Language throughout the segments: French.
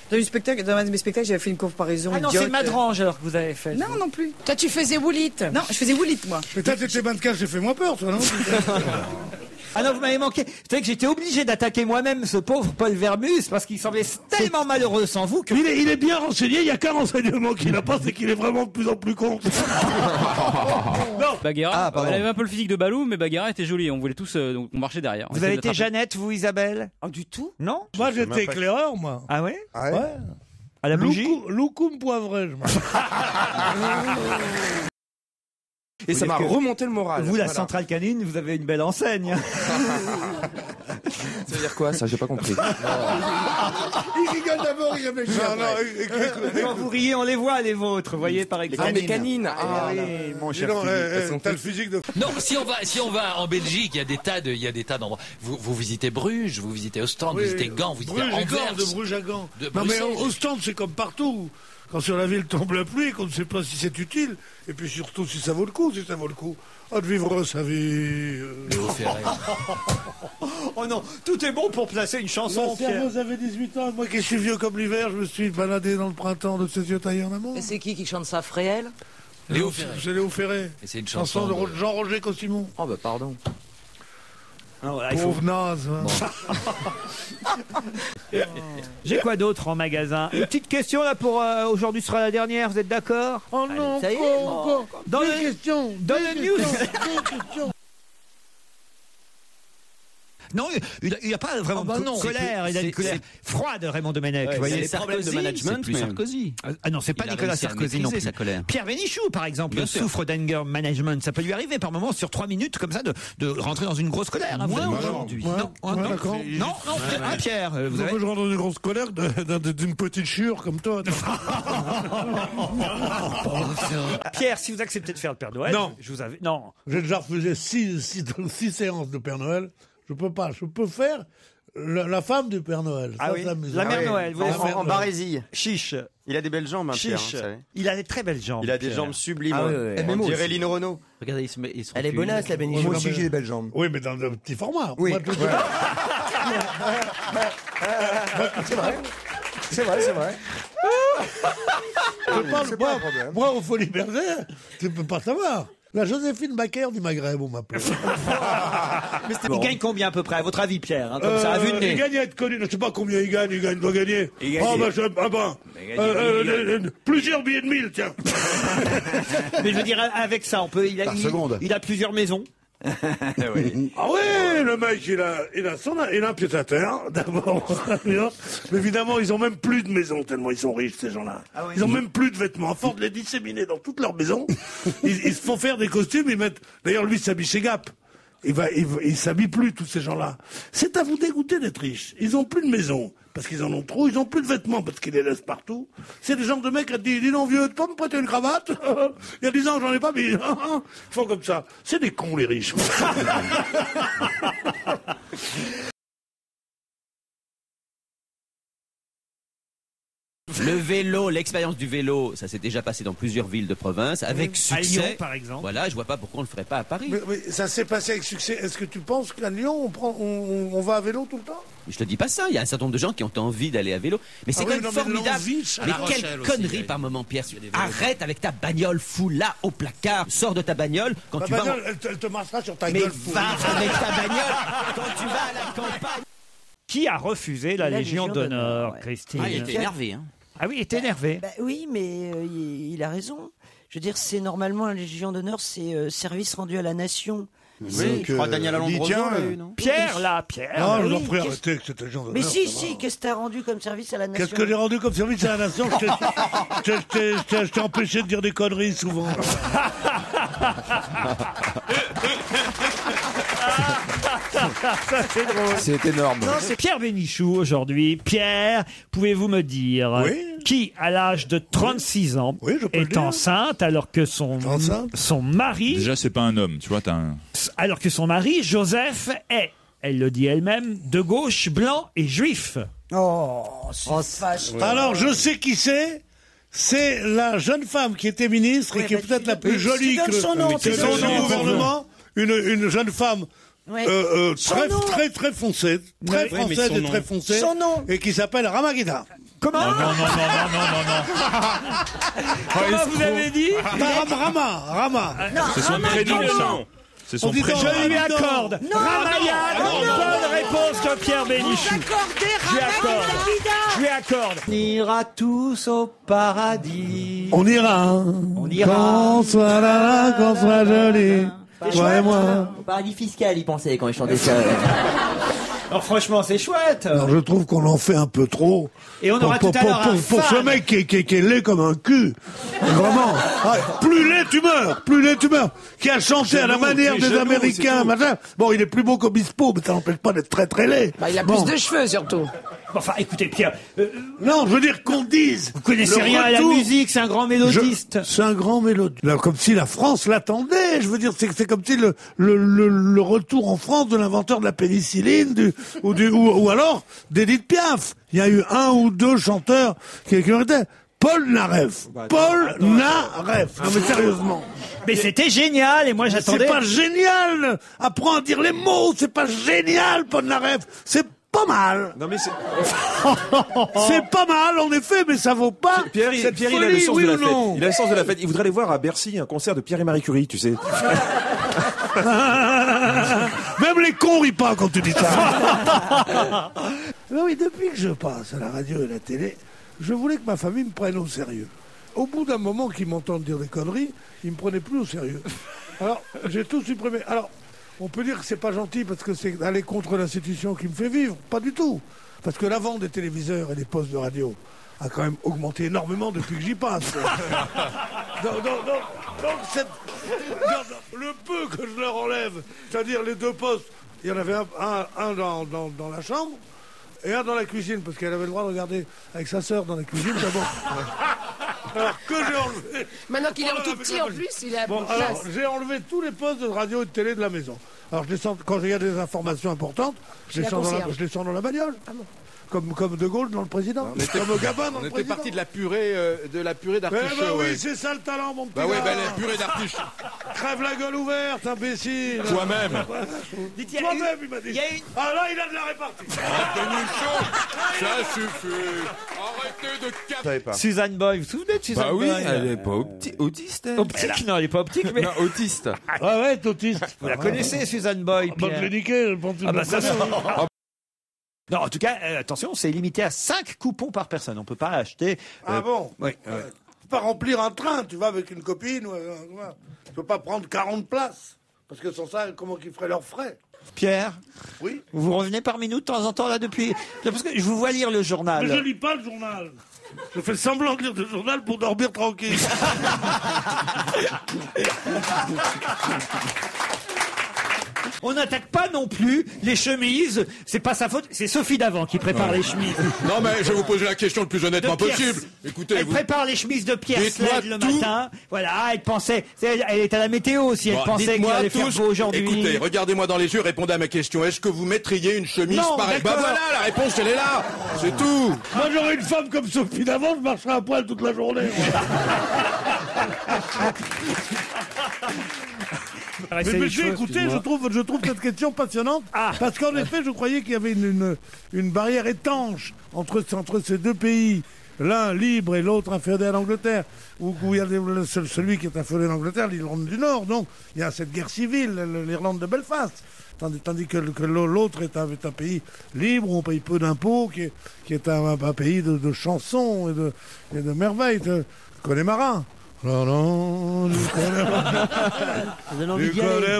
Dans un de mes spectacles, j'avais fait une comparaison. Ah non, idiote. c'est Madrange alors que vous avez fait. Non, non plus. Toi, tu faisais Woolit. Non, je faisais Woolit, moi. Mais toi, t'étais mannequin, j'ai fait moins peur, toi, non? Ah non, vous m'avez manqué. Vous savez que j'étais obligé d'attaquer moi-même ce pauvre Paul Vermus parce qu'il semblait tellement malheureux sans vous que... Il est bien renseigné, il n'y a qu'un renseignement qu'il n'a pas, c'est qu'il est vraiment de plus en plus con. Non. Bagheera, pardon. elle avait un peu le physique de Balou, mais Bagheera était jolie. On voulait tous, donc on marchait derrière. Vous avez été Jeannette, vous, Isabelle? Oh, du tout. Non? Moi, j'étais éclaireur, moi. Ah ouais? Ah ouais. Ouais. À la bougie? Loukoum poivré, je m'appelle. Et ça m'a remonté le moral. Vous, la Voilà. centrale canine, vous avez une belle enseigne. Ça veut dire quoi, ça? J'ai pas compris. Il rigole d'abord, il réfléchit. Quand vous riez, on les voit, les vôtres, vous voyez, par exemple. Ah, mais canines. Ah, oui, mon cher Non, Philippe, elles sont t'as le toutes- physique de... Non, si on va en Belgique, il y a des tas d'endroits. Vous visitez Bruges, vous visitez Ostende, vous visitez Gand, vous visitez Bruges et Anvers. Gand, de Bruges à Gand. De Non, mais Bruxelles. au stand, c'est comme partout. Quand sur la ville tombe la pluie, qu'on ne sait pas si c'est utile, et puis surtout si ça vaut le coup, de vivre sa vie. Léo Ferré. Oh non, tout est bon pour placer une chanson, Pierre. Vous avez 18 ans, moi qui suis vieux comme l'hiver, je me suis baladé dans le printemps de ses yeux taillés en amont. Et c'est qui chante ça, Fréhel? Léo Ferré. C'est Léo Ferré. Et c'est une Chanson chanson de Jean-Roger Cossimon. Oh, bah, pardon. Ah, voilà, il faut... Pauvre naze. Hein. J'ai quoi d'autre en magasin? Une petite question là pour aujourd'hui sera la dernière, vous êtes d'accord? Oh non, ça y est, encore. Dans Deux le- questions. dans deux le news. questions. Non, il n'y a pas vraiment de colère, il a une colère froide, Raymond Domenech. Vous voyez, les problèmes de management, plus Sarkozy. Ah non, c'est pas Il a Nicolas réussi à Sarkozy non maîtriser plus. sa colère. Pierre Bénichou, par exemple, Bien sûr. souffre d'anger management. Ça peut lui arriver par moments, sur 3 minutes, comme ça, de rentrer dans une grosse colère. Hein, Moi, vous- aujourd'hui. Non, non, d'accord. non, Pierre, vous avez... Je rentre dans une grosse colère d'une petite chure comme toi. Pierre, si vous acceptez de faire le Père Noël, Non. je vous avais... Non. J'ai déjà refusé 6 séances de Père Noël. Je peux pas. Je peux faire la femme du Père Noël. Ah Ça, oui, c'est amusant. la Mère Ah oui. Noël. Vous voulez En barésie. Chiche. Il a des belles jambes, hein, Pierre. Chiche. Vous savez. Il a des très belles jambes. Il a des Pierre. jambes sublimes. Ah hein. oui, oui, oui. On Mais moi dirait aussi. Lino Renault. Regardez, il se Elle est bonasse, la Bénichou. Moi aussi, j'ai des belles jambes. Oui, mais dans de petits formats. Oui. Moi, C'est vrai. je parle, C'est pas un problème. moi, au Folie Bergère, tu peux pas savoir. La Joséphine Baker du Maghreb, on m'appelle. Il gagne combien à peu près, à votre avis, Pierre, hein, comme ça, à vue de Il nez? gagne à être connu. Je sais pas combien il gagne, doit gagner. Il gagne. Oh, plusieurs billets de 1000, tiens. Mais je veux dire, avec ça, on peut. Il a plusieurs maisons. Ah oui, le mec, il a un pied à terre, d'abord. Mais évidemment, ils ont même plus de maison, tellement ils sont riches, ces gens-là. Ils ont même plus de vêtements. À force de les disséminer dans toutes leurs maisons, ils se font faire des costumes, ils mettent, d'ailleurs, lui, il s'habille chez Gap. Il s'habille plus, tous ces gens-là. C'est à vous dégoûter d'être riches. Ils ont plus de maison, parce qu'ils en ont trop. Ils ont plus de vêtements, parce qu'ils les laissent partout. C'est des genres de mecs qui disent, dis non, vieux, tu peux me prêter une cravate? Il y a 10 ans, j'en ai pas mis. Ils font comme ça. C'est des cons, les riches. Le vélo, l'expérience du vélo, ça s'est déjà passé dans plusieurs villes de province, avec À succès. Lyon, par exemple. Voilà, je vois pas pourquoi on le ferait pas à Paris. Mais ça s'est passé avec succès. Est-ce que tu penses qu'à Lyon, on va à vélo tout le temps? Je te dis pas ça, il y a un certain nombre de gens qui ont envie d'aller à vélo. Mais c'est Ah quand oui, même non, mais formidable. l'envie, ça- Mais À La quelle Rochelle aussi, connerie il y a- par moment, Pierre. il y a des vélos. Arrête avec ta bagnole, fous-la au placard. Sors de ta bagnole quand La tu vas. bagnole, elle te massera sur ta Mais gueule. va avec ta bagnole quand tu vas à la campagne. Qui a refusé la Légion d'honneur, ouais. Christine? Ah, il était énervé, hein. Ah oui, il était énervé. Bah oui, mais il a raison. Je veux dire, c'est normalement la Légion d'honneur, c'est service rendu à la nation. Oui, je crois Daniel Alondroso l'a eu, non? Pierre, là, Pierre. Non, je oui, leur prie qu'est-ce- arrêter que cette Légion d'honneur. Mais si, ça va. si, qu'est-ce que t'as rendu comme service à la nation? Qu'est-ce que j'ai rendu comme service à la nation? Je t'ai empêché de dire des conneries souvent. Ça, c'est drôle. C'est énorme. Non, c'est Pierre Bénichou aujourd'hui. Pierre, pouvez-vous me dire Oui. qui, à l'âge de 36 ans, Oui, je peux le est dire. enceinte alors que son mari, Déjà, c'est pas un homme, tu vois, alors que son mari, Joseph, est, elle le dit elle-même, de gauche, blanc et juif. Oh, c'est fâche. Alors, je sais qui c'est. C'est la jeune femme qui était ministre et qui est peut-être la plus jolie que son nom, que tu dans donnes son le nom. gouvernement. Une jeune femme Ouais. très foncée, très française et très foncée, Son nom. et qui s'appelle Ramagida. Comment Comment vous avez dit Rama. C'est son prénom, ça. C'est son prénom. Je lui accorde. Ramayad, bonne réponse de Pierre Bénichou. Je lui accorde. On ira tous au paradis. On ira. Qu'on soit là, qu'on soit joli. Toi et moi. Au paradis fiscal, il pensait quand il chantait ça. Alors franchement, c'est chouette. Alors, je trouve qu'on en fait un peu trop. Et on aura tout à l'heure un pour ce fan. mec qui est laid comme un cul. Vraiment. Plus laid tu meurs. Qui a chanté à la manière des Américains, machin. Bon, il est plus beau qu'Obispo, mais ça n'empêche pas d'être très très laid. Bah, il a plus de cheveux surtout. Enfin, écoutez, Pierre, Non, je veux dire qu'on dise. vous connaissez rien à la musique, c'est un grand mélodiste. C'est un grand mélodiste. Là, comme si la France l'attendait. Je veux dire, c'est comme si le retour en France de l'inventeur de la pénicilline, ou alors d'Edith Piaf. Il y a eu un ou deux chanteurs qui ont été. Paul Naref. Paul Naref. Non mais sérieusement. Mais c'était génial, et moi j'attendais. C'est pas génial. Apprends à dire les mots. C'est pas génial, Paul Naref. C'est pas mal. Non mais c'est... C'est pas mal en effet, mais ça vaut pas. Pierre, il a le folie, sens oui de la ou fête. non Il a le sens de la fête. Il voudrait aller voir à Bercy un concert de Pierre et Marie Curie, tu sais. Même les cons rient pas quand tu dis ça. Mais oui, depuis que je passe à la radio et la télé, je voulais que ma famille me prenne au sérieux. Au bout d'un moment qu'ils m'entendent dire des conneries, ils me prenaient plus au sérieux. Alors, j'ai tout supprimé. Alors, on peut dire que c'est pas gentil parce que c'est aller contre l'institution qui me fait vivre. Pas du tout. Parce que la vente des téléviseurs et des postes de radio a quand même augmenté énormément depuis que j'y passe. Donc, le peu que je leur enlève, c'est-à-dire les deux postes, il y en avait un dans la chambre et un dans la cuisine, parce qu'elle avait le droit de regarder avec sa sœur dans la cuisine d'abord. Alors que j'ai enlevé. Maintenant qu'il est en tout petit en plus, il a Bon, place. alors j'ai enlevé tous les postes de radio et de télé de la maison. Alors je les sens, quand il y a des informations importantes, je les sens dans la bagnole. Ah bon. Comme De Gaulle dans le président. Comme Gabin dans le président. On était parti de la purée d'artichaut. Ben oui, c'est ça le talent, mon petit Bah ouais, gars. la purée d'artichaut. Crève la gueule ouverte, imbécile. Toi-même. Toi-même, il m'a dit. Ah là, il a de la répartie. Ça suffit. Arrêtez de cap. Suzanne Boyle, vous vous souvenez de Suzanne Bah oui, Boyle elle est pas autiste. elle. Optique, non, elle est pas optique, mais Non, autiste. Ouais, t'es autiste. vous la connaissez, Suzanne Boyle. Bah, je Pierre. l'ai niqué, je pense que tu Ah bah le ça, connais. Non, en tout cas, attention, c'est limité à 5 coupons par personne. On peut pas acheter. Ah bon? Oui. Tu peux pas remplir un train, tu vas avec une copine. Tu peux pas prendre 40 places. Parce que sans ça, comment qu'ils feraient leurs frais? Pierre, Oui. vous revenez parmi nous de temps en temps là depuis. Parce que je vous vois lire le journal. Mais je lis pas le journal. Je fais semblant de lire le journal pour dormir tranquille. On n'attaque pas non plus les chemises. C'est pas sa faute. C'est Sophie Davant qui prépare les chemises. Non mais je vais vous poser la question le plus honnêtement De Pierre- possible. Écoutez, Elle vous... prépare les chemises de Pierre Dites-moi Sled le tout. matin. Voilà, elle pensait. Elle est à la météo aussi. Elle Bon, pensait qu'il dites-moi allait faire tous, beau aujourd'hui. écoutez, regardez-moi dans les yeux, répondez à ma question. Est-ce que vous mettriez une chemise Non, pareille? Bah d'accord. voilà, la réponse elle est là. C'est tout. Moi, j'aurais une femme comme Sophie Davant, je marcherai à poil toute la journée. Mais j'ai écouté, je trouve cette question passionnante. Parce qu'en effet, je croyais qu'il y avait une barrière étanche entre ces deux pays. L'un libre et l'autre inféodé à l'Angleterre. Où il y a celui qui est inféodé à l'Angleterre, l'Irlande du Nord. Donc, il y a cette guerre civile, l'Irlande de Belfast. Tandis que l'autre est un pays libre, où on paye peu d'impôts, qui est un pays de chansons et de merveilles. Tu connais Marin? Non, du connais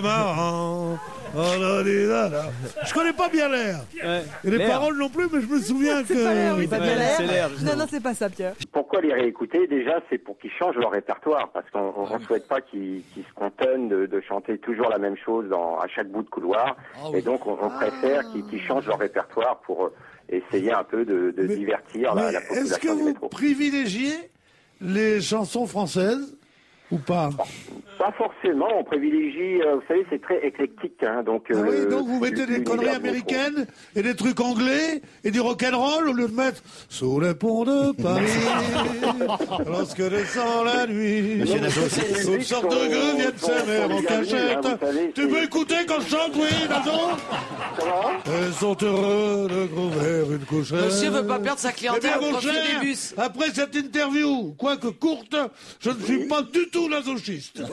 Marin. Je connais pas bien l'air. Et les paroles non plus, mais je me souviens que... C'est pas l'air, oui, ça bien l'air. c'est l'air. Non, c'est pas ça, Pierre. Pourquoi les réécouter? Déjà, c'est pour qu'ils changent leur répertoire, parce qu'on ne souhaite pas qu'ils se contonnent de chanter toujours la même chose à chaque bout de couloir. Et donc, on préfère qu'ils changent leur répertoire pour essayer un peu de divertir la population est-ce que du vous métro. privilégiez les chansons françaises ou pas? Pas forcément, on privilégie, vous savez, c'est très éclectique, hein, donc... Ah oui, donc vous mettez des conneries américaines et des trucs anglais et du rock'n'roll au lieu de mettre « Sous les ponts de Paris, lorsque descend la nuit, toutes sortes de gueux viennent s'aimer en cachette. » Tu peux écouter quand je chante, oui, Nazo? Elles sont heureux de trouver une couchette. Monsieur veut pas perdre sa clientèle Eh bien, au mon profit cher, des bus. après cette interview, quoique courte, je ne suis pas du tout masochiste.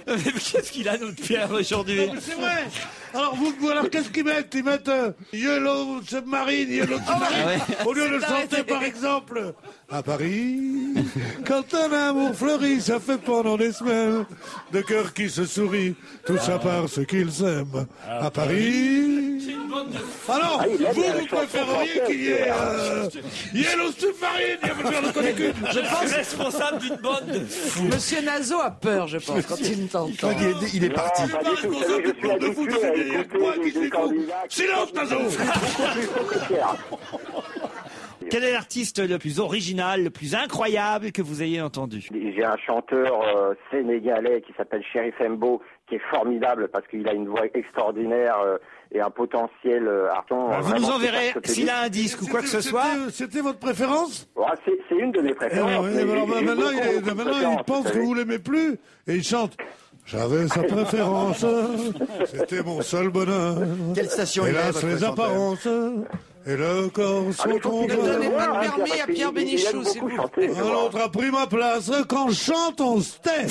Qu'est-ce qu'il a, notre Pierre, aujourd'hui? C'est vrai. Alors, alors qu'est-ce qu'ils mettent? Ils mettent Yellow Submarine, Yellow Submarine. Au lieu de chanter, par exemple, à Paris, quand un amour fleurit, ça fait pendant des semaines, de cœurs qui se sourient, tout ça parce qu'ils s'aiment. À Paris. Alors, vous préféreriez qu'il y ait Yellow Submarine, Je pense responsable d'une bande de fous. Monsieur Nazo a peur, je pense, quand il t'entend. Il est parti. Pas du tout, vous savez, je suis habitué à écouter des candidats... Silence, Nazo. Beaucoup plus tôt que Pierre. Quel est l'artiste le plus original, le plus incroyable que vous ayez entendu? J'ai un chanteur sénégalais qui s'appelle Chérif Mbo, qui est formidable parce qu'il a une voix extraordinaire et un potentiel Vous nous enverrez s'il a un disque ou quoi que ce soit. C'était votre préférence? C'est une de mes préférences. Maintenant, il pense que vous l'aimez plus et il chante. J'avais sa préférence, c'était mon seul bonheur. Quelle station Hélas, les apparences et le corps sont contre. Ne donnez pas de permis à Pierre Bénichou, s'il vous plaît. Un autre a pris ma place. Quand je chante, on se tait.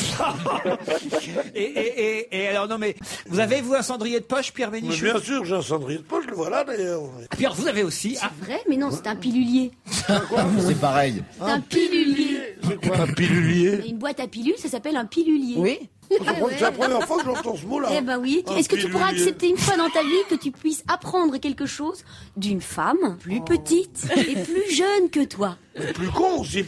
Et alors, non mais, vous avez, vous, un cendrier de poche, Pierre Bénichou? Bien sûr, j'ai un cendrier de poche, le voilà d'ailleurs. Pierre, vous avez aussi. C'est vrai, mais non, c'est un pilulier. C'est pareil. C'est un pilulier. C'est quoi un pilulier? Une boîte à pilules, ça s'appelle un pilulier. Oui. C'est la première fois que j'entends ce mot-là. Eh ben oui. Est-ce que tu pourras accepter une fois dans ta vie que tu puisses apprendre quelque chose d'une femme plus petite et plus jeune que toi? Plus con aussi,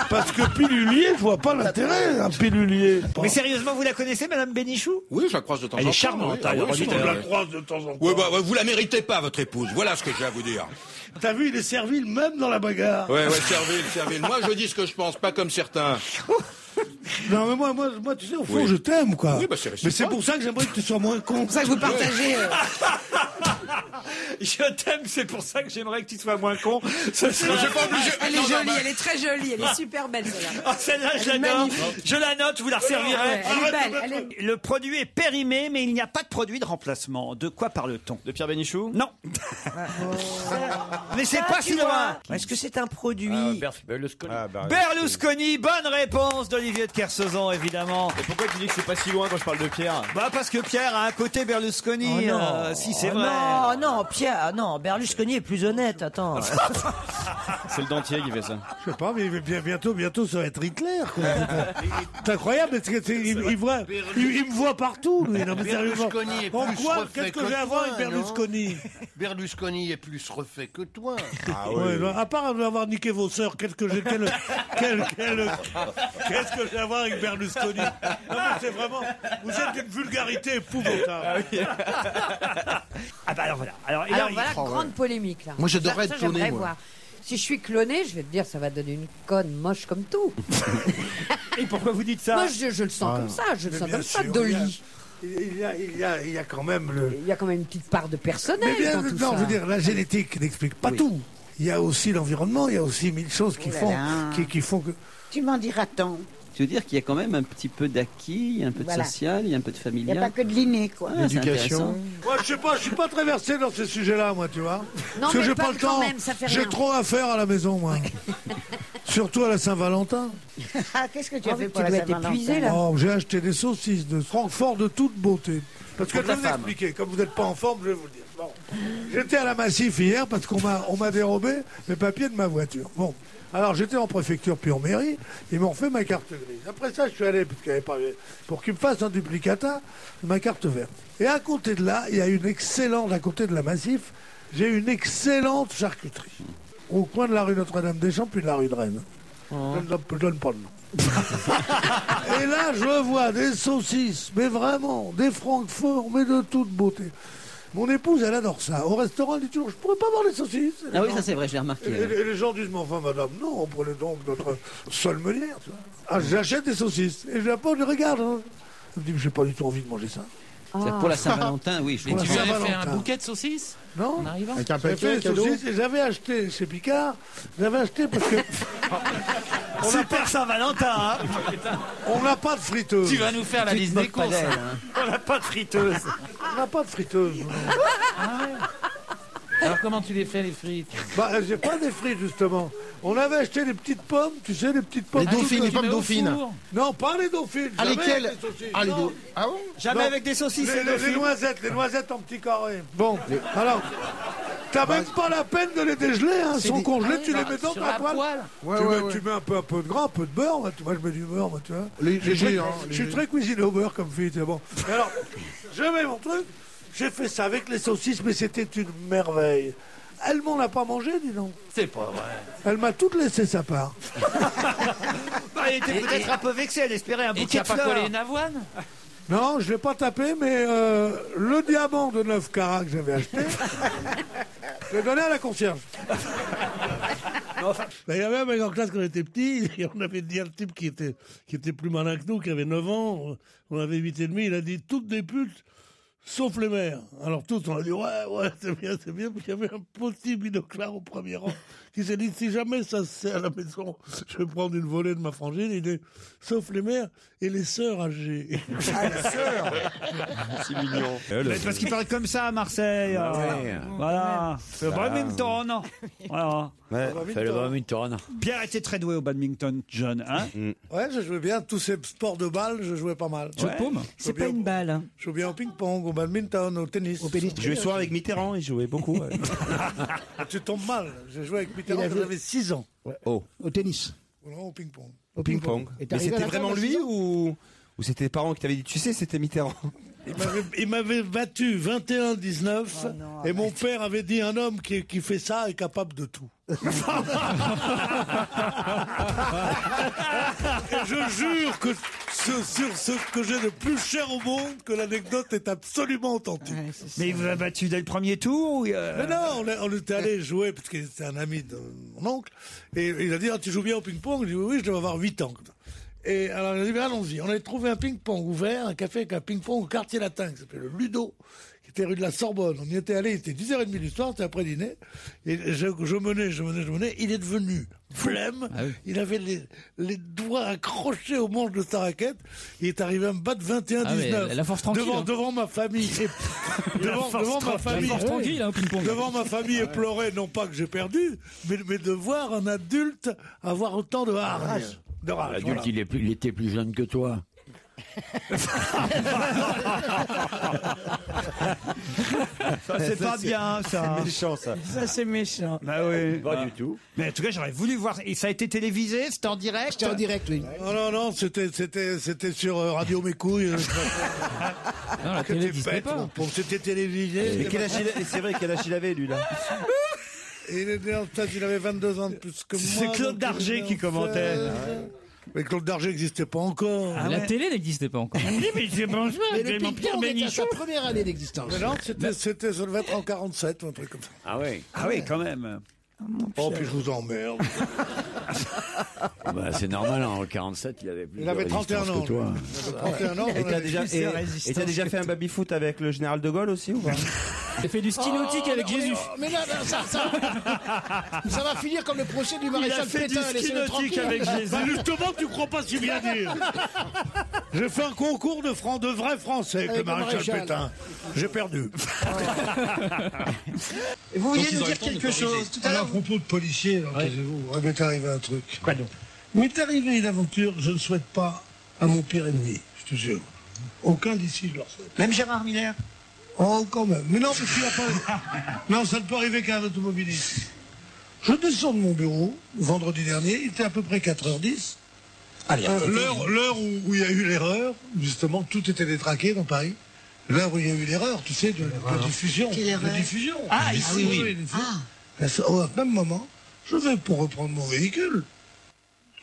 parce que pilulier, je vois pas l'intérêt, un pilulier. Mais sérieusement, vous la connaissez, Madame Bénichou? Oui, je la croise de temps en temps. Elle est charmante, oui. alors, Oui, on On la croise de temps en temps. Ouais, vous la méritez pas, votre épouse. Voilà ce que j'ai à vous dire. T'as vu, il est servile même dans la bagarre. Ouais, servile. Moi, je dis ce que je pense, pas comme certains. Non, mais moi, tu sais, au fond, je t'aime, quoi. Oui, bah, c'est réciproque. Mais c'est pour ça que j'aimerais que tu sois moins con. C'est pour ça que vous partagez. Je t'aime, c'est pour ça que j'aimerais que tu sois moins con. Ce sera... Elle est jolie, elle est très jolie, elle est super belle, celle-là. Ah, celle-là, je l'adore. Je la note, vous la servirez. Elle est belle, Le produit est périmé, mais il n'y a pas de produit de remplacement. De quoi parle-t-on? De Pierre Bénichou? Non. Mais c'est pas si loin. Est-ce que c'est un produit? Berlusconi. Berlusconi, bonne réponse d'Olivier de Kersauzon, évidemment. Et pourquoi tu dis que c'est pas si loin quand je parle de Pierre? Bah parce que Pierre a un côté Berlusconi. Si c'est vrai. Non, Pierre, non, Berlusconi est plus honnête, attends. C'est le dentier qui fait ça. Je sais pas, mais bientôt, ça va être Hitler, quoi. C'est incroyable, parce que il me voit partout, lui. Non, mais sérieusement. En quoi? Qu'est-ce que j'ai à voir avec Berlusconi? Berlusconi est plus refait que toi. Ah ouais. À part avoir niqué vos sœurs, qu'est-ce que j'ai à voir avec Berlusconi? Non, mais c'est vraiment, vous êtes d'une vulgarité épouvantable. Ah bah alors voilà. Alors voilà, grande polémique là. Moi, j'adorerais être cloné, j'aimerais moi. voir. Si je suis cloné, je vais te dire, ça va donner une conne moche comme tout. Et pourquoi vous dites ça? Moi, je le sens comme ça, je le sens comme ça, Dolly. Il y a quand même Il y a quand même une petite part de personnel dans tout ça. Je veux dire, la génétique n'explique pas tout. Il y a aussi l'environnement, il y a aussi mille choses qui font que... Tu m'en diras tant. Tu veux dire qu'il y a quand même un petit peu d'acquis, il y a un peu de social, il y a un peu de Il familial. n'y a pas que de l'inné, quoi. L'éducation. Moi, je suis pas très versé dans ces sujets-là, moi, tu vois. Non, parce que mais j'ai pas le temps. même, ça fait J'ai rien. trop à faire à la maison, moi. Surtout à la Saint-Valentin. Ah, qu'est-ce que tu as fait Tu pour dois la être Saint-Valentin? épuisé, là. Oh, j'ai acheté des saucisses de Francfort de toute beauté. Parce que je vais vous expliquer, comme vous n'êtes pas en forme, je vais vous le dire. Bon. J'étais à la Massif hier parce qu'on m'a dérobé mes papiers de ma voiture. Bon. Alors j'étais en préfecture puis en mairie, ils m'ont fait ma carte grise. Après ça, je suis allé, parce qu'il y avait pas, pour qu'ils me fassent un duplicata, ma carte verte. Et à côté de là, il y a une excellente, à côté de la Massif, j'ai une excellente charcuterie. Au coin de la rue Notre-Dame-des-Champs puis de la rue de Rennes. Je ne donne pas le nom. Et là, je vois des saucisses, mais vraiment, des Francfort, mais de toute beauté. Mon épouse, elle adore ça. Au restaurant, elle dit toujours, je pourrais pas avoir les saucisses. Ah oui, ça c'est vrai, je l'ai remarqué. Et les gens disent, mais enfin, madame, non, on prenait donc notre seule meunière. Tu vois. Ah, j'achète des saucisses. Et je la pose, je regarde. Hein. Je me dis, mais j'ai pas du tout envie de manger ça. C'est pour la Saint-Valentin, oui. Mais tu avais fait un bouquet de saucisses Non. En arrivant Avec un paquet, saucisses, et j'avais acheté chez Picard. J'avais acheté parce que. Super Saint-Valentin, hein. On n'a pas de friteuse. Tu vas nous faire la liste des courses. On n'a pas de friteuse. On n'a pas de friteuse. Alors comment tu les fais les frites? Bah, j'ai pas des frites justement. On avait acheté des petites pommes, tu sais, des petites pommes. Les dauphines, les pommes dauphines. Non, pas les dauphines. Ah, jamais lesquelles? avec des saucisses, Ah, les non. dos. Ah bon? Jamais avec des saucisses et les noisettes en petits carrés. Bon, alors, t'as même pas la peine de les dégeler, hein. Sont congelés, tu les mets dans ta poêle. Tu mets un peu de gras, un peu de beurre. Moi, je mets du beurre, moi, tu vois. Je suis très cuisiné au beurre comme fille, c'est bon. Et alors, je mets mon truc. J'ai fait ça avec les saucisses, mais c'était une merveille. Elle m'en a pas mangé, dis donc. C'est pas vrai. Elle m'a toute laissé sa part. Elle était peut-être un peu vexée, elle espérait un Et tu bouquet as de pas fleurs. collé une avoine? Non, je l'ai pas tapé, mais le diamant de 9 carats que j'avais acheté, je l'ai donné à la concierge. Il y avait un mec en classe quand on était petit, et on avait dit à un type qui était plus malin que nous, qui avait 9 ans, on avait 8 et demi, il a dit toutes des putes, sauf les mères. Alors tous, on a dit ouais, c'est bien, parce qu'il y avait un petit binoclard au premier rang qui s'est dit si jamais ça se sait à la maison, je vais prendre une volée de ma frangine. Il est sauf les mères et les sœurs âgées. Ah, les sœurs. C'est mignon. Mais parce qu'il parle comme ça à Marseille. Voilà. Le badminton. Voilà. Ouais, fait le badminton. Pierre était très doué au badminton, jeune, hein? Ouais, je jouais bien. Tous ces sports de balle, je jouais pas mal. Jeu de paume. C'est pas une balle. Hein. Je jouais bien au ping-pong, au badminton, au tennis. Au Je jouais soir avec Mitterrand, il jouait beaucoup. Ouais. Tu tombes mal. J'ai joué avec Mitterrand quand j'avais 6 ans. Oh. Au tennis. Non, au ping-pong. Au ping-pong. Et Mais t'arrives à c'était la fin vraiment de lui ou c'était tes parents qui t'avaient dit tu sais c'était Mitterrand? Il m'avait battu 21-19 et mon père avait dit un homme qui fait ça est capable de tout. Et je jure que sur ce que j'ai de plus cher au monde, que l'anecdote est absolument authentique. Mais il vous a battu dès le premier tour? Mais non, on était allé jouer, parce qu'il était un ami de mon oncle, et il a dit tu joues bien au ping-pong? Je dis oui, je dois avoir 8 ans. Et alors, il a dit, allons-y. On avait trouvé un ping-pong ouvert, un café avec un ping-pong au quartier latin, qui s'appelait le Ludo, qui était rue de la Sorbonne. On y était allé, il était 10h30 du soir, c'était après dîner. Et je menais. Il est devenu flemme. Ah oui. Il avait les doigts accrochés au manche de sa raquette. Il est arrivé à me battre 21-19. La force tranquille. Devant ma famille. Devant ma famille. La force tranquille, hein, au ping-pong. Devant ma famille et pleurer, non pas que j'ai perdu, mais de voir un adulte avoir autant de hargne. L'adulte, il était plus jeune que toi. Ça, c'est pas bien, ça. C'est méchant, ça. Ça, c'est méchant. Bah oui. Pas du tout. Mais en tout cas, j'aurais voulu voir. Et ça a été télévisé? C'était en direct? C'était en direct, oui. Non, c'était sur Radio Mes Couilles. Non, la télé n'existait pas. C'était télévisé. Mais quel âge c'est vrai, quel âge il avait, lui, là? Et il avait 22 ans de plus que moi. C'est Claude Darger qui commentait. Mais Claude Darger n'existait pas encore. La télé n'existait pas encore. Oui, mais c'est bon, Mais le ping-pong était à sa première année d'existence. Mais non, ça devait être en 47 ou un truc comme ça. Ah oui. Ah oui, quand même. Oh, puis je vous emmerde. Bah, c'est normal, en 47, il avait plus Il avait de 31 résistance ans. que toi. 31 ans. Et t'as déjà fait un baby-foot avec le général de Gaulle aussi ou pas? J'ai fait du ski nautique avec Jésus. Mais là, ça va finir comme le procès du maréchal Pétain. Laissez-le tranquille. avec Jésus. Bah justement, tu crois pas si bien dire. J'ai fait un concours de vrai français avec le maréchal Pétain. J'ai perdu. Et vous vouliez nous dire quelque chose tout à l'heure? À propos de policiers, taisez-vous, il m'est arrivé un truc. Quoi donc? Il m'est arrivé une aventure que je ne souhaite pas à mon pire ennemi, je te jure. Aucun d'ici, je leur souhaite. Même Gérard Miller? Oh, quand même. Mais non, parce qu'il n'y a pas... Non, ça ne peut arriver qu'à un automobiliste. Je descends de mon bureau, vendredi dernier, il était à peu près 4h10. L'heure où il y a eu l'erreur, justement, tout était détraqué dans Paris. L'heure où il y a eu l'erreur, tu sais, de diffusion. Quelle erreur? De diffusion. Ah, oui. Au même moment, je vais pour reprendre mon véhicule.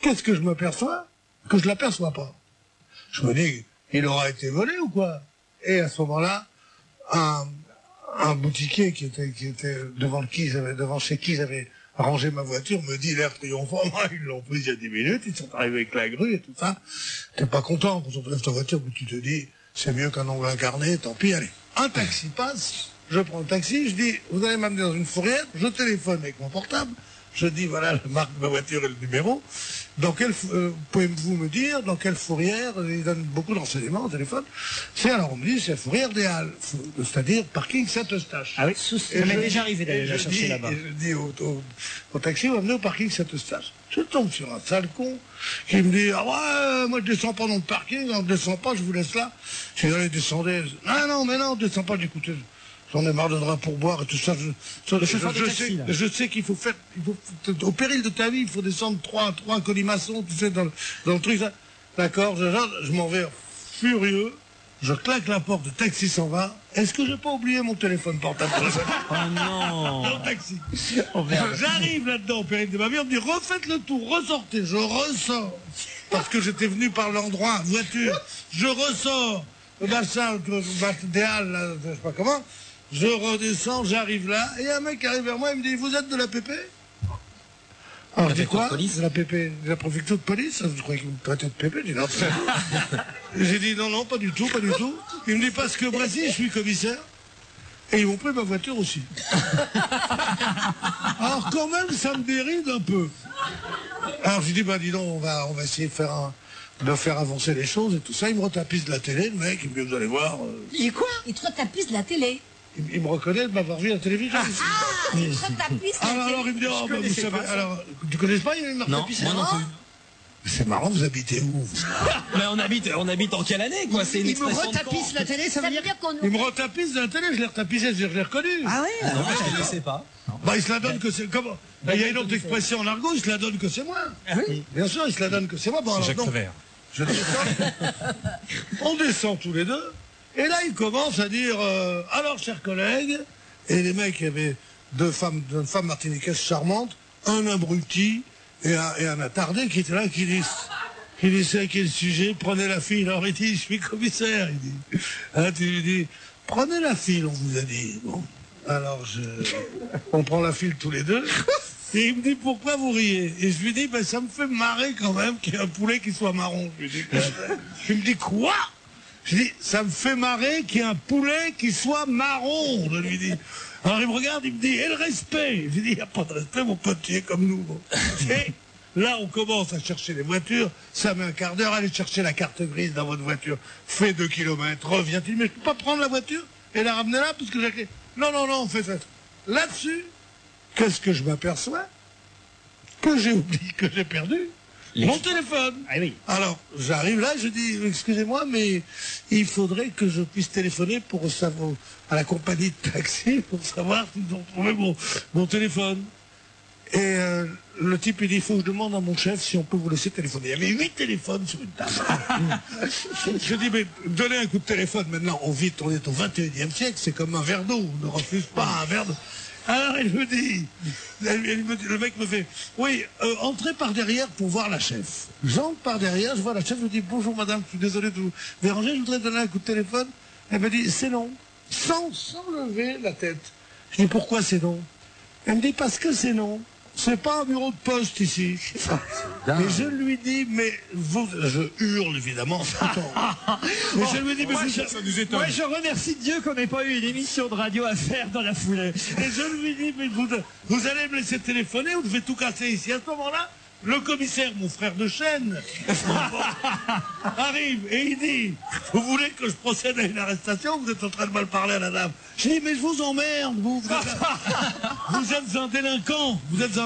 Qu'est-ce que je m'aperçois? Que je l'aperçois pas. Je me dis, il aura été volé ou quoi? Et à ce moment-là, un un boutiquier qui était devant chez qui ils avaient rangé ma voiture me dit l'air triomphant, ils l'ont prise il y a 10 minutes, ils sont arrivés avec la grue et tout ça. T'es pas content quand on te lève ta voiture, mais tu te dis, c'est mieux qu'un ongle incarné, tant pis, allez. Un taxi passe, je prends le taxi, je dis, vous allez m'amener dans une fourrière, je téléphone avec mon portable, je dis, voilà la marque de ma voiture et le numéro. Pouvez-vous me dire dans quelle fourrière, ils donnent beaucoup d'enseignements au téléphone. Alors on me dit, c'est la fourrière des Halles, c'est-à-dire parking Saint-Eustache. Ah oui, ça m'est déjà arrivé d'aller la chercher là-bas. Et je dis au taxi, on va venir au parking Saint-Eustache. Je tombe sur un sale con qui me dit, ah ouais, moi je descends pas dans le parking, je descends pas, je vous laisse là. J'ai dit, allez, descendez. Non, mais non, je descends pas, écoutez. J'en ai marre de draps pour boire et tout ça. Je sais qu'il faut faire, au péril de ta vie, il faut descendre trois colimaçons, tu sais, dans le truc. D'accord, je m'en vais furieux. Je claque la porte, le taxi s'en va. Est-ce que j'ai pas oublié mon téléphone portable? Oh non! Dans le taxi. J'arrive là-dedans au péril de ma vie, on me dit refaites le tour, ressortez. Je ressors. Parce que j'étais venu par l'endroit, voiture. Je ressors. Le bassin des Halles, là, je sais pas comment. Je redescends, j'arrive là, et un mec arrive vers moi, il me dit, vous êtes de la PP? Alors je dis quoi? De la PP, de la préfecture de police? Je croyais qu'il me traitait de PP, je dis non. J'ai dit non, pas du tout. Il me dit, parce que moi aussi, je suis commissaire, et ils m'ont pris ma voiture aussi. Alors quand même, ça me déride un peu. Alors j'ai dit, dis donc, on va essayer de faire avancer les choses et tout ça. Il me retapisse de la télé, le mec, il me dit, vous allez voir. Il quoi? Il te retapisse de la télé. Il me reconnaît de m'avoir vu à la télévision. Il te retapisse de la télé. Alors il me dit, oh, bah, vous savez, alors, tu connais pas, il m'a retapissé? Non, moi non plus. C'est marrant, vous habitez où, vous? Mais on habite en quelle année, quoi? C'est une expression de retapisse la télé, ça veut dire qu'on Il me retapisse de la télé, je l'ai retapissé, je l'ai reconnu. Ah ouais? Non, je ne sais pas. Bah, il se la donne que c'est... Comment? Il y a une autre expression en argot, il se la donne que c'est moi. Ah oui? Bien sûr, il se la donne que c'est moi. Bon, C'est Jacques Prévert. Je descends. On descend tous les deux. Et là, il commence à dire, alors, chers collègues, et les mecs, il y avait deux femmes martiniquaises charmantes, un abruti et un attardé qui était là, qui dit, c'est à quel sujet? Prenez la fille. Alors, il dit, je suis commissaire. Il dit, hein, tu lui dis, prenez la file, on vous a dit. Bon. Alors, on prend la file tous les deux. Et il me dit, pourquoi vous riez? Et je lui dis, ben, ça me fait marrer quand même qu'il y ait un poulet qui soit marron. Il me dit, quoi? Je dis, ça me fait marrer qu'il y ait un poulet qui soit marron, je lui dis. Alors il me regarde, il me dit, et le respect? Je lui dis, il n'y a pas de respect, mon pote, tu es comme nous. Bon. Et là, on commence à chercher les voitures, ça met un quart d'heure, allez chercher la carte grise dans votre voiture, fait 2 kilomètres, revient-il, mais je peux pas prendre la voiture et la ramener là, parce que j'ai... Non, fais ça. Là-dessus, qu'est-ce que je m'aperçois? Que j'ai oublié, que j'ai perdu mon téléphone. Ah oui. Alors, j'arrive là, je dis, excusez-moi, mais il faudrait que je puisse téléphoner pour savoir, à la compagnie de taxi, pour savoir s'ils ont trouvé mon téléphone. Et le type, il dit, il faut que je demande à mon chef si on peut vous laisser téléphoner. Il y avait 8 téléphones sur une table. Je dis, mais donnez un coup de téléphone maintenant. On est au 21e siècle, c'est comme un verre d'eau. On ne refuse pas un verre d'eau. Alors il me dit, le mec me fait, oui, entrez par derrière pour voir la chef. J'entre par derrière, je vois la chef, je lui dis, bonjour madame, je suis désolé de vous déranger, je voudrais donner un coup de téléphone. Elle me dit, c'est non, sans lever la tête. Je dis, pourquoi c'est non? Elle me dit, parce que c'est non. C'est pas un bureau de poste ici. Et je lui dis, mais vous... Je hurle évidemment. Mais je lui dis, mais ça nous étonne. Moi, je remercie Dieu qu'on n'ait pas eu une émission de radio à faire dans la foulée. Et je lui dis, mais vous allez me laisser téléphoner ou vous devez tout casser ici? À ce moment-là, le commissaire, mon frère de chaîne, arrive et il dit, vous voulez que je procède à une arrestation? Vous êtes en train de mal parler à la dame. Je dis, mais je vous emmerde, vous êtes un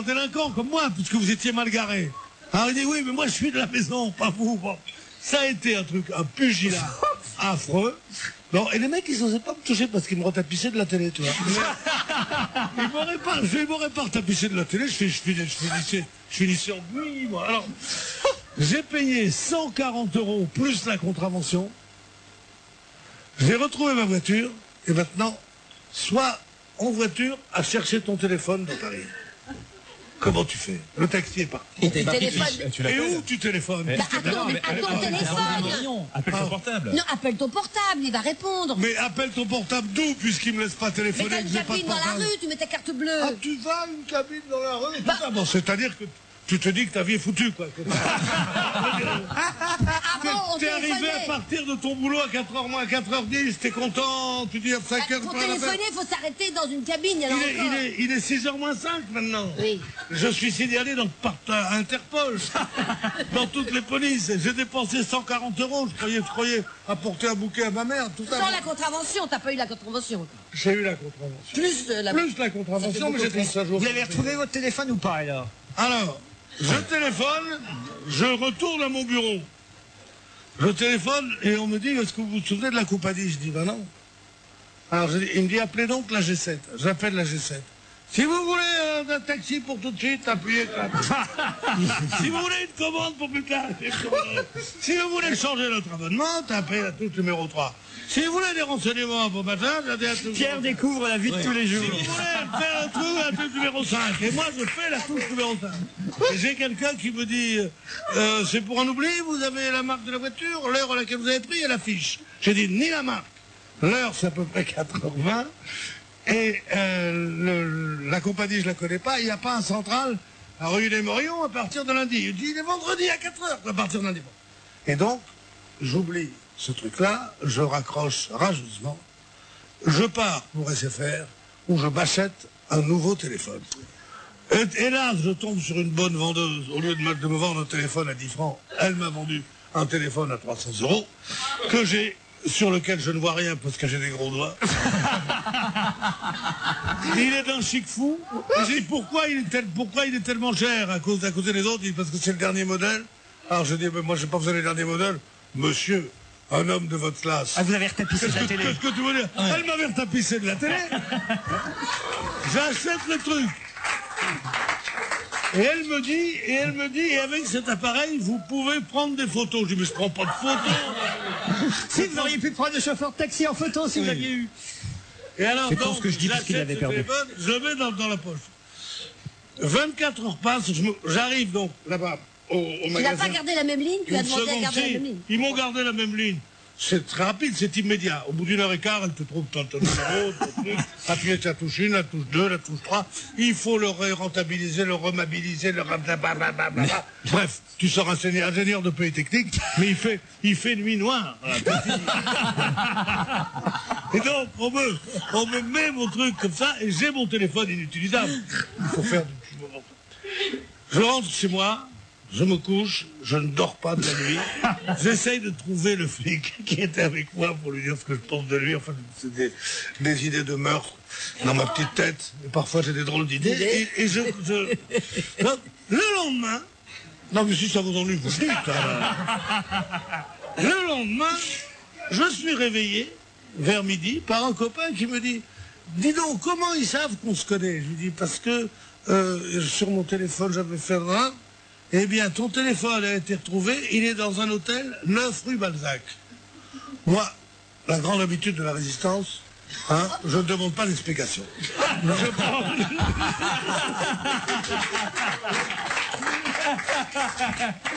délinquant comme moi, puisque vous étiez mal garé. Alors il dit, oui, mais moi je suis de la maison, pas vous. Bon. Ça a été un pugilat affreux. Bon, et les mecs, ils n'osaient pas me toucher parce qu'ils me retapissaient de la télé, tu vois. Ils m'auraient pas retapissé de la télé, je finissais en bouillie, moi. Alors, j'ai payé 140 € plus la contravention. J'ai retrouvé ma voiture, et maintenant, soit en voiture à chercher ton téléphone dans Paris. Comment tu fais? Le taxi est parti. Et t'es parti, téléphone. tu Et l'appelles. où tu téléphones? Bah, attends, téléphone. Appelle ton portable. Non, appelle ton portable, il va répondre. Mais appelle ton portable d'où, puisqu'il me laisse pas Mais téléphoner? t'as que une j'ai pas de cabine dans la portable. rue, tu mets ta carte bleue. Ah, tu vas à une cabine dans la rue? Bon, c'est-à-dire que tu te dis que ta vie est foutue, quoi. Avant, on T'es arrivé à téléphonait. partir de ton boulot à 4h moins, 4h10, t'es content, tu dis à 5h. Pour téléphoner, il faut s'arrêter dans une cabine, il y en a encore. Il est 6h moins 5 maintenant. Oui. Je suis signalé par Interpol, dans toutes les polices. J'ai dépensé 140 €. Je croyais apporter un bouquet à ma mère, tout ça. Sans la contravention, t'as pas eu la contravention. J'ai eu la contravention. Plus la contravention, mais j'étais 5 jours. Vous avez retrouvé votre téléphone ou pas alors? Alors, je téléphone, je retourne à mon bureau. Je téléphone et on me dit, est-ce que vous vous souvenez de la Coupadie? Je dis, ben non. Alors il me dit, appelez donc la G7. J'appelle la G7. Si vous voulez un taxi pour tout de suite, appuyez. Si vous voulez une commande pour plus tard, si vous voulez changer notre abonnement, tapez la touche numéro 3. Si vous voulez des renseignements pour matin, tapez la touche Pierre découvre la vie de tous les jours. Si vous voulez faire un truc, la touche numéro 5. Et moi, je fais la touche numéro 5. Et j'ai quelqu'un qui me dit, c'est pour un oubli, vous avez la marque de la voiture, l'heure à laquelle vous avez pris et l'affiche. J'ai dit, ni la marque. L'heure, c'est à peu près 4h20. Et la compagnie, je la connais pas. Il n'y a pas un central à rue des Morions à partir de lundi. Il dit, il est vendredi à 4h à partir de lundi. Et donc, j'oublie ce truc-là, je raccroche rageusement, je pars pour SFR, où je m'achète un nouveau téléphone. Et là, je tombe sur une bonne vendeuse. Au lieu de me vendre un téléphone à 10 francs, elle m'a vendu un téléphone à 300 €, sur lequel je ne vois rien parce que j'ai des gros doigts. Il est d'un chic fou. J'ai dit, pourquoi il est tellement cher à cause des autres? Il dit, parce que c'est le dernier modèle. Alors je dis, mais moi j'ai pas besoin des derniers modèles. Monsieur, un homme de votre classe. Ah, vous avez retapissé de la télé. Qu'est-ce que tu veux dire? Elle m'avait retapissé de la télé. J'achète le truc. Et elle me dit, et avec cet appareil, vous pouvez prendre des photos. Je dis, mais je prends pas de photos. Si vous auriez pu prendre le chauffeur de taxi en photo si vous l'aviez eu. Et alors, C'est con ce que je dis parce qu'il avait perdu. Téléphone, je le mets dans la poche. 24 heures passent, j'arrive donc là-bas au Tu magasin. n'as pas gardé la même ligne, tu as demandé à garder la même ligne. Ils m'ont gardé la même ligne. C'est très rapide, c'est immédiat. Au bout d'une heure et quart, elle te trouve ton numéro, ton truc. Appuyer sur la touche 1, la touche 2, la touche 3. Il faut le rentabiliser, le remabiliser, le blablabla. Bref, tu sors ingénieur de Polytechnique, mais il fait nuit noire. Et donc, on me met mon truc comme ça, et j'ai mon téléphone inutilisable. Il faut faire du petit moment. Je rentre chez moi. Je me couche, je ne dors pas de la nuit. J'essaye de trouver le flic qui était avec moi pour lui dire ce que je pense de lui. Enfin, c'est des idées de meurtre dans ma petite tête. Et parfois, j'ai des drôles d'idées. Et le lendemain, non mais si ça vous ennuie, vous dites. Le lendemain, je suis réveillé vers midi par un copain qui me dit, dis donc, comment ils savent qu'on se connaît? Je lui dis, parce que sur mon téléphone, j'avais fait un... Eh bien, ton téléphone a été retrouvé, il est dans un hôtel, 9 rue Balzac. Moi, la grande habitude de la résistance, je ne demande pas d'explication.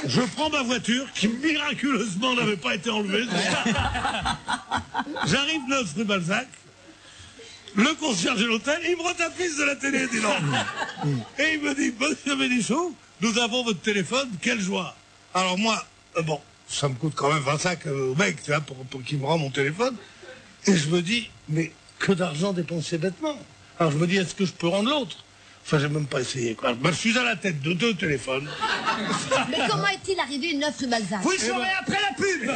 Je prends ma voiture, qui miraculeusement n'avait pas été enlevée. J'arrive 9 rue Balzac, le concierge de l'hôtel, il me retapisse de la télé, dis donc. Et il me dit, monsieur Bénichou, nous avons votre téléphone, quelle joie. Alors moi, bon, ça me coûte quand même 25 au mec, tu vois, pour qu'il me rende mon téléphone. Et je me dis, mais que d'argent dépensé bêtement. Alors je me dis, est-ce que je peux rendre l'autre? Enfin, j'ai même pas essayé, quoi. Je suis à la tête de 2 téléphones. Mais comment est-il arrivé 9 rue Balzac? Vous le saurez après la pub.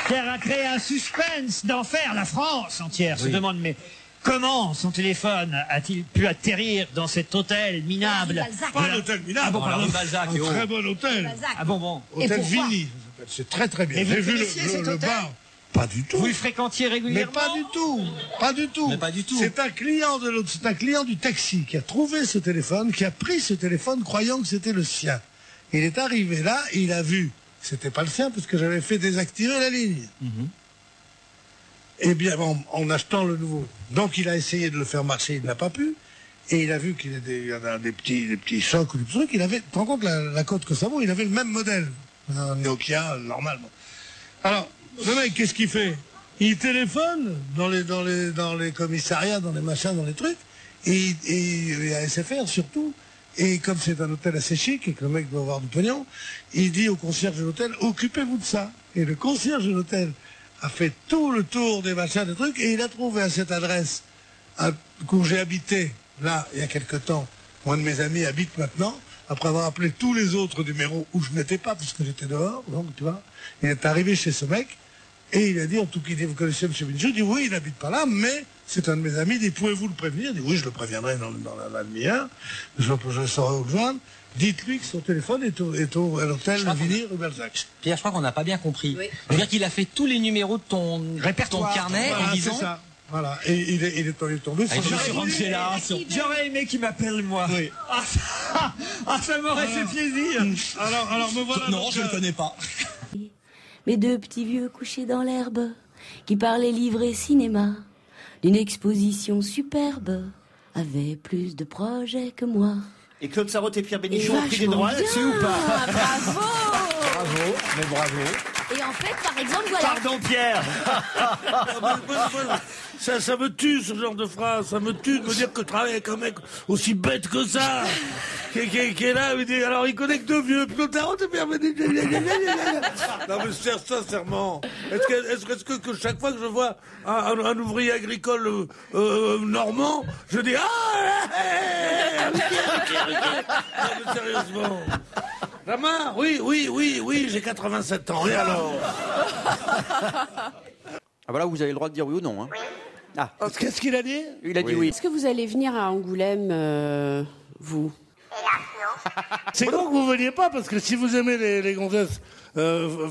Pierre a créé un suspense d'enfer. La France entière se demande, mais comment son téléphone a-t-il pu atterrir dans cet hôtel minable? Pas l'hôtel minable, Ah bon, pardon. un très bon hôtel. Ah bon. Hôtel Vigny, c'est très très bien. Et vous J'ai vu connaissiez cet le hôtel? bar. Pas du tout. Vous le fréquentiez régulièrement? Mais pas du tout. Pas du tout. Mais pas du tout. C'est un client du taxi qui a trouvé ce téléphone, qui a pris ce téléphone croyant que c'était le sien. Il est arrivé là, il a vu que c'était pas le sien parce que j'avais fait désactiver la ligne. Eh bien, en achetant le nouveau. Donc il a essayé de le faire marcher, il n'a pas pu. Et il a vu qu'il y avait des petits chocs ou des trucs. Tu te rends compte la cote que ça vaut? Il avait le même modèle. Un Nokia, normal. Alors, le mec, qu'est-ce qu'il fait? Il téléphone dans les commissariats, dans les machins, dans les trucs. Et à SFR surtout. Et comme c'est un hôtel assez chic et que le mec doit avoir du pognon, il dit au concierge de l'hôtel, occupez-vous de ça. Et le concierge de l'hôtel a fait tout le tour des machins, des trucs, et il a trouvé à cette adresse où j'ai habité, là, il y a quelque temps, où un de mes amis habite maintenant, après avoir appelé tous les autres numéros où je n'étais pas, puisque j'étais dehors, donc tu vois, il est arrivé chez ce mec, et il a dit, en tout cas, vous connaissez M. Minchou? Il dit, oui, il n'habite pas là, mais c'est un de mes amis, il dit, pouvez-vous le prévenir? Il dit, oui, je le préviendrai dans la demi-heure, je saurai où le joindre. Dites-lui que son téléphone est à l'hôtel Vigny rue Balzac. Pierre, je crois qu'on n'a pas bien compris. Oui. C'est-à-dire qu'il a fait tous les numéros de ton carnet voilà, en disant... c'est ça. Voilà, et il est tombé sur J'aurais aimé qu'il m'appelle moi. Oui. Ça m'aurait fait plaisir. Alors me voilà. Non, je ne le connais pas. Mes deux petits vieux couchés dans l'herbe, qui parlaient livre et cinéma, d'une exposition superbe, avaient plus de projets que moi. Et Claude Sarraute et Pierre Bénichou ont pris des droits là-dessus ou pas? Bravo. Bravo, mais bravo. Et en fait, par exemple, voilà... Pardon Pierre. Ça me tue ce genre de phrase, ça me tue de me dire que je travaille avec un mec aussi bête que ça, qui est là, il dit, alors il connaît que deux vieux, puis Claude Sarraute et Pierre Bénichou. Non mais sincèrement, est-ce que chaque fois que je vois un ouvrier agricole normand, je dis ok. Non mais sérieusement. Maman, oui, j'ai 87 ans, et alors? Ah voilà, vous avez le droit de dire oui ou non. Hein. Ah. Qu'est-ce qu'il a dit? Il a dit oui. Est-ce que vous allez venir à Angoulême, vous? C'est con que vous veniez pas, parce que si vous aimez les gonzesses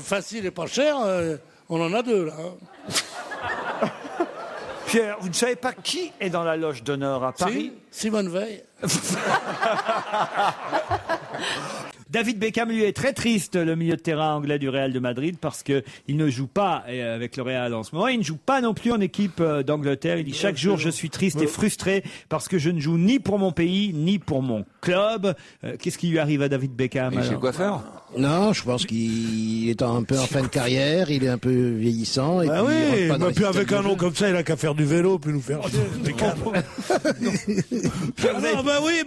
faciles et pas chères, on en a deux, là. Pierre, vous ne savez pas qui est dans la loge d'honneur à Paris? Simone Veil. David Beckham, lui, est très triste, le milieu de terrain anglais du Real de Madrid, parce qu'il ne joue pas avec le Real en ce moment. Il ne joue pas non plus en équipe d'Angleterre. Il dit chaque jour, je suis triste et frustré parce que je ne joue ni pour mon pays, ni pour mon club. Qu'est-ce qui lui arrive à David Beckham? Chez le coiffeur? Non, je pense qu'il est un peu en fin de carrière, il est un peu vieillissant. Et puis avec un nom comme ça, il a qu'à faire du vélo, puis nous faire chier.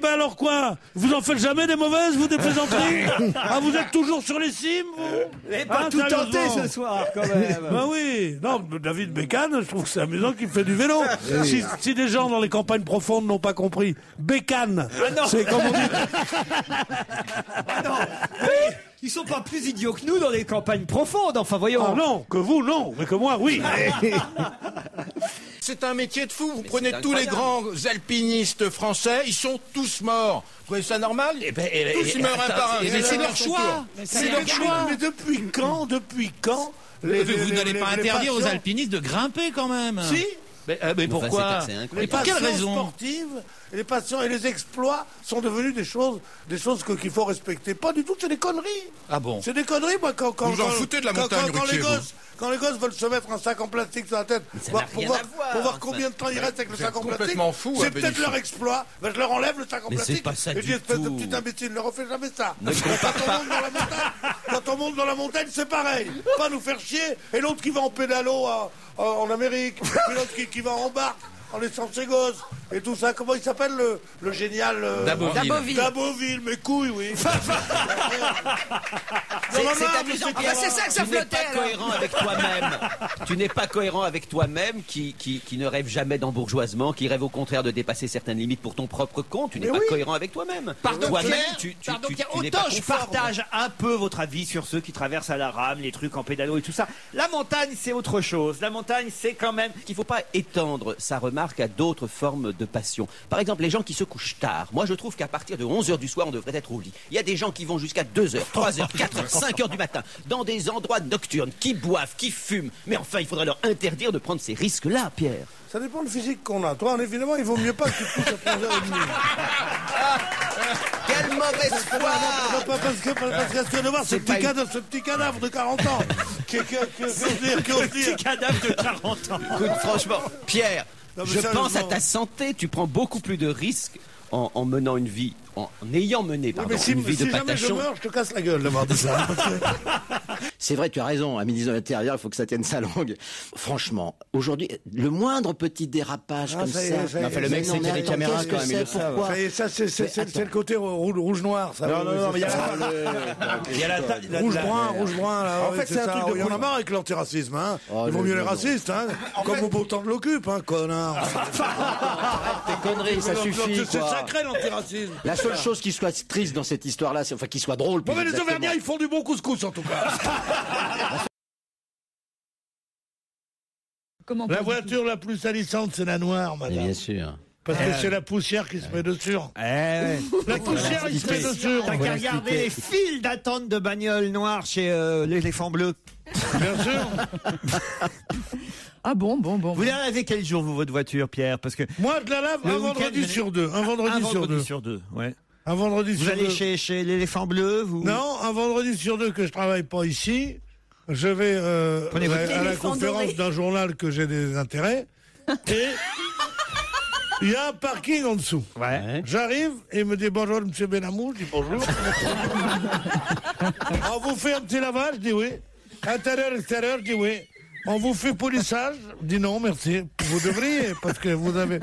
Alors quoi? Vous en faites jamais des mauvaises, vous, des plaisanteries? Ah, vous êtes toujours sur les cimes, vous? Et pas tout tenté ce soir, quand même. Oui. Non, David Beckham, je trouve que c'est amusant qu'il fait du vélo. Si des gens dans les campagnes profondes n'ont pas compris, Beckham, c'est comme on dit. Ah non. Oui. Ils sont pas plus idiots que nous dans les campagnes profondes, enfin voyons. Ah non, que vous non, mais que moi oui. C'est un métier de fou. Vous prenez tous les grands alpinistes français, ils sont tous morts. Vous trouvez ça normal? Tous ils meurent un par un. Mais c'est leur choix. C'est leur choix. Mais depuis quand vous n'allez pas interdire aux alpinistes de grimper quand même? Si. Mais pourquoi? Les pour quelle raison? Sportives, les passions et les exploits sont devenus des choses qu'il faut respecter. Pas du tout, c'est des conneries. Ah bon? C'est des conneries, moi, quand vous en foutez de la montagne, quand les gosses veulent se mettre un sac en plastique sur la tête pour voir combien de temps il reste avec le sac en plastique, c'est peut-être leur exploit. Je leur enlève le sac en plastique. C'est pas ça et du espèce tout. de petit imbécile, ne refais jamais ça. Ne compare pas. Quand on monte dans la montagne, c'est pareil. Pas nous faire chier. Et l'autre qui va en pédalo en Amérique, puis l'autre qui va en barque en laissant ses gosses et tout ça. Comment il s'appelle le génial Daboville, mes couilles, oui. C'est amusant. C'est ça que ça flottait. Tu n'es pas cohérent avec toi-même. Tu n'es pas cohérent avec toi-même qui ne rêve jamais d'embourgeoisement, qui rêve au contraire de dépasser certaines limites pour ton propre compte. Tu n'es pas cohérent avec toi-même. Pardon, toi-même, autant je partage un peu votre avis sur ceux qui traversent à la rame, les trucs en pédalo et tout ça. La montagne, c'est autre chose. La montagne, c'est quand même... Il ne faut pas étendre sa remarque à d'autres formes de passion. Par exemple, les gens qui se couchent tard. Moi, je trouve qu'à partir de 11h du soir, on devrait être au lit. Il y a des gens qui vont jusqu'à 2h, 3h, 4h, 5h du matin, dans des endroits nocturnes, qui boivent, qui fument. Mais enfin, il faudrait leur interdire de prendre ces risques-là, Pierre. Ça dépend du physique qu'on a. Toi, évidemment, il vaut mieux pas que tu te couches à 3h30. Quelle mauvaise foi! Parce que de voir ce petit cadavre de 40 ans. Ce petit cadavre de 40 ans. Écoute, franchement, Pierre, je pense à ta santé. Tu prends beaucoup plus de risques en menant une vie, en ayant mené Oui, mais une vie de si jamais je patachon. meurs, je te casse la gueule d'avoir dit ça. C'est vrai, tu as raison. Un ministre de l'Intérieur, il faut que ça tienne sa langue. Franchement, aujourd'hui, le moindre petit dérapage comme ça. Enfin, le mec, c'est qu'il y a des caméras quand même, il le sait. Ça y est, ça, c'est le côté rouge-noir. Ça. Non, mais il y a la Rouge-brun, là. En fait, c'est un truc de... Il y en a marre avec l'antiracisme, hein. Il vaut mieux les racistes, hein. Comme au beau temps de l'occupe, hein, connard. Tes conneries, ça suffit, C'est quoi. sacré, l'antiracisme. La seule chose qui soit triste dans cette histoire-là, c'est enfin qui soit drôle. Bon, mais les exactement. Auvergnats, ils font du bon couscous, en tout cas. La voiture la plus salissante, c'est la noire, madame. Bien sûr. Parce que c'est la poussière qui se met dessus. Ouais. La poussière, il se met dessus. T'as qu'à regarder les files d'attente de bagnoles noires chez l'éléphant bleu. Bien sûr. Ah bon. Vous la lavez quel jour, vous, votre voiture, Pierre? Parce que moi, je la lave un vendredi sur deux. Un vendredi sur deux. Ouais. Un vendredi vous sur deux. Vous allez chez l'éléphant bleu, vous? Non, un vendredi sur deux que je travaille pas ici. Je vais à la conférence d'un journal que j'ai des intérêts. Et il y a un parking en dessous. Ouais. J'arrive et il me dit bonjour, monsieur Benamou. Je dis bonjour. On vous fait un petit lavage? Je dis oui. Intérieur, extérieur? Je dis oui. On vous fait polissage? Je dis non, merci. Vous devriez, parce que vous avez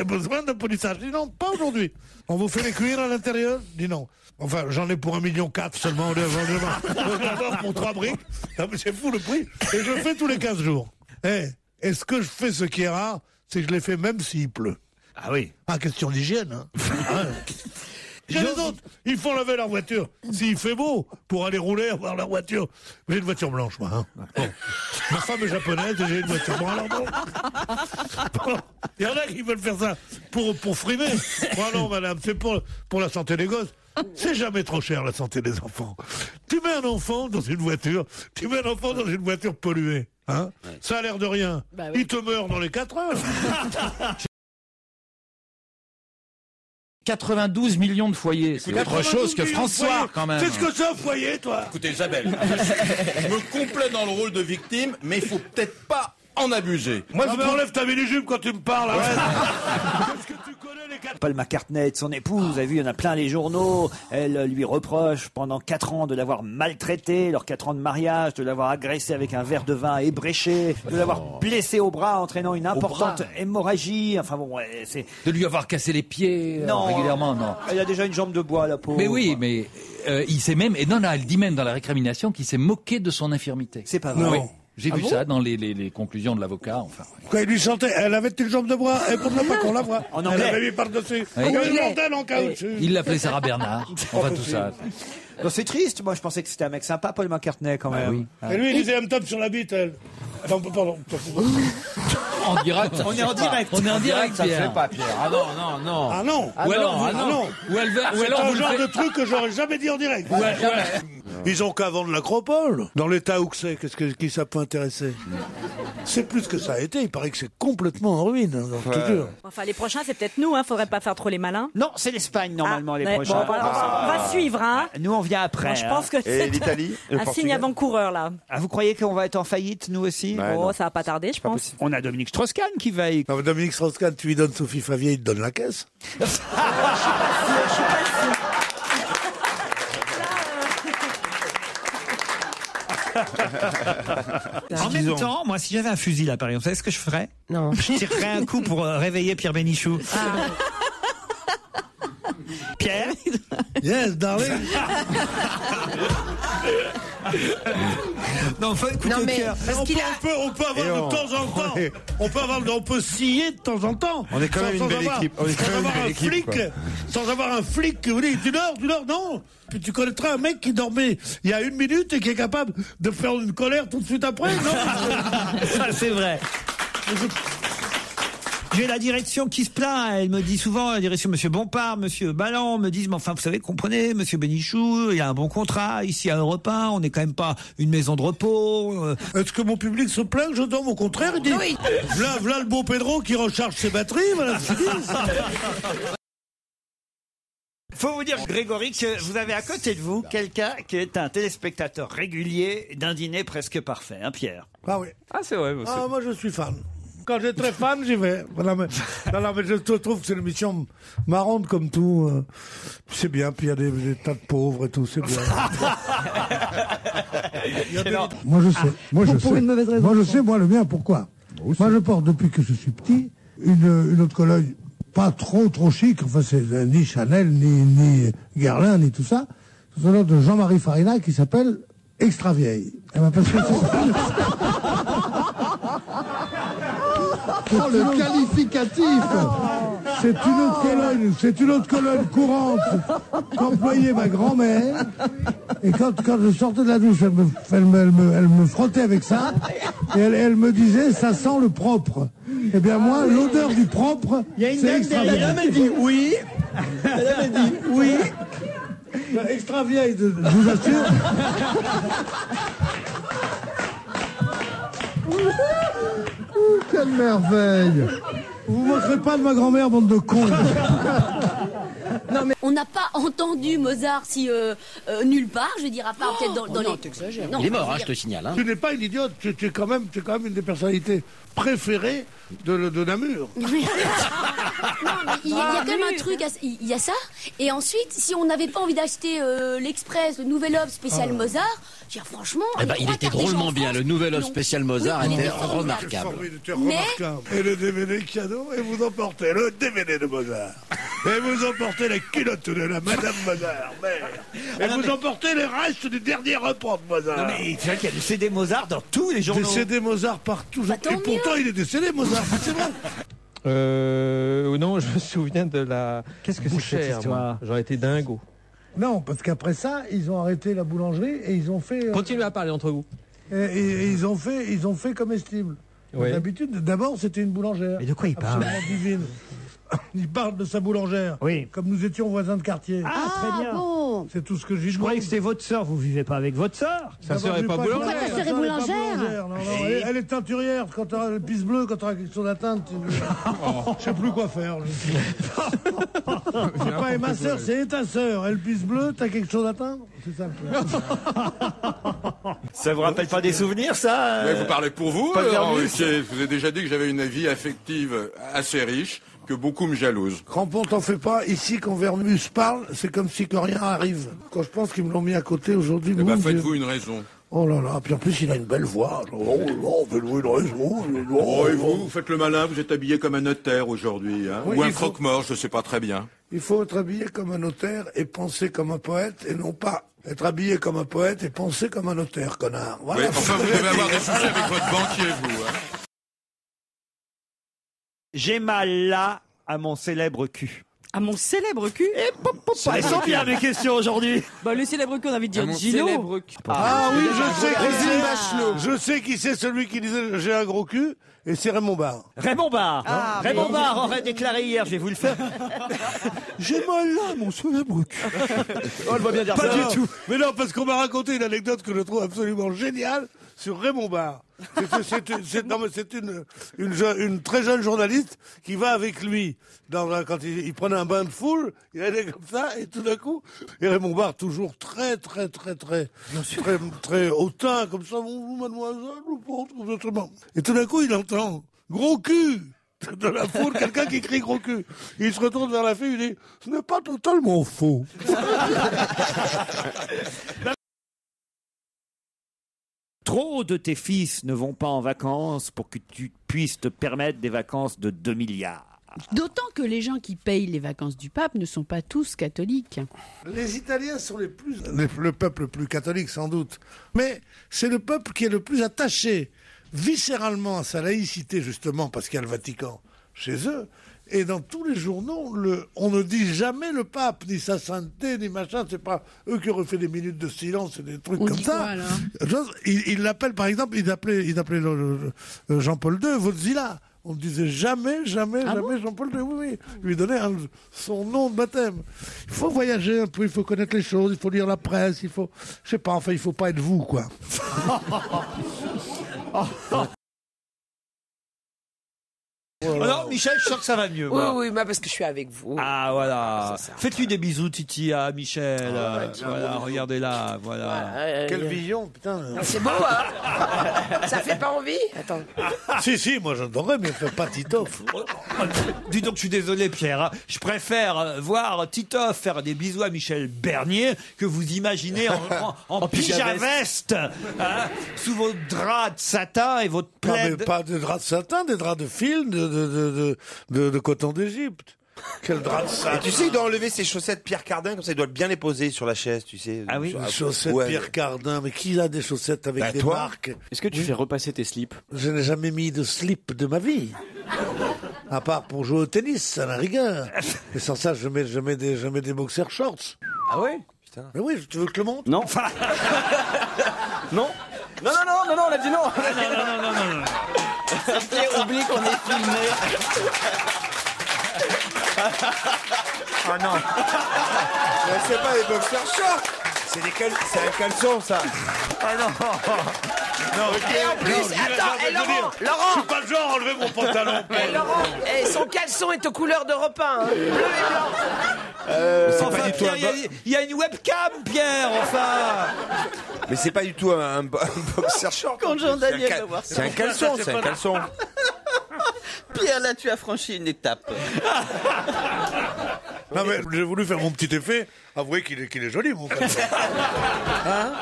besoin de polissage. Je dis non, pas aujourd'hui. On vous fait les cuirs à l'intérieur? Je dis non. Enfin, j'en ai pour 1,4 million seulement d'abord pour 3 briques. Non, mais c'est fou le prix. Et je le fais tous les 15 jours. Et ce que je fais, ce qui est rare, c'est que je l'ai fait même s'il pleut. Ah oui. Ah, question d'hygiène. Hein. Il y a les autres, ils font laver leur voiture s'il fait beau pour aller rouler, avoir leur voiture. J'ai une voiture blanche, moi. Hein. Bon. Ma femme est japonaise et j'ai une voiture blanche. Alors bon. Il y en a qui veulent faire ça pour frimer. Moi non, madame, c'est pour la santé des gosses. C'est jamais trop cher, la santé des enfants. Tu mets un enfant dans une voiture polluée. Hein, ouais. Ça a l'air de rien. Bah oui. Il te meurt dans les 4 heures. 92 millions de foyers. C'est autre chose que François, quand même. C'est ce que c'est un foyer, toi. Écoutez, Isabelle, je me complais dans le rôle de victime, mais il faut peut-être pas en abuser. Moi, je m'enlève ta mini-jupe quand tu me parles. Qu'est-ce que tu connais, les 4... Paul McCartney et de son épouse, vous avez vu, il y en a plein les journaux. Elle lui reproche pendant 4 ans de l'avoir maltraité, leurs 4 ans de mariage, de l'avoir agressé avec un verre de vin ébréché, de l'avoir blessé au bras, entraînant une importante hémorragie. Enfin bon, ouais, c'est... De lui avoir cassé les pieds régulièrement, non. Elle a déjà une jambe de bois, la pauvre. Mais oui, mais il s'est même... Et non, elle dit même dans la récrimination qu'il s'est moqué de son infirmité. C'est pas vrai. Oui. J'ai vu ça dans les conclusions de l'avocat, enfin. Quand il lui sentait, elle avait une jambe de bois, elle ne faudrait pas qu'on la voit. En anglais. Elle avait mis par-dessus. Oui. Il y avait une antenne en caoutchouc. Il l'appelait Sarah Bernard, enfin tout ça. Non, c'est triste, moi je pensais que c'était un mec sympa, Paul McCartney, quand même. Oui. Et lui, il disait, elle me tape sur la bite, elle. Pardon. En direct. On est en direct. On est en direct, ça ne Pierre. fait pas, Pierre. Ah non. Ah non. Ou alors, C'est un genre de truc que j'aurais jamais dit en direct. Ils ont qu'à vendre l'Acropole. Dans l'état où que c'est, qui ça peut intéresser? C'est plus que ça a été. Il paraît que c'est complètement en ruine. Je te jure. Enfin, les prochains, c'est peut-être nous. Faudrait pas faire trop les malins. Non, c'est l'Espagne, normalement, les prochains. Bon, on va suivre. Hein. Nous, on vient après. Bon, je pense que c'est l'Italie, un signe avant-coureur, là. Ah, vous croyez qu'on va être en faillite, nous aussi? Ça va pas tarder, je pense. On a Dominique Strauss-Kahn qui veille. Non, mais Dominique Strauss-Kahn, tu lui donnes Sophie Favier, il te donne la caisse. Je suis pas sûre. En même temps, moi, si j'avais un fusil là, par exemple, vous savez ce que je ferais? Non. Je tirerais un coup pour réveiller Pierre Bénichou. Pierre? Yes, darling. Non, faut écouter non, mais Pierre. On peut avoir de temps en temps. On peut scier de temps en temps. On est quand même une belle équipe. Sans avoir un flic qui vous dit tu dors, non. Puis tu connaîtrais un mec qui dormait il y a 1 minute et qui est capable de faire une colère tout de suite après, non? Ça, c'est vrai. J'ai la direction qui se plaint. Elle me dit souvent, la direction, Monsieur Bompard, Monsieur Balland, me disent, mais enfin, vous savez, comprenez, Monsieur Bénichou, il a un bon contrat, ici à Europe 1, on n'est quand même pas une maison de repos. Est-ce que mon public se plaint que je dorme? Au contraire, il dit, oui. V'là le beau Pedro qui recharge ses batteries, voilà ce qu'ils disent. Faut vous dire, Grégory, que vous avez à côté de vous quelqu'un qui est un téléspectateur régulier d'un dîner presque parfait, hein, Pierre? Ah oui. Ah, c'est vrai. Ah, moi, je suis fan. quand j'ai très fan, j'y vais. Voilà, mais, non, mais je trouve que c'est une émission marrante comme tout. C'est bien, puis il y a des tas de pauvres et tout, c'est bien. Moi, je sais. Moi, je sais. Pour une mauvaise raison. Moi, je sais, moi, le mien, pourquoi? Moi, je porte, depuis que je suis petit, une haute Cologne pas trop chic. Enfin, c'est ni Chanel, ni Guerlain, ni tout ça. C'est un nom de Jean-Marie Farina qui s'appelle Extra Vieille. Parce que Oh, le qualificatif. C'est une autre colonne courante qu'employait ma grand-mère. Et quand je sortais de la douche, elle me frottait avec ça. Et elle me disait, ça sent le propre. Eh bien moi, l'odeur du propre, c'est Extra Vieille. Madame, elle dit oui. Madame, elle dit oui. Extra Vieille, je vous assure. Quelle merveille. Vous ne moquerez pas de ma grand-mère, bande de cons. Non, mais on n'a pas entendu Mozart nulle part, je veux dire, à part peut-être dans les... t'exagères. Il est mort, je te signale. Tu n'es pas une idiote, tu es quand même une des personnalités préférées de Namur. Non, mais il y a quand même un truc, il y a ça, et ensuite, si on n'avait pas envie d'acheter l'Express, le Nouvel Obs spécial Mozart, je veux dire, franchement... il était drôlement bien, le Nouvel Obs spécial Mozart était remarquable. Et le DVD cadeau, et vous emportez le DVD de Mozart. Et vous emportez la culotte de la Madame Mozart, mère. Et vous emportez les restes du dernier repas de Mozart. Non mais c'est vrai qu'il y a des CD Mozart dans tous les journaux. Des CD Mozart partout. Et pourtant, il est décédé, Mozart, c'est vrai. Non, je me souviens de la... Qu'est-ce que c'est que cette histoire? J'aurais été dingo. Non, parce qu'après ça, ils ont arrêté la boulangerie et ils ont fait... Continuez à parler entre vous. Et ils ont fait comestible. Ouais. D'habitude, d'abord, c'était une boulangère. Mais de quoi il parle? Absolument divine. Il parle de sa boulangère. Oui. Comme nous étions voisins de quartier. Ah, très bien. Bon. C'est tout ce que j'y Je croyais que c'était votre sœur. Vous vivez pas avec votre sœur? Sa sœur est pas boulangère. Ta sœur est boulangère. Non, elle est teinturière. Quand tu as le pisse bleu, quand tu as quelque chose d'atteinte, je sais plus quoi faire. C'est pas et ma sœur, c'est ta sœur. Elle pisse bleu, t'as quelque chose d'atteindre? C'est ça le problème. Ça vous rappelle pas des souvenirs, ça? Mais vous parlez pour vous. Je vous ai déjà dit que j'avais une vie affective assez riche, que beaucoup me jalousent. Crampon, t'en fais pas. Ici, quand Vermus parle, c'est comme si que rien arrive. Quand je pense qu'ils me l'ont mis à côté aujourd'hui... Eh ben, faites-vous une raison. Oh là là, puis en plus, il a une belle voix. Oh, faites-vous une raison. Oh, et vous faites le malin, vous êtes habillé comme un notaire aujourd'hui, hein, Oui, ou un croque-mort, je sais pas très bien. Il faut être habillé comme un notaire et penser comme un poète, et non pas être habillé comme un poète et penser comme un notaire, connard. Voilà. Oui, enfin, vous devez avoir des soucis avec votre banquier, vous. Hein. J'ai mal là à mon célèbre cul. À mon célèbre cul. Elles sont bien mes questions aujourd'hui. Bah, le célèbre cul, on a envie de dire Mon Gino. célèbre cul. Ah oui, je sais qui c'est celui qui disait j'ai un gros cul, et c'est Raymond Barre. Raymond Barre. Ah, Raymond mais- Barre aurait déclaré hier, je vais vous le faire. J'ai mal là, mon célèbre cul. Oh, elle va bien dire Pas ça. du tout. Mais non, parce qu'on m'a raconté une anecdote que je trouve absolument géniale sur Raymond Barre. C'est une très jeune journaliste qui va avec lui quand il prenait un bain de foule, il allait comme ça et tout d'un coup, et Raymond Barre toujours très hautain comme ça, bonjour mademoiselle, je pense que vous êtes très bon. Et tout d'un coup il entend gros cul de la foule, quelqu'un qui crie gros cul. Et il se retourne vers la fille, il dit ce n'est pas totalement faux. Trop de tes fils ne vont pas en vacances pour que tu puisses te permettre des vacances de 2 milliards. D'autant que les gens qui payent les vacances du pape ne sont pas tous catholiques. Les Italiens sont le peuple le plus catholique sans doute, mais c'est le peuple qui est le plus attaché viscéralement à sa laïcité justement parce qu'il y a le Vatican chez eux. Et dans tous les journaux, on ne dit jamais le pape, ni sa sainteté, ni machin. C'est pas eux qui auraient fait des minutes de silence et des trucs On comme dit ça. quoi, alors Il l'appelle, par exemple, il appelait Jean-Paul II Vodzilla. On ne disait jamais Jean-Paul II. Oui. Lui donnait son nom de baptême. Il faut voyager un peu, il faut connaître les choses, il faut lire la presse, il faut pas être vous, quoi. Oh non, Michel, je sens que ça va mieux. Oui, moi. oui, parce que je suis avec vous. Ah, voilà. C'est ça. Faites-lui des bisous, Titi, à Michel. Voilà, regardez-là, voilà. Quelle vision, putain. C'est beau, hein. Ça fait pas envie? Attends. Si, moi j'adorerais, mais fais pas Titoff. Dis donc, je suis désolé, Pierre. Hein. Je préfère voir Titoff faire des bisous à Michel Bernier que vous imaginez en pyjama-veste, hein, sous vos draps de satin et votre Non, plaid. mais pas de draps de satin, des draps de fil, de coton d'Égypte. Quel drap de satin. Et tu sais, il doit enlever ses chaussettes Pierre Cardin, comme ça, il doit bien les poser sur la chaise, tu sais. Ah oui? Des chaussettes Pierre Cardin, mais qui a des chaussettes avec des marques? Est-ce que tu fais repasser tes slips? Je n'ai jamais mis de slip de ma vie. À part pour jouer au tennis, à la rigueur. Et sans ça, je mets des boxer shorts. Ah ouais? Putain. Mais oui, tu veux que je le montre? Non. Non. Non, on a dit non. Non. Pierre oublie qu'on est filmé. Ah non. Mais c'est pas des boxers shorts. C'est un caleçon, ça. Ah non. Non, Et en plus, attends, Laurent, je suis pas le genre à enlever mon pantalon. Laurent, son caleçon est aux couleurs d'Europe 1, hein, bleu et blanc. Enfin, Pierre, il y a une webcam, Pierre, enfin. Mais c'est pas du tout un boxer short. Quand Jean-Daniel va voir ça. C'est un caleçon, c'est un caleçon. Pierre, là, tu as franchi une étape. Non, mais j'ai voulu faire mon petit effet. Avouez qu'il est joli, mon caleçon. Hein?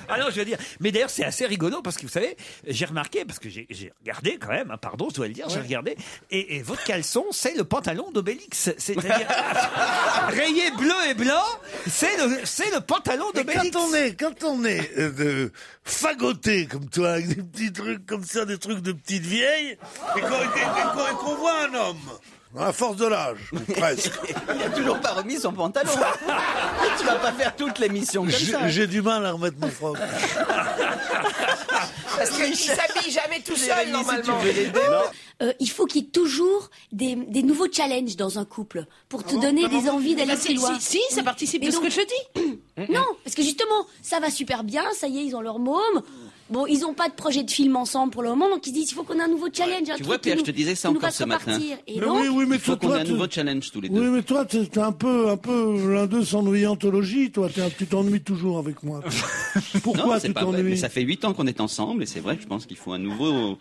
Ah non, je veux dire. Mais d'ailleurs, c'est assez rigolo parce que vous savez, j'ai remarqué, parce que j'ai regardé quand même, hein, pardon, je dois le dire, j'ai regardé, et votre caleçon, c'est le pantalon d'Obélix. C'est-à-dire, rayé bleu et blanc, c'est le pantalon d'Obélix. Quand on est fagoté comme toi, avec des petits trucs comme ça, des trucs de petites vieilles, et qu'on voit un homme, à force de l'âge, ou presque. Il a toujours pas remis son pantalon. Tu vas pas faire toute l'émission comme ça. J'ai du mal à remettre mon froc. Parce qu'il s'habille jamais tout seul, normalement. Il faut qu'il y ait toujours des nouveaux challenges dans un couple pour te donner des envies d'aller plus loin. Si, ça participe de ce que je dis. Non, parce que justement, ça va super bien, ça y est, ils ont leur môme. Bon, ils n'ont pas de projet de film ensemble pour le moment, donc ils disent il faut qu'on ait un nouveau challenge. Tu vois, Pierre, je te disais ça encore ce matin. Et donc, mais il faut qu'on ait un nouveau challenge tous les deux. Oui, mais toi, t'es un peu l'un d'eux s'ennuie anthologie, toi. Tu t'ennuies toujours avec moi. Pourquoi tu t'ennuies? Ça fait 8 ans qu'on est ensemble et c'est vrai que je pense qu'il faut un nouveau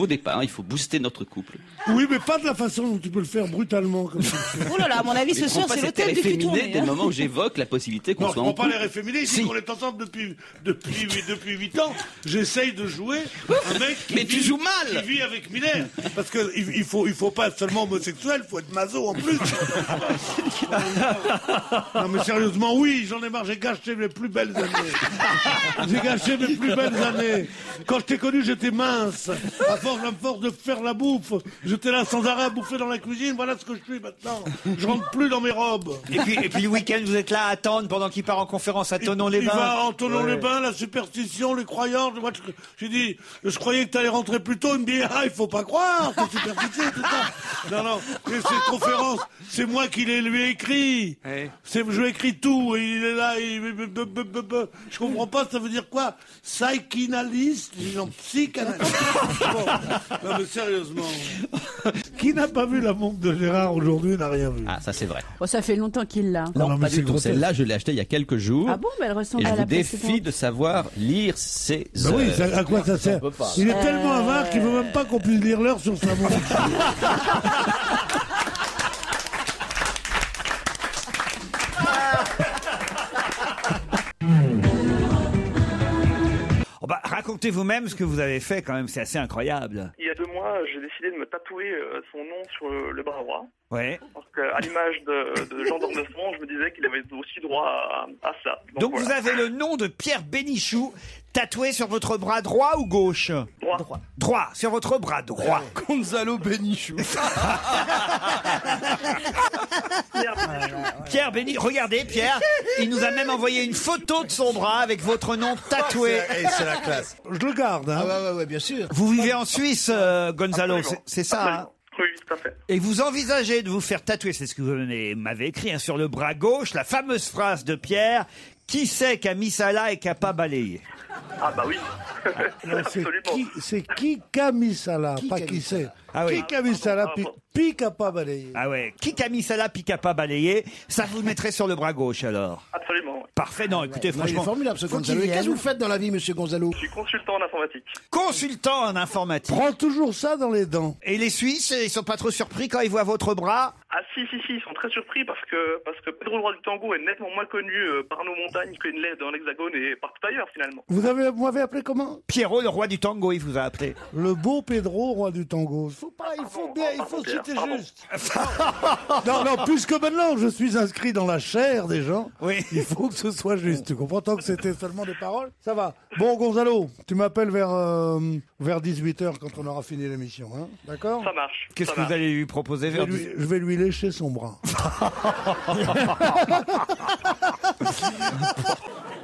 départ. Il faut booster notre couple. Oui, mais pas de la façon dont tu peux le faire brutalement comme ça. Oh là là, à mon avis, ce soir, c'est l'hôtel du cul tourné. Dès le moment où j'évoque la possibilité qu'on soit en couple. Non, je prends pas l'air efféminé. Ici, qu'on est ensemble depuis 8 ans. J'essaye de jouer un mec qui vit avec Miller. Parce que il faut pas être seulement homosexuel, il faut être maso en plus. Non, mais sérieusement, oui, j'en ai marre. J'ai gâché mes plus belles années. Quand je t'ai connu, j'étais mince. À force de faire la bouffe, j'étais là sans arrêt à bouffer dans la cuisine. Voilà ce que je suis maintenant. Je rentre plus dans mes robes. Et puis le week-end, vous êtes là à attendre pendant qu'il part en conférence à Thonon-les-Bains. Il va en Thonon-les-Bains, la superstition, les croyances. Moi, j'ai dit, je croyais que tu allais rentrer plus tôt. Il me dit, il faut pas croire, c'est superstitieux, tout ça. Non. Et cette conférence, c'est moi qui lui ai écrit. Je lui ai écrit tout. Et il est là, je comprends pas, ça veut dire quoi? Psychanalyste? Non, psychanalyste. Bon. Non, mais sérieusement. Qui n'a pas vu la montre de Gérard aujourd'hui n'a rien vu. Ah, ça c'est vrai. Oh, ça fait longtemps qu'il l'a. Non, pas du tout. Celle-là, je l'ai achetée il y a quelques jours. Ah bon, mais elle ressemble et à je la vous défie précédente. de savoir lire ses Ben oui, à quoi ça sert? Il est tellement avare qu'il veut même pas qu'on puisse lire l'heure sur sa montre. Racontez vous-même ce que vous avez fait quand même, c'est assez incroyable. Il y a 2 mois, j'ai décidé de me tatouer son nom sur le bras droit. Ouais. Parce qu'à l'image de Jean d'Ormesson, je me disais qu'il avait aussi droit à ça. Donc voilà. vous avez le nom de Pierre Bénichou tatoué sur votre bras droit ou gauche? Droit, sur votre bras droit. Gonzalo Bénichou. Pierre Bénichou. Regardez, Pierre, il nous a même envoyé une photo de son bras avec votre nom tatoué. C'est la classe. Je le garde. Hein. Ah ouais, bien sûr. Vous vivez en Suisse, Gonzalo, c'est ça hein? Oui, tout à fait. Et vous envisagez de vous faire tatouer, c'est ce que vous m'avez écrit, hein, sur le bras gauche, la fameuse phrase de Pierre, « Qui sait qu'a mis ça là et qu'a pas balayé ?» Ah bah oui. C'est qui qu'a mis ça là, pas qui c'est. Ah oui. Qui a mis ça là, pique à pas balayer. Ah ouais. Qui a mis ça là, pique à pas balayer. Ça, vous le mettrez sur le bras gauche, alors. Absolument. Ouais. Parfait. Non, écoutez, Non, il franchement. est formidable, ce Gonzalo. Et qu'est-ce que vous faites dans la vie, monsieur Gonzalo? Je suis consultant en informatique. Consultant en informatique. Prends toujours ça dans les dents. Et les Suisses, ils sont pas trop surpris quand ils voient votre bras? Ah si, ils sont très surpris parce que Pedro le roi du tango est nettement moins connu par nos montagnes qu'il l'est dans l'Hexagone et partout ailleurs finalement. Vous m'avez appelé comment? Pierrot, le roi du tango, il vous a appelé. Le beau Pedro, roi du tango. Il faut citer juste. Non, puisque maintenant je suis inscrit dans la chair des gens, oui. Il faut que ce soit juste. Tu comprends? Tant que c'était seulement des paroles, ça va. Bon, Gonzalo, tu m'appelles vers 18h quand on aura fini l'émission, hein? D'accord? Ça marche. Qu'est-ce que vous allez lui proposer vers Je vais lui lécher son bras.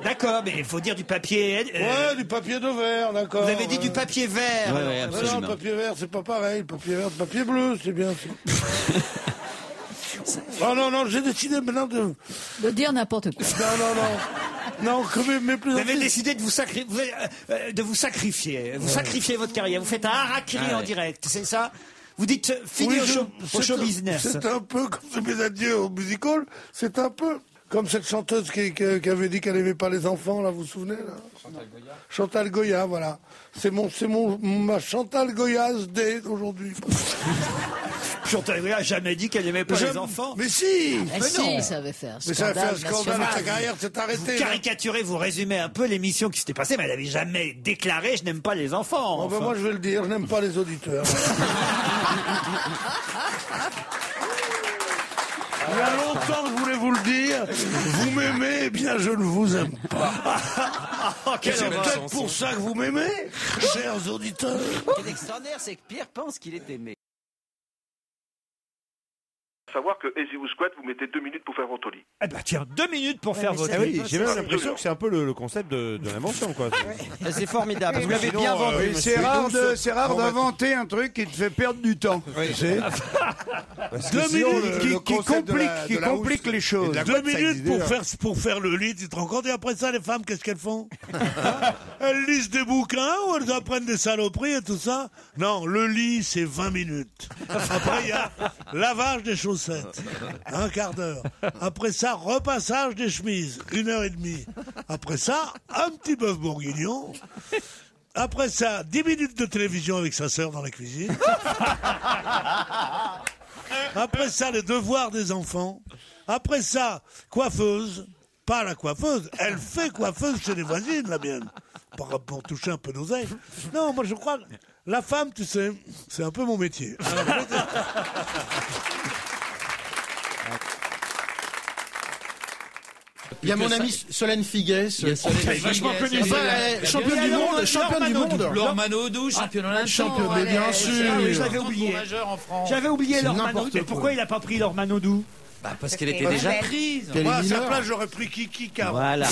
D'accord, mais il faut dire du papier. Ouais, du papier de verre, d'accord. Vous avez dit du papier vert. Ouais, absolument. Non, le papier vert, c'est pas pareil. Le papier vert, le papier bleu, c'est bien. Non, j'ai décidé maintenant de dire n'importe quoi. Non, mais plus. Vous avez décidé de vous sacrifier. Vous sacrifiez votre carrière. Vous faites un harakiri en direct, c'est ça? Vous dites fini au show business. C'est un peu comme mes adieux au musical. C'est un peu comme cette chanteuse qui avait dit qu'elle n'aimait pas les enfants, là, vous vous souvenez, là? Chantal Goya, voilà. C'est ma Chantal Goya's Day d'aujourd'hui. Chantal Goya n'a jamais dit qu'elle n'aimait pas les enfants. Mais si! Mais si, ça avait fait un scandale. Mais ça a fait un scandale, sa carrière s'est arrêtée. Vous caricaturez, vous résumez un peu l'émission qui s'était passée, mais elle n'avait jamais déclaré « je n'aime pas les enfants ». Enfin. Moi, je vais le dire, je n'aime pas les auditeurs. Il y a longtemps que je voulais vous le dire. Vous m'aimez, eh bien je ne vous aime pas. C'est peut-être pour ça que vous m'aimez, chers auditeurs. Ce qui est extraordinaire, c'est que Pierre pense qu'il est aimé. Savoir que Easy ou Squat, vous mettez 2 minutes pour faire votre lit. Eh ben tiens, 2 minutes pour faire votre Oui, lit. j'ai même l'impression que c'est un peu le concept de l'invention, quoi. C'est formidable. Vous l'avez Sinon, bien vendu. C'est rare d'inventer un truc qui te fait perdre du temps. Parce 2 minutes qui complique les choses. 2 minutes pour faire le lit, tu te rends compte? Et après ça, les femmes, qu'est-ce qu'elles font? Elles lisent des bouquins ou elles apprennent des saloperies et tout ça? Non, le lit, c'est 20 minutes. Après, il y a lavage des chaussettes, un quart d'heure. Après ça, repassage des chemises, 1h30. Après ça, un petit bœuf bourguignon. Après ça, 10 minutes de télévision avec sa sœur dans la cuisine. Après ça, les devoirs des enfants. Après ça, coiffeuse. Pas la coiffeuse, elle fait coiffeuse chez les voisines, la mienne. Pour toucher un peu d'oseille. Non, moi je crois, la femme, tu sais, c'est un peu mon métier. Il y a mon ami Solène Figuet. Vachement connu. Championne du monde. Championne du monde. Laure Manodou, championne olympique. Championne, mais bien sûr. Je l'avais oublié. J'avais oublié Laure Manodou. Mais pourquoi il n'a pas pris Laure Manodou? Parce qu'elle était déjà prise. Moi, à sa place, j'aurais pris Kiki Caron. Voilà.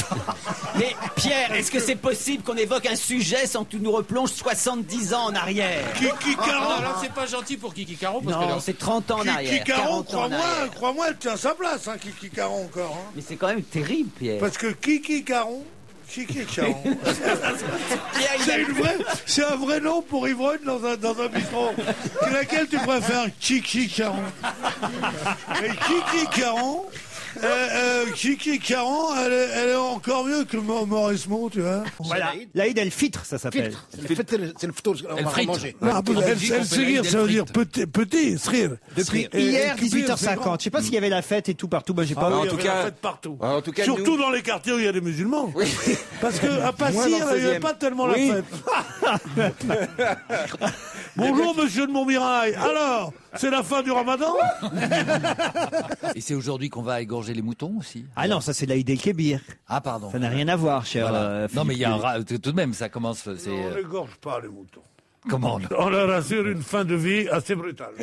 Mais Pierre, est-ce que c'est possible qu'on évoque un sujet sans que tu nous replonges 70 ans en arrière? Kiki Caron. Alors c'est pas gentil pour Kiki Caron parce Non, c'est 30 ans en arrière. Kiki Caron, 40 ans en arrière. crois-moi, elle tient sa place, hein, Kiki Caron encore. Hein. Mais c'est quand même terrible, Pierre. Parce que Kiki Caron. C'est un vrai nom pour ivrogne dans un bistrot. C'est laquelle tu préfères? Kiki Caron. Et Kiki Caron, Kiki Caron, elle est encore mieux que Maurice Mo, tu vois. Voilà. L'Aïd el-Fitr, ça s'appelle. C'est le photo, on va manger. El-Srire, ça veut dire petit, Srire. Depuis hier, 18h50. Je sais pas s'il y avait la fête et tout partout. Moi, j'ai pas vu. En tout cas, partout. Surtout dans les quartiers où il y a des musulmans. Parce qu'à Passy, il n'y avait pas tellement la fête. Bonjour, monsieur de Montmirail. Alors, c'est la fin du ramadan? Et c'est aujourd'hui qu'on va égorger les moutons aussi. Ah non, ça c'est l'Aïd el-Kébir. Ah pardon. Ça n'a rien à voir, cher. Voilà. Non mais il y a tout de même, ça commence. Non, on n'égorge pas les moutons. Comment on leur assure une fin de vie assez brutale.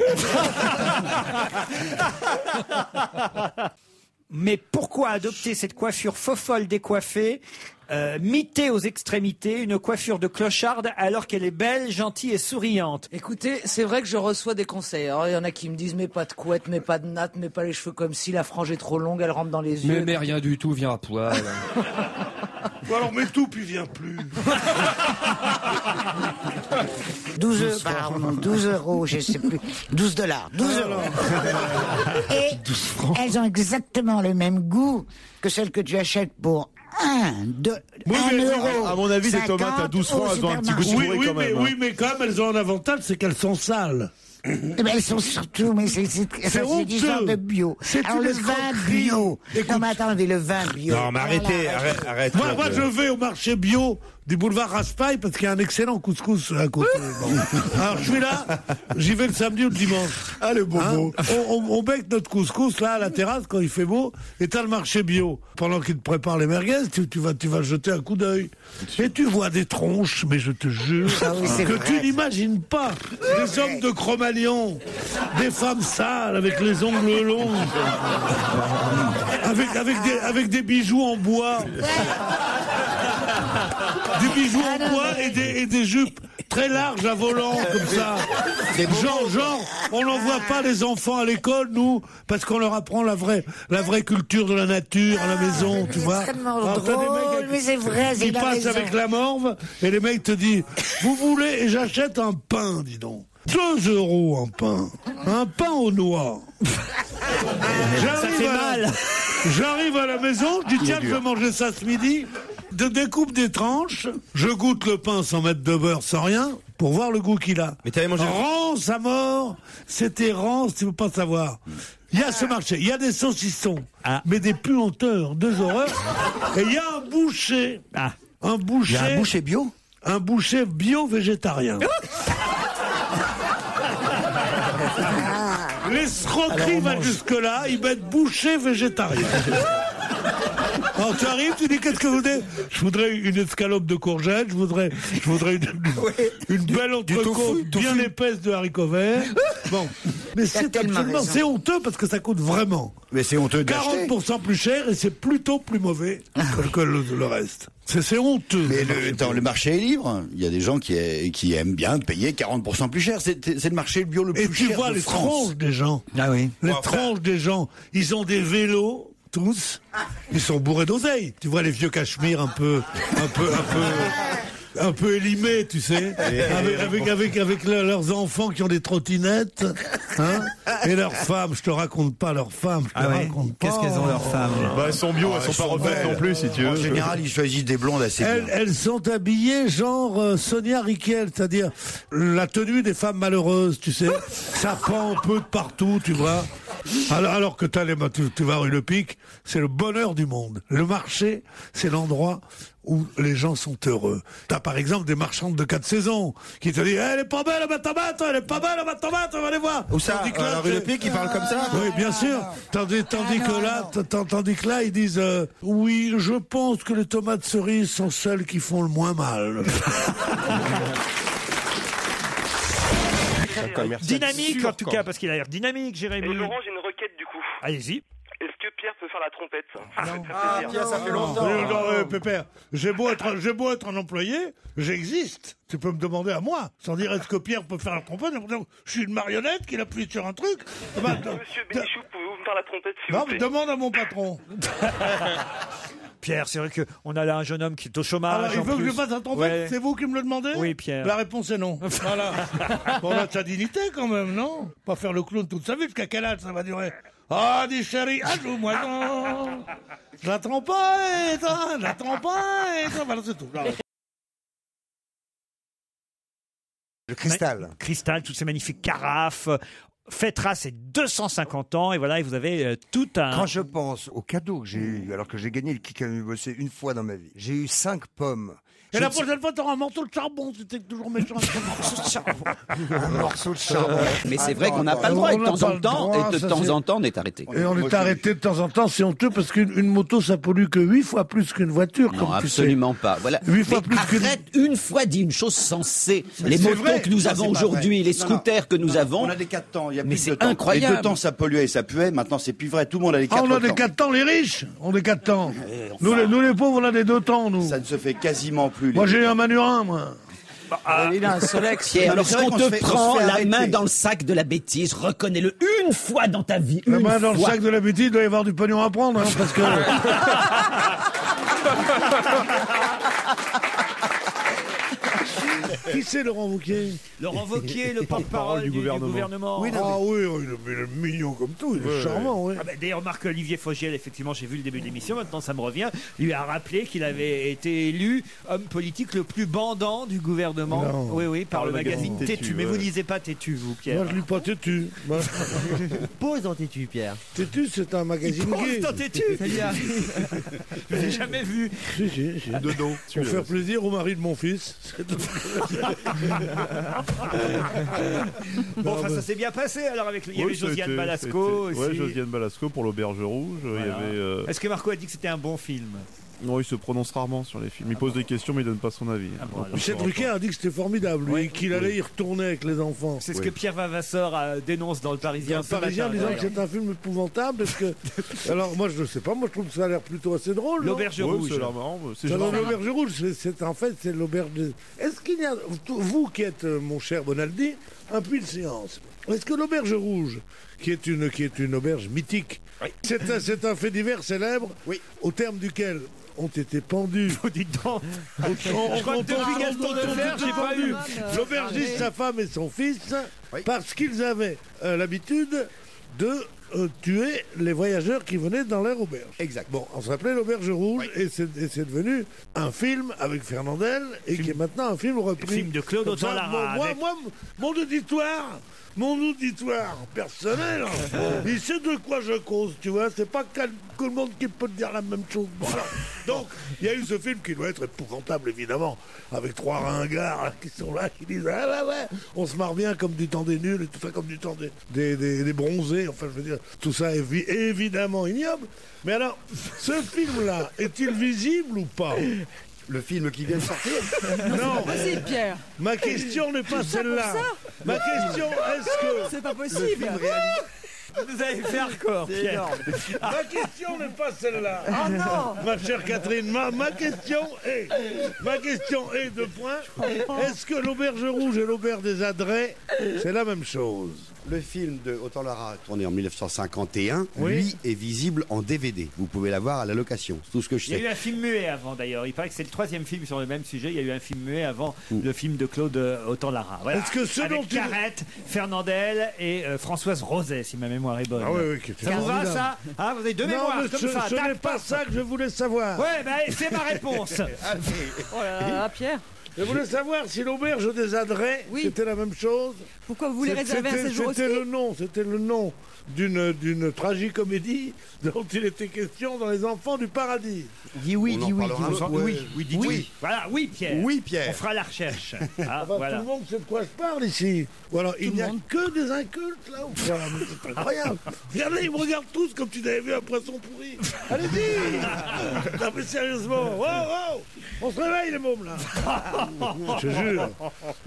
Mais pourquoi adopter cette coiffure faux-folle décoiffée mitée aux extrémités, une coiffure de clocharde alors qu'elle est belle, gentille et souriante. Écoutez, c'est vrai que je reçois des conseils. Alors, il y en a qui me disent, mets pas de couette, mets pas de natte, mets pas les cheveux comme si, la frange est trop longue, elle rentre dans les yeux. Mais rien du tout, viens à poil. Ou alors mets tout, puis viens plus. 12 euros, je sais plus. 12 $. 12 euros. Et elles ont exactement le même goût que celles que tu achètes pour 1 euro. À mon avis, les tomates à 12 francs, elles ont un petit goût de pourri quand même. Oui, mais quand même, elles ont un avantage, c'est qu'elles sont sales. Eh ben, elles sont surtout, mais c'est du genre de bio. Alors le vin bio. Non mais attendez, le vin bio. Non mais arrête. Moi je vais au marché bio du boulevard Raspail parce qu'il y a un excellent couscous à côté. Bon. Alors je suis là, j'y vais le samedi ou le dimanche. Ah le bobo. On bec notre couscous là à la terrasse quand il fait beau et t'as le marché bio. Pendant qu'il te prépare les merguez, tu vas jeter un coup d'œil. Et tu vois des tronches, mais je te jure que tu n'imagines pas. Des hommes de Cro-Magnon, des femmes sales avec les ongles longs, avec des bijoux en bois. Des bijoux en bois et des jupes très larges à volant comme ça. Genre, on n'envoie pas les enfants à l'école, nous, parce qu'on leur apprend la vraie culture de la nature à la maison, tu vois. Alors, drôle, mais c'est vrai, ils passent avec la morve et les mecs te disent, vous voulez, et j'achète un pain, dis donc. 2 euros un pain aux noix. Ça fait mal. J'arrive à la maison, je dis tiens, je vais manger ça ce midi. Je découpe des tranches, je goûte le pain sans mettre de beurre, sans rien, pour voir le goût qu'il a. Mais t'avais mangé rance à mort, c'était rance, tu veux pas savoir. Il y a ce marché, il y a des saucissons, mais des puanteurs, deux horreurs. Et il y a un boucher. Un boucher. Il y a un boucher bio. Un boucher bio-végétarien. L'escroquerie va jusque-là, ils mettent boucher végétarien. Alors tu arrives, tu dis qu'est-ce que vous voulez? Je voudrais une escalope de courgettes, je voudrais une belle entrecôte bien épaisse de haricots verts. Bon, mais c'est honteux parce que ça coûte vraiment. Mais c'est honteux d'acheter. 40% plus cher et c'est plutôt plus mauvais que le reste. C'est honteux. Mais le marché est libre. Il y a des gens qui aiment bien payer 40% plus cher. C'est le marché bio le plus cher de France. Et tu vois les tronches des gens. Ah oui. Les tronches des gens. Ils ont des vélos. Tous, ils sont bourrés d'oseille. Tu vois les vieux cachemires un peu élimés, tu sais, avec leurs enfants qui ont des trottinettes, hein, et leurs femmes. Je te raconte pas leurs femmes. Qu'est-ce qu'elles ont leurs femmes? Bah elles sont bio, elles sont pas refaites non plus, si tu veux. En général, ils choisissent des blondes assez bien. Elles sont habillées genre Sonia Rykiel, c'est-à-dire la tenue des femmes malheureuses, tu sais. Ça pend un peu de partout, tu vois. Alors que tu vas rue Le Pic, c'est le bonheur du monde. Le marché, c'est l'endroit où les gens sont heureux. T'as par exemple des marchandes de 4 saisons qui te disent elle est pas belle ma tomate, elle est pas belle ma tomate, on va aller voir. Où ça, la rue Le Pic, ils parlent comme ça? Oui, bien sûr. Tandis que là, ils disent oui, je pense que les tomates cerises sont celles qui font le moins mal. Dynamique en tout cas, parce qu'il a l'air dynamique, Jérémy. Et Laurent, j'ai une requête du coup. Allez-y. Est-ce que Pierre peut faire la trompette? Ça fait très plaisir. Pierre, ça fait longtemps. Pépère, j'ai beau être un employé, j'existe. Tu peux me demander à moi, sans dire est-ce que Pierre peut faire la trompette. Je suis une marionnette qui appuie sur un truc. Monsieur Bénichou, pouvez-vous me faire la trompette s'il vous plaît? Demande à mon patron. Pierre, c'est vrai qu'on a là un jeune homme qui est au chômage. Alors, il veut que je fasse la trompette, c'est vous qui me le demandez? Oui, Pierre. La réponse est non. Voilà. Bon, là, sa dignité quand même, non? Pas faire le clown toute sa vie, jusqu'à quel âge ça va durer? Ah, dis chérie, ajoute-moi non. La trompette, voilà, c'est tout. Le cristal. Cristal, toutes ces magnifiques carafes. Fêtera ses 250 ans et voilà, et vous avez tout un... Quand je pense aux cadeaux que j'ai eu, alors que j'ai gagné le Qui a bossé une fois dans ma vie, j'ai eu 5 pommes. Et la prochaine fois, t'auras un morceau de charbon, c'était toujours méchant. Un morceau de charbon. Mais c'est vrai qu'on n'a pas le droit, et de temps en temps, on est arrêté. Et on est arrêté de temps en temps, c'est honteux, parce qu'une moto, ça pollue que 8 fois plus qu'une voiture. Non, absolument pas. Voilà. 8 fois plus arrête une fois, dis une chose sensée. Les motos que nous avons aujourd'hui, les scooters que nous avons. On a des 4 temps. il y a Mais plus c'est de temps. incroyable. Les 2 temps, ça polluait et ça puait. Maintenant, c'est plus vrai. Tout le monde a les 4 on a des temps. 4 temps, les riches. On a des 4 temps. Nous, les pauvres, on a des 2 temps, nous. Ça ne se fait quasiment plus. Moi, j'ai eu un Manurin, moi. Il a un Solex. Pierre, Non, mais c'est lorsqu'on vrai qu'on te se fait- prend on se fait la arrêter. main dans le sac de la bêtise, reconnais-le une fois dans ta vie. La une main dans le fois. sac de la bêtise, il doit y avoir du pognon à prendre, hein, parce que... Qui c'est Laurent Wauquiez? Laurent Wauquiez, le porte-parole du gouvernement. Oui, il est mignon comme tout, il est charmant, oui. Ah bah, d'ailleurs, Marc-Olivier Fogiel, effectivement, j'ai vu le début de l'émission, maintenant ça me revient, lui a rappelé qu'il avait été élu homme politique le plus bandant du gouvernement. Non. Oui, par le magazine Tétu. Mais vous lisez pas Tétu, vous, Pierre? Moi, je lis pas Tétu. Moi, Pose dans Tétu, Pierre. Tétu, c'est un magazine gay. Pose dans Tétu. Ça y arrive. Je l'ai jamais vu. Si. De dos. Pour faire plaisir au mari de mon fils. C'est tout. Bon, enfin, ça s'est bien passé alors avec. Il y avait Josiane Balasco aussi. Ouais, Josiane Balasco pour l'Auberge Rouge. Voilà. Il y avait, Est-ce que Marco a dit que c'était un bon film? Non, il se prononce rarement sur les films. Il pose des questions, mais il donne pas son avis. Michel Drucker a dit que c'était formidable, lui, et qu'il allait y retourner avec les enfants. C'est ce que Pierre Vavasseur dénonce dans Le Parisien. Le Parisien disant que c'est un film épouvantable. Alors, moi, je ne sais pas, moi, je trouve que ça a l'air plutôt assez drôle. L'Auberge Rouge. C'est marrant. L'Auberge Rouge, c'est l'auberge de... Est-ce qu'il y a, vous qui êtes, mon cher Bonaldi, un puits de séance, est-ce que l'Auberge Rouge, qui est une auberge mythique, c'est un fait divers célèbre, au terme duquel ont été pendus. Dites donc. Je crois que depuis Gaston Defferre, j'ai pas eu. L'aubergiste, sa femme et son fils, parce qu'ils avaient l'habitude de tuer les voyageurs qui venaient dans leur auberge. Exact. Bon, on s'appelait l'Auberge Rouge et c'est devenu un film avec Fernandel et qui est maintenant un film repris. Film de Claude Autant-Lara. Moi, mon auditoire personnel, il sait de quoi je cause, tu vois, c'est pas tout le monde qui peut te dire la même chose. Bon, alors, donc, il y a eu ce film qui doit être épouvantable, évidemment, avec 3 ringards là, qui sont là, qui disent ah ouais, on se marre bien comme du temps des nuls et tout ça, comme du temps des bronzés, enfin je veux dire, tout ça est évidemment ignoble. Mais alors, ce film-là, est-il visible ou pas? Le film qui vient de sortir. Non, possible, Pierre. ma question n'est pas celle-là. Ma question, est-ce que... C'est pas possible. Vous avez fait hardcore, Pierre. Ma question n'est pas celle-là. Oh non. Ma chère Catherine, ma question est... deux points. Est-ce que l'Auberge Rouge et l'Auberge des Adrets, c'est la même chose? Le film de Autant-Lara, tourné en 1951, Oui. lui est visible en DVD. Vous pouvez l'avoir à la location. C'est tout ce que je Il y a sais. eu un film muet avant d'ailleurs. Il paraît que c'est le 3e film sur le même sujet. Il y a eu un film muet avant le film de Claude Autant-Lara. Voilà. Est-ce que ce avec dont tu- Carrette, Fernandel et Françoise Roset, si ma mémoire est bonne. Ah oui, qui était ça vous va formidable. ça Ah, vous avez deux mémoires Non, mais comme ce ça. n'est pas ça que je voulais savoir. Ouais, ben c'est ma réponse. Oh là là, Pierre. Je voulais savoir si l'Auberge des Adrets, c'était la même chose. Pourquoi vous voulez réserver un séjour aussi? C'était le nom d'une tragicomédie dont il était question dans Les Enfants du Paradis. Dis oui, dis oui, dis oui. Dites oui. Voilà, oui, Pierre. Oui, Pierre. On fera la recherche. Ah, Ah bah, voilà. Tout le monde sait de quoi je parle ici. Voilà, il n'y a que des incultes là ou quoi? Mais c'est incroyable. Regardez, ils me regardent tous comme tu avais vu un poisson pourri. Allez-y. Non mais sérieusement, wow. On se réveille les mômes là. Je te jure.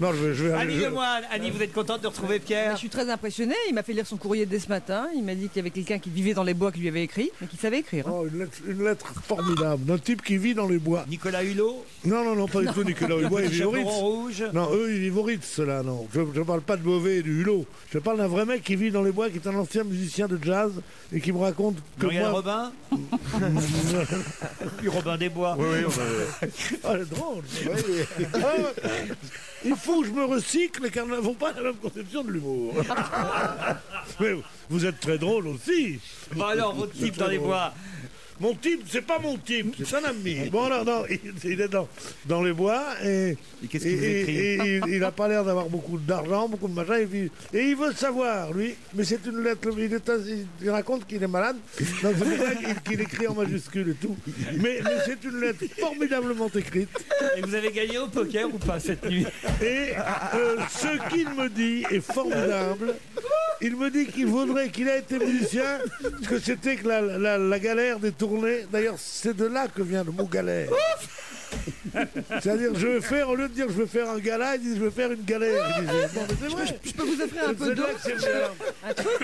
Non, je vais Annie aller. Lemoine. Annie, vous êtes contente de retrouver Pierre? Je suis très impressionnée. Il m'a fait lire son courrier dès ce matin. Il m'a dit qu'il y avait quelqu'un qui vivait dans les bois qui lui avait écrit et qui savait écrire. Oh, une lettre formidable d'un type qui vit dans les bois. Nicolas Hulot? Non, pas du tout Nicolas Hulot. Il vit au Ritz. Rouge? Non, eux, ils vivent au Ritz, ceux-là, non. Je parle pas de Beauvais et du Hulot. Je parle d'un vrai mec qui vit dans les bois, qui est un ancien musicien de jazz et qui me raconte que Muriel moi... Robin? Puis Robin des Bois. Oui. Ah, c'est drôle. Il faut que je me recycle car nous n'avons pas la même conception de l'humour. Mais vous êtes très drôle aussi. Bon alors, votre type dans les bois. Mon type, c'est pas mon type, c'est un ami. Bon, non, il est dans les bois et qu'est-ce qu'il vous écrit? il a pas l'air d'avoir beaucoup d'argent, beaucoup de machin. Et il veut savoir, lui, mais c'est une lettre. Il raconte qu'il est malade, donc c'est pour ça qu'il écrit en majuscule et tout. Mais c'est une lettre formidablement écrite. Et vous avez gagné au poker ou pas cette nuit? Et ce qu'il me dit est formidable. Il me dit qu'il a été musicien, parce que c'était que la galère des tournées. D'ailleurs, c'est de là que vient le mot galère. C'est-à-dire, je veux faire, au lieu de dire je veux faire un gala, ils disent je veux faire une galère. Ils disent, bon, mais c'est vrai. Je peux vous offrir un peu d'eau? Un truc?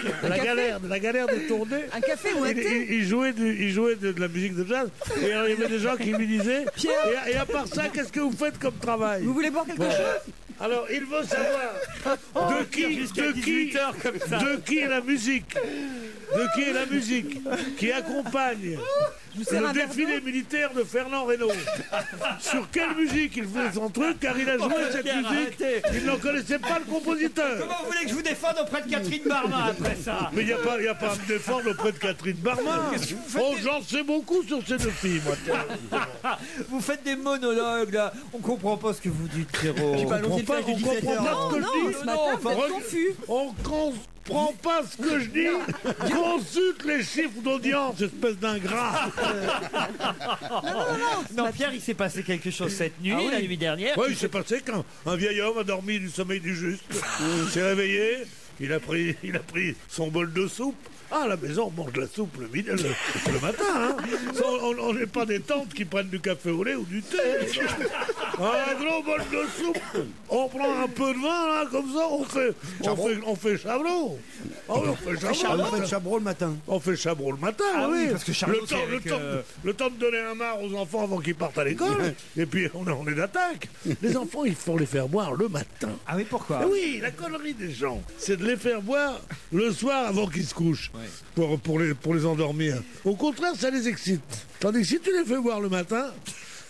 La galère de tourner. Un café ou un thé? Il jouait de la musique de jazz. Et alors, il y avait des gens qui lui disaient et à part ça, qu'est-ce que vous faites comme travail? Vous voulez boire quelque chose? Alors, il veut savoir de qui est la musique. De qui est la musique qui accompagne le défilé militaire de Fernand Reynaud. Sur quelle musique il faisait son truc, car il a joué cette musique. Il n'en connaissait pas le compositeur. Comment vous voulez que je vous défende auprès de Catherine Barma après ça? Mais il n'y a pas à me défendre auprès de Catherine Barma. Oh, j'en sais beaucoup sur ces deux filles, moi. Vous faites des monologues, là. On comprend pas ce que vous dites, Pierrot. On comprend pas ce que je dis. Ce matin, vous êtes confus. On comprend pas ce que je dis. Consulte les chiffres d'audience, espèce d'ingrat. Non, Pierre, il s'est passé quelque chose cette nuit, la nuit dernière. Oui, il s'est passé qu'un vieil homme a dormi du sommeil du juste. Il s'est réveillé, il a pris son bol de soupe. Ah, à la maison, on mange de la soupe le matin. Hein. On n'est pas des tantes qui prennent du café au lait ou du thé. Un gros bol de soupe. On prend un peu de vin, là, comme ça, on fait chabrol. Ah oui, on fait chabrol le matin. On fait chabrol le matin, oui. Parce que le temps de donner un marc aux enfants avant qu'ils partent à l'école. Et puis, on est d'attaque. Les enfants, il faut les faire boire le matin. Ah oui, pourquoi? Oui, la connerie des gens, c'est de les faire boire le soir avant qu'ils se couchent. Pour les endormir. Au contraire, ça les excite. Tandis que si tu les fais boire le matin,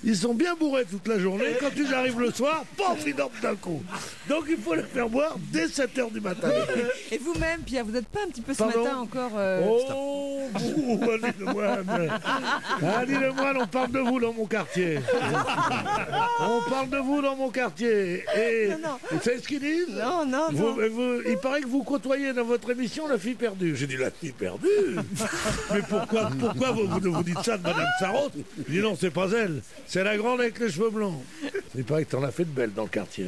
ils sont bien bourrés toute la journée. Quand ils arrivent le soir, pof, ils dorment d'un coup. Donc il faut les faire boire dès 7h du matin. Et vous-même, Pierre, vous n'êtes pas un petit peu ce matin encore... Oh, Annie Le Moine, on parle de vous dans mon quartier. On parle de vous dans mon quartier. Et vous savez ce qu'ils disent? Non. Il paraît que vous côtoyez dans votre émission la fille perdue. J'ai dit la fille perdue? Mais pourquoi vous dites ça de Madame Sarraute? Je dis non, c'est pas elle. C'est la grande avec les cheveux blancs. Il paraît que t'en as fait de belles dans le quartier.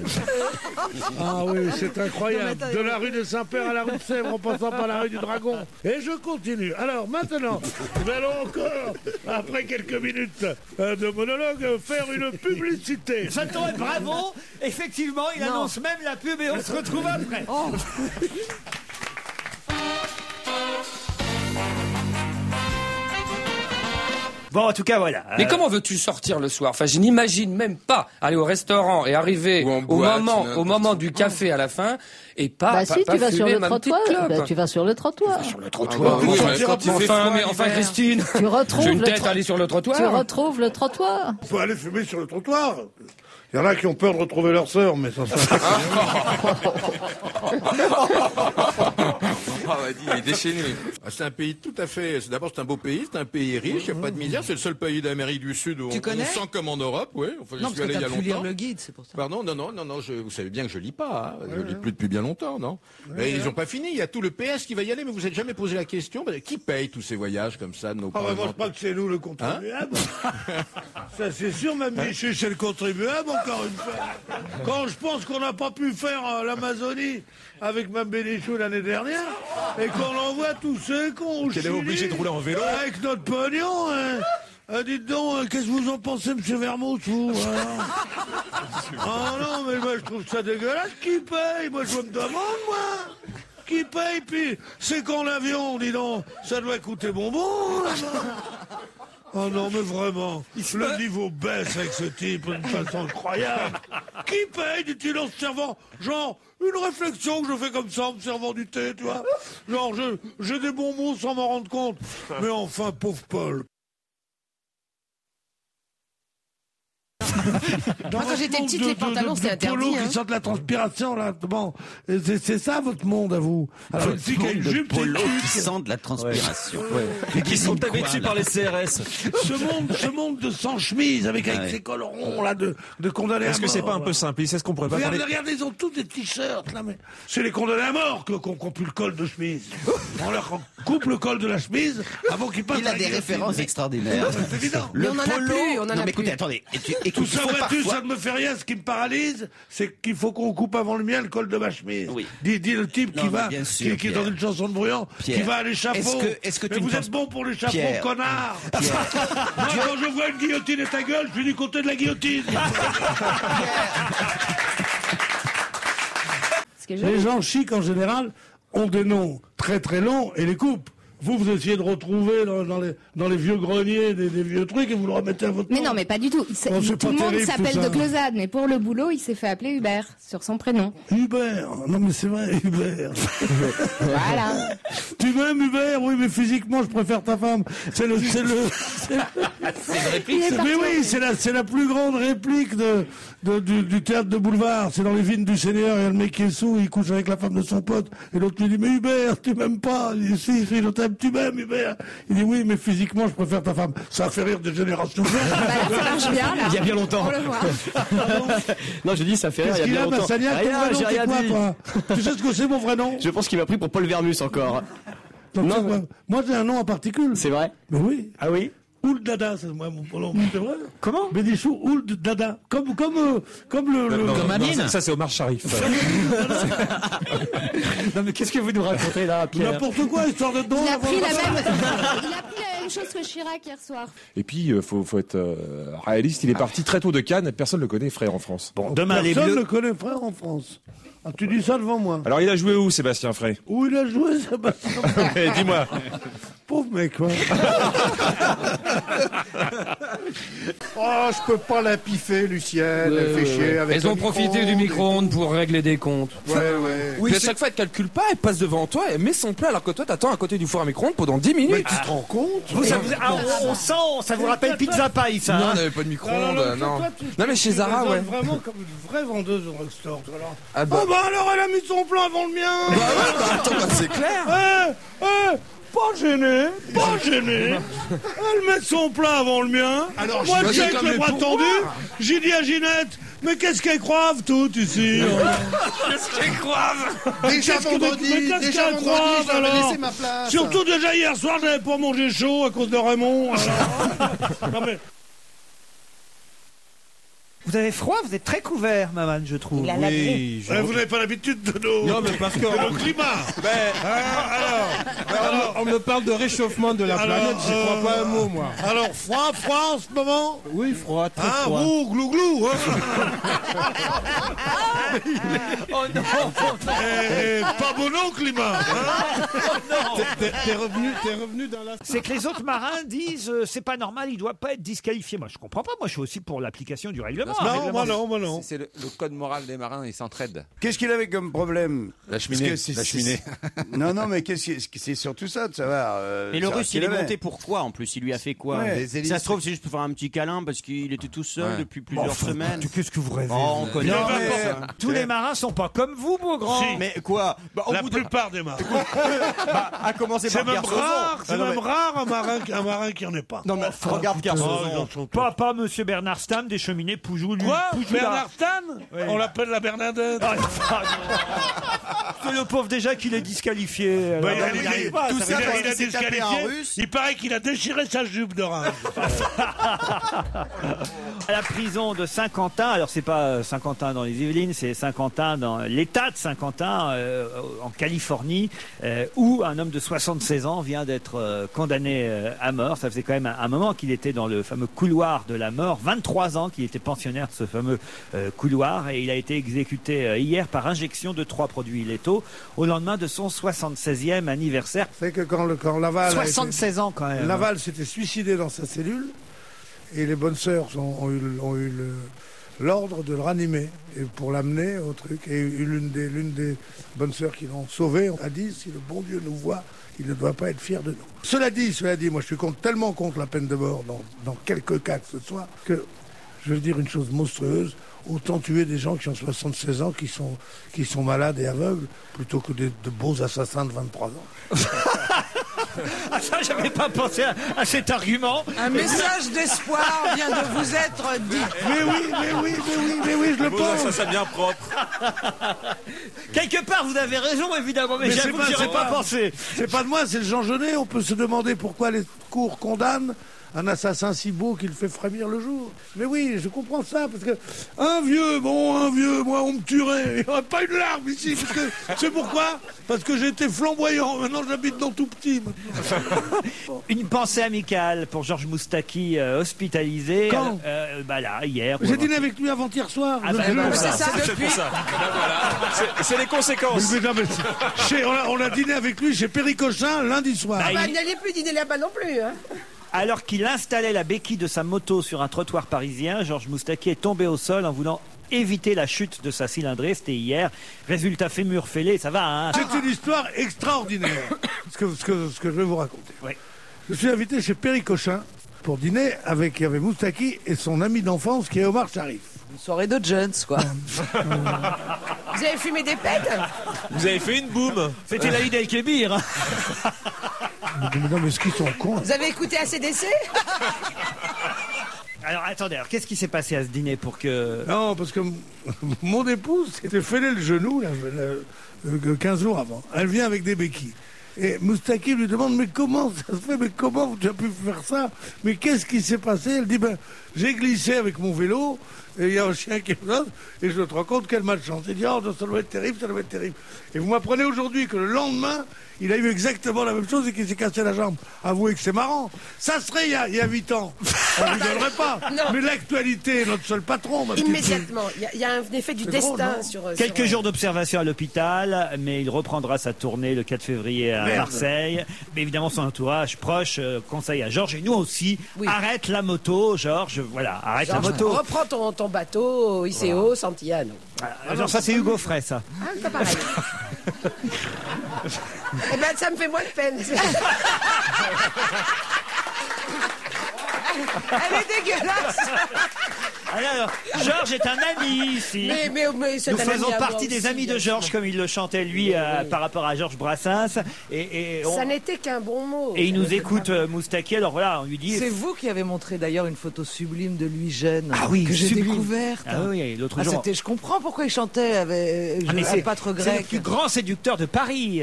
Ah oui, c'est incroyable. De la rue de Saint-Père à la rue de Sèvres en passant par la rue du Dragon. Et je continue. Alors maintenant, nous allons encore, après quelques minutes de monologue, faire une publicité. J'attends, bravo. Effectivement, il annonce même la pub et on se retrouve après. Bon, en tout cas, voilà. Mais comment veux-tu sortir le soir? Enfin, je n'imagine même pas aller au restaurant et arriver au moment du café à la fin et pas. Tu vas sur le trottoir. Tu vas sur le trottoir. Sur le trottoir. Oui, enfin, Christine. Tu retrouves j'ai une tête à aller sur le trottoir. Tu retrouves le trottoir. On peut aller fumer sur le trottoir. Il y en a qui ont peur de retrouver leur sœur, mais ça. Il est déchaîné. C'est un pays tout à fait. D'abord, c'est un beau pays, c'est un pays riche, il n'y a pas de misère. C'est le seul pays d'Amérique du Sud où on sent comme en Europe. Oui, enfin, non, parce que t'as pu lire le guide, c'est pour ça. Pardon, non. Vous savez bien que je lis pas. Hein. Je lis plus depuis bien longtemps, non. Mais ils n'ont pas fini. Il y a tout le PS qui va y aller. Mais vous n'êtes jamais posé la question qui paye tous ces voyages comme ça de nos parents? Moi, je crois que c'est nous le contribuable. Ça, c'est sûr, même Michu, c'est le contribuable. Encore une fois. Quand je pense qu'on n'a pas pu faire l'Amazonie avec Mme Bénichou l'année dernière et qu'on envoie tous ceux cons qu'elle est obligée de rouler en vélo avec notre pognon, hein. Dites donc, qu'est-ce que vous en pensez, monsieur Vermouth, vous? Ah non, mais moi je trouve ça dégueulasse. Qui paye? Moi je me demande, moi. Qui paye? Puis c'est quand l'avion, dis donc, ça doit coûter bonbon, là-bas. Oh non, mais vraiment, le niveau baisse avec ce type d'une façon incroyable. Qui paye, dit-il en se servant, genre, une réflexion que je fais comme ça en me servant du thé, tu vois. Genre, j'ai des bonbons sans m'en rendre compte. Mais enfin, pauvre Paul. Moi, quand j'étais petite, les pantalons, c'était interdit. Polo qui sortent la transpiration, là. Bon, c'est ça votre monde à vous. Alors, une fille qui a une jupe, polo qui sent de la transpiration. Ouais. Et qui sont tapés dessus par les CRS. Ce monde de sans chemise, avec ces cols ronds, là, de condamnés à mort. Est-ce que c'est pas un peu simpliste? Est-ce qu'on pourrait pas parler... Regardez, ils ont tous des t-shirts, là, mais c'est les condamnés à mort qui ont plus le col de chemise. On leur coupe le col de la chemise avant qu'ils passent. Il a des références extraordinaires. C'est évident. Le on en a polo... plus, on en a plus. Non, mais écoutez, attendez. Et tout sa voiture, ça ne me fait rien. Ce qui me paralyse, c'est qu'il faut qu'on coupe avant le mien le col de ma chemise. Oui. Dis le type qui va, qui est dans une chanson de Bruand, qui va à l'échafaud. Mais vous êtes bon pour l'échafaud, connard. Moi, quand je vois une guillotine et ta gueule, je suis du côté de la guillotine. Les gens chics, en général, ont des noms très très longs et les coupent. Vous essayez de retrouver dans les vieux greniers des vieux trucs et vous le remettez à votre nom. Mais non, mais pas du tout. Tout le monde s'appelle de Closade, mais pour le boulot, il s'est fait appeler Hubert, sur son prénom. Hubert. Non, mais c'est vrai, Hubert. Voilà. Tu m'aimes, Hubert? Oui, mais physiquement, je préfère ta femme. C'est une réplique. Mais oui, c'est la plus grande réplique du théâtre de boulevard. C'est dans les vignes du Seigneur. Il y a le mec qui est sous, il couche avec la femme de son pote. Et l'autre lui dit, mais Hubert, tu m'aimes pas? Il dit, si, je t'aime. Tu m'aimes, Hubert? Il dit oui, mais physiquement, je préfère ta femme. Ça a fait rire des générations. Ça marche bien, là. Il y a bien longtemps. On le voit. Non, je dis ça fait rire. Il y a bien longtemps. Rien, j'ai rien dit. Toi tu sais ce que c'est mon vrai nom? Je pense qu'il m'a pris pour Paul Vermus encore. Non, moi j'ai un nom en particulier. C'est vrai? Mais oui. Ah oui? Ould Dada, c'est moi mon prénom. C'est vrai? Comment? Bénichou Ould Dada. Comme Amine. Ça, c'est Omar Sharif. Non, mais qu'est-ce que vous nous racontez là, Pierre? N'importe quoi, histoire de don. Il a pris la même chose que Chirac hier soir. Et puis, faut être réaliste. Il est parti très tôt de Cannes. Personne ne le connaît, Frère en France. Bon, demain, personne ne connaît Frère en France. Ah, tu dis ça devant moi. Alors, il a joué où, Sébastien Frey? Où il a joué, Sébastien Frey? Dis-moi. Pauvre mec, quoi. Oh, je peux pas la piffer, Lucienne. Elle fait chier avec. Elles ont profité du micro-ondes pour régler des comptes. Ouais. Oui, à chaque fois, elle calcule pas, elle passe devant toi, elle met son plat alors que toi, t'attends à côté du four à micro-ondes pendant 10 minutes. Mais tu te rends compte? On sent, ça vous rappelle Pizza Pie, ça? Non, on n'avait pas de micro-ondes, non. Non, mais chez Zara, ouais. Vraiment comme une vraie vendeuse au restaurant. Ah bah alors elle a mis son plan avant le mien. Attends, c'est clair. Pas gêné. Elle met son plat avant le mien. Alors, moi, j'ai avec le bras tendu. J'ai dit à Ginette, mais qu'est-ce qu'elles croivent toutes ici? Qu'est-ce qu'elles croivent? Déjà vendredi, j'avais laissé ma place. Surtout déjà hier soir, j'avais pas mangé chaud à cause de Raymond. Non mais... Vous avez froid, vous êtes très couvert, maman, je trouve. Il a la grippe. Vous n'avez pas l'habitude de nos... Non, mais parce que... le climat. Alors, on me parle de réchauffement de la planète, j'y crois pas un mot, moi. Alors, froid en ce moment? Oui, froid, très froid. Vous, glou-glou, Oh non. Pas bon non, climat. T'es revenu dans la... C'est que les autres marins disent c'est pas normal, il doit pas être disqualifié. Moi, je comprends pas. Moi, je suis aussi pour l'application du règlement. Non, moi non. C'est le code moral des marins, ils s'entraident. Qu'est-ce qu'il avait comme problème? La cheminée. Non, mais c'est surtout ça de savoir. Mais le Russe, il est monté pourquoi en plus? Il lui a fait quoi? Ouais. Ça se trouve, c'est juste pour faire un petit câlin parce qu'il était tout seul depuis plusieurs semaines. Qu'est-ce que vous rêvez? On connaît tous les marins sont pas comme vous, beau grand. Si. Mais quoi? La plupart des marins. À commencer par Kersozon. C'est même rare un marin qui en est pas. Non, mais regarde Kersozon. Pas monsieur Bernard Stam des cheminées Poujoux. Quoi? Bernard Stam? On l'appelle la Bernadette. C'est le pauvre déjà qu'il est disqualifié. Il a disqualifié. Il paraît qu'il a déchiré sa jupe de rage. À la prison de Saint-Quentin, alors c'est pas Saint-Quentin dans les Yvelines, c'est Saint-Quentin dans l'état de Saint-Quentin en Californie, où un homme de 76 ans vient d'être condamné à mort. Ça faisait quand même un moment qu'il était dans le fameux couloir de la mort, 23 ans qu'il était pensionnaire de ce fameux couloir, et il a été exécuté hier par injection de 3 produits létaux au lendemain de son 76e anniversaire. C'est que quand Laval 76 ans quand même. Laval s'était suicidé dans sa cellule et les bonnes sœurs ont eu l'ordre de le ranimer et pour l'amener au truc. Et l'une des bonnes sœurs qui l'ont sauvé a dit, si le bon Dieu nous voit, il ne doit pas être fier de nous. Cela dit, moi je suis tellement contre la peine de mort dans quelques cas que ce soit, que je veux dire une chose monstrueuse, autant tuer des gens qui ont 76 ans, qui sont malades et aveugles, plutôt que de beaux assassins de 23 ans. Ah ça, j'avais pas pensé à cet argument. Un message d'espoir vient de vous être dit. Mais oui, je le pense. Ça bien propre. Quelque part, vous avez raison, évidemment, mais j'avoue que j'y aurais pas pensé. C'est pas de moi, c'est le Jean Genet. On peut se demander pourquoi les cours condamnent un assassin si beau qu'il fait frémir le jour. Mais oui, je comprends ça, parce que un vieux, moi on me tuerait. Il n'y aurait pas une larme ici, parce que c'est pourquoi? Parce que j'étais flamboyant, maintenant j'habite dans tout petit. Une pensée amicale pour Georges Moustaki, hospitalisé. Quand là, hier. J'ai dîné avec lui avant-hier soir. C'est ça, depuis. C'est les conséquences. On a dîné avec lui chez Péricochin lundi soir. Il n'allait plus dîner là-bas non plus. Hein. Alors qu'il installait la béquille de sa moto sur un trottoir parisien, Georges Moustaki est tombé au sol en voulant éviter la chute de sa cylindrée. C'était hier. Résultat, fémur fêlé, ça va, hein? C'est une histoire extraordinaire, ce que je vais vous raconter. Oui. Je suis invité chez Péricochin pour dîner avec Moustaki et son ami d'enfance qui est Omar Sharif. Une soirée de Jones, quoi. Vous avez fumé des pètes? Vous avez fait une boum. C'était l'Aïd El-Kébir. Non, mais est-ce qu'ils sont cons? Vous avez écouté ACDC? Alors, attendez, qu'est-ce qui s'est passé à ce dîner pour que... Non, parce que mon épouse s'était fêlé le genou, 15 jours avant. Elle vient avec des béquilles. Et Moustaki lui demande, mais comment ça se fait? Mais comment tu as pu faire ça? Mais qu'est-ce qui s'est passé? Elle dit, j'ai glissé avec mon vélo, et il y a un chien qui est là, et je te rends compte quelle malchance. Il dit, ça doit être terrible, ça doit être terrible. Et vous m'apprenez aujourd'hui que le lendemain, il a eu exactement la même chose et qu'il s'est cassé la jambe. Avouez que c'est marrant. Ça serait il y a 8 ans. On ne rigolerait pas. Non. Mais l'actualité est notre seul patron. Immédiatement. Il y a un effet du destin sur... Quelques jours d'observation à l'hôpital, mais il reprendra sa tournée le 4 février à Marseille. Mais évidemment, son entourage proche conseille à Georges, et nous aussi, arrête la moto, Georges. Voilà, arrête Georges, la moto. Reprends ton bateau, ICO, Santillano. Alors ça, c'est Hugo Frey, ça. Ah, c'est pas pareil. Eh ben, ça me fait moins de peine. Elle est dégueulasse. Alors, Georges est un ami ici. Mais c'est nous un faisons ami partie des amis de Georges, comme il le chantait lui par rapport à Georges Brassens. Ça n'était qu'un bon mot. Et il nous écoute, Moustaki. Alors voilà, on lui dit. C'est vous qui avez montré d'ailleurs une photo sublime de lui jeune. Ah oui, que j'ai sublime. découverte. Ah oui, l'autre jour. Je comprends pourquoi il chantait. C'est pas trop grec. C'est le plus grand séducteur de Paris.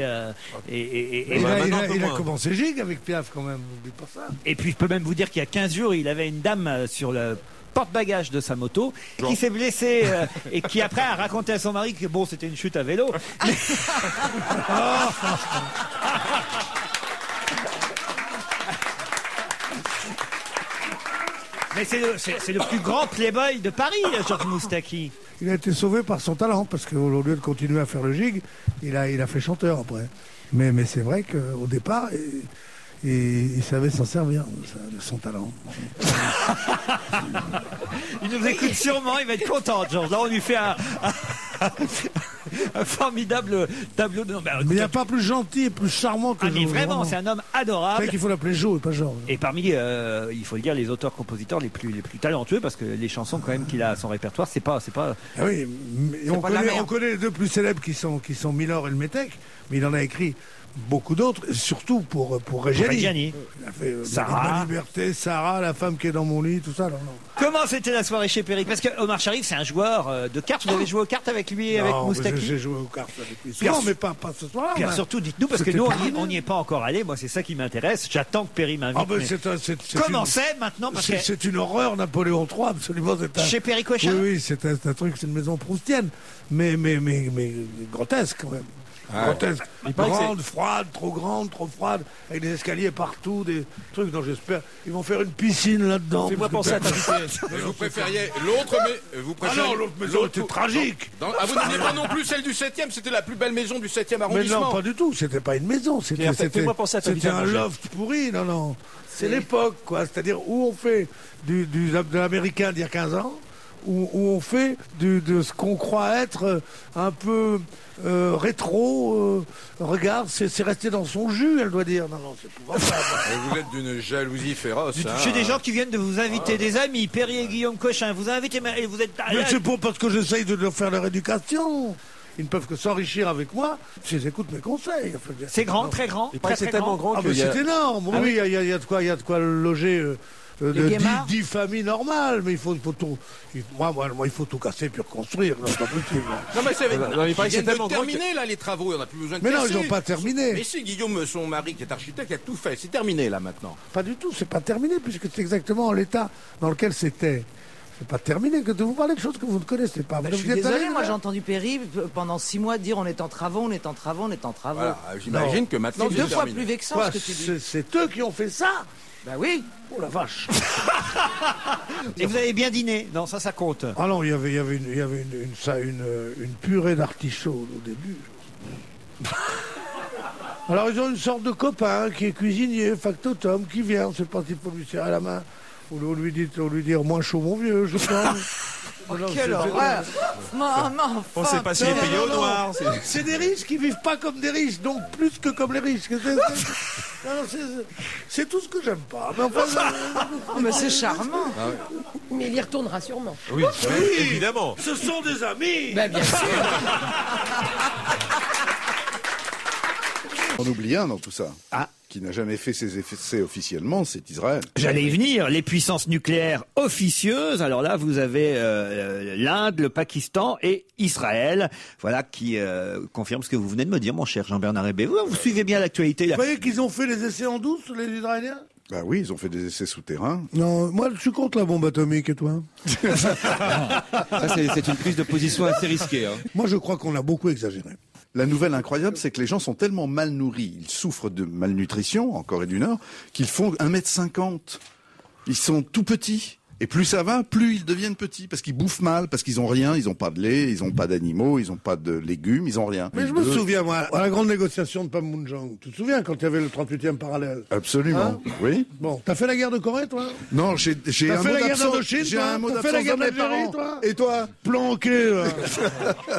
Il a commencé gigue avec Piaf quand même. N'oublie pas ça. Et puis je peux même vous dire qu'il y a 15 jours, il avait une dame sur le porte-bagages de sa moto qui s'est blessée et qui après a raconté à son mari que bon, c'était une chute à vélo. Mais c'est le plus grand playboy de Paris, Georges Moustaki. Il a été sauvé par son talent, parce qu'au lieu de continuer à faire le gig, il a fait chanteur après. Mais c'est vrai qu'au départ, il savait s'en servir de son talent. Il nous écoute sûrement, il va être content, Georges. Là, on lui fait un formidable tableau de... Mais il n'y a pas plus gentil et plus charmant que Georges. Mais vraiment, c'est un homme adorable. C'est vrai qu'il faut l'appeler Joe et pas Georges. Et parmi, il faut le dire, les auteurs-compositeurs les plus talentueux, parce que les chansons quand même qu'il a à son répertoire, c'est pas. Ah oui, on connaît les deux plus célèbres qui sont Milor et le Métèque, mais il en a écrit beaucoup d'autres, surtout pour Reggiani. Il a fait Sarah. Ma liberté, Sarah, la femme qui est dans mon lit, tout ça. Non. Comment c'était la soirée chez Péric? Parce que Omar Sharif, c'est un joueur de cartes. Vous avez joué aux cartes avec lui, avec Moustaki? J'ai joué aux cartes avec lui. Souvent, mais pas ce soir. Pierre, surtout, dites-nous, parce que nous, on n'y est pas encore allé. Moi, c'est ça qui m'intéresse. J'attends que Péry m'invite. Comment c'est maintenant? C'est une horreur, Napoléon III, absolument. Chez Péricochin? Oui, c'est un truc, c'est une maison proustienne, mais grotesque quand même. Grotesque. Grande, froide, trop froide, avec des escaliers partout, des trucs dont j'espère. Ils vont faire une piscine là-dedans. Fais-moi penser à t'inviter. Vous préfériez l'autre, mais vous préfériez. Ah non, l'autre maison était tragique. Vous n'aimiez pas non plus celle du 7e, c'était la plus belle maison du 7e arrondissement. Mais non, pas du tout, c'était pas une maison, c'était un loft pourri, non. C'est l'époque, quoi. C'est-à-dire où on fait de l'américain d'il y a 15 ans, où on fait de ce qu'on croit être un peu rétro. Regarde, c'est resté dans son jus, elle doit dire. Non, c'est épouvantable. Vous êtes d'une jalousie féroce. Chez des gens qui viennent de vous inviter, des amis, Perry et Guillaume Cochin, vous invitez, et vous êtes... Mais c'est parce que j'essaye de leur faire leur éducation. Ils ne peuvent que s'enrichir avec moi s'ils écoutent mes conseils. C'est grand, très grand. C'est tellement grand que c'est énorme. Oui, il y a de quoi loger 10 familles normales, mais il faut tout. Moi, il faut tout casser puis reconstruire. C'est pas possible. Non, mais c'est Non, mais ils viennent tellement de terminer là les travaux, on n'a plus besoin de Mais non, casser. ils n'ont pas terminé. Mais si, Guillaume, son mari qui est architecte, a tout fait. C'est terminé là maintenant. Pas du tout, c'est pas terminé, puisque c'est exactement l'état dans lequel c'était. C'est pas terminé, que de vous parler de choses que vous ne connaissez pas. Je suis désolé, moi j'ai entendu Péry pendant 6 mois dire on est en travaux, on est en travaux, on est en travaux. Voilà, j'imagine que maintenant c'est 2 fois plus vexant ce que tu dis. C'est eux qui ont fait ça. Bah oui. Oh la vache. Et vous avez bien dîné? Non, ça compte. Ah non, il y avait une purée d'artichaut au début. Alors ils ont une sorte de copain qui est cuisinier, factotum, qui vient, on ne sait pas s'il faut lui serrer la main. Ou lui dire moins chaud mon vieux, je pense. Quelle horreur. Maman, on sait pas s'il est payé au noir. C'est des riches qui vivent pas comme des riches, donc plus que comme les riches. C'est tout ce que j'aime pas. Mais enfin, mais c'est charmant. Mais il y retournera sûrement. Oui, évidemment. Ce sont des amis. Ben, bien sûr. On oublie un dans tout ça. Qui n'a jamais fait ses essais officiellement, c'est Israël. J'allais y venir, les puissances nucléaires officieuses. Alors là, vous avez l'Inde, le Pakistan et Israël. Voilà qui confirme ce que vous venez de me dire, mon cher Jean-Bernard Hébé. Vous suivez bien l'actualité. Vous voyez qu'ils ont fait les essais en douce, les Israéliens? Bah oui, ils ont fait des essais souterrains. Non, moi je suis contre la bombe atomique, et toi? Ça, c'est une prise de position assez risquée. Hein. Moi je crois qu'on a beaucoup exagéré. La nouvelle incroyable, c'est que les gens sont tellement mal nourris, ils souffrent de malnutrition en Corée du Nord, qu'ils font 1,50 m. Ils sont tout petits. Et plus ça va, plus ils deviennent petits, parce qu'ils bouffent mal, parce qu'ils ont rien, ils ont pas de lait, ils ont pas d'animaux, ils ont pas de légumes, ils ont rien. Mais je me souviens, moi, à la grande négociation de Panmunjom, tu te souviens quand il y avait le 38e parallèle? Absolument, oui. Bon, t'as fait la guerre de Corée, toi? Non, j'ai un mot d'absence. J'ai un mot d'absence. T'as fait la guerre d'Algérie, toi? Et toi? Planqué, là.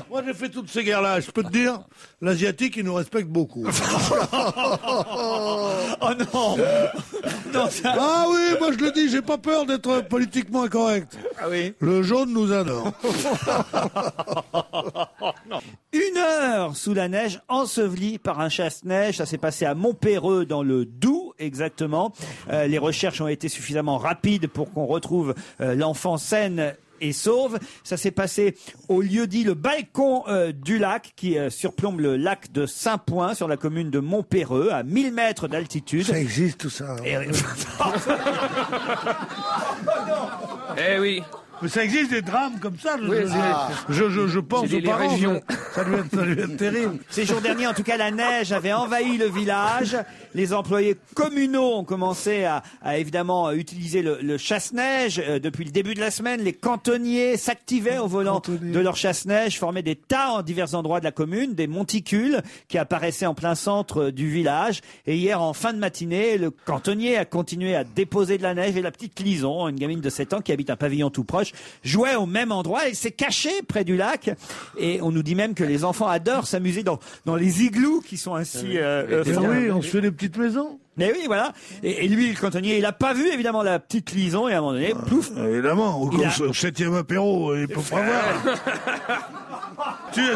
Moi, j'ai fait toutes ces guerres-là. Je peux te dire, l'Asiatique, il nous respecte beaucoup. Oh non. Ah oui, moi je le dis, j'ai pas peur d'être politiquement incorrect. Ah oui. Le jaune nous adore. 1 heure sous la neige, enseveli par un chasse-neige. Ça s'est passé à Montpéreux, dans le Doubs, exactement. Les recherches ont été suffisamment rapides pour qu'on retrouve l'enfant saine et sauve. Ça s'est passé au lieu-dit le balcon du lac qui surplombe le lac de Saint-Point sur la commune de Montpéreux à 1000 mètres d'altitude. Ça existe tout ça. Eh oui. Mais ça existe des drames comme ça. Je pense aux parents. Ça doit être terrible. Ces jours derniers, en tout cas, la neige avait envahi le village. Les employés communaux ont commencé à évidemment utiliser le chasse-neige. Depuis le début de la semaine, les cantonniers s'activaient au volant de leur chasse-neige, formaient des tas en divers endroits de la commune, des monticules qui apparaissaient en plein centre du village. Et hier, en fin de matinée, le cantonnier a continué à déposer de la neige et la petite Lison, une gamine de 7 ans qui habite un pavillon tout proche, jouait au même endroit. Elle s'est cachée près du lac. Et on nous dit même que les enfants adorent s'amuser dans les igloos qui sont ainsi... oui, on se fait des petites maisons. Mais oui, voilà. Et lui, le cantonnier, il a pas vu, évidemment, la petite Lison, et à un moment donné, plouf. Évidemment, au 7e apéro, il peut pas voir.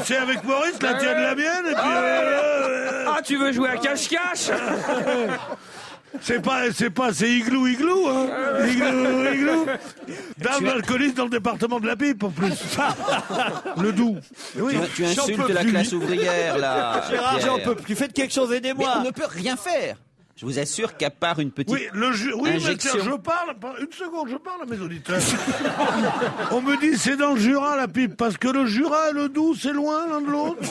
C'est avec Maurice, la tienne, la mienne, et puis... Ah, tu veux jouer à cache-cache? C'est igloo, hein. Igloo. Dame alcooliste dans le département de la pipe, en plus. Le Doubs. Oui, tu insultes la classe ouvrière, là. Gérard, j'en peux plus. Faites quelque chose, aidez-moi. Mais on ne peut rien faire. Je vous assure qu'à part une petite injection... mais je parle, une seconde, je parle à mes auditeurs. On me dit c'est dans le Jura la pipe, parce que le Jura et le Doubs, c'est loin l'un de l'autre.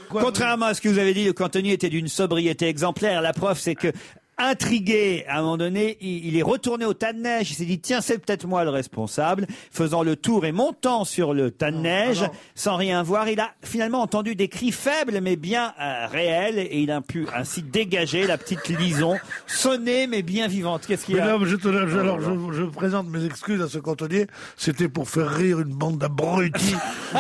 Contrairement à ce que vous avez dit, le cantonnier était d'une sobriété exemplaire. La preuve, c'est que intrigué, à un moment donné, il est retourné au tas de neige. Il s'est dit, tiens, c'est peut-être moi le responsable. Faisant le tour et montant sur le tas de neige, sans rien voir, il a finalement entendu des cris faibles, mais bien réels. Et il a pu ainsi dégager la petite Lison, sonnée, mais bien vivante. Qu'est-ce qu'il y a? Je présente mes excuses à ce cantonnier. C'était pour faire rire une bande d'abrutis.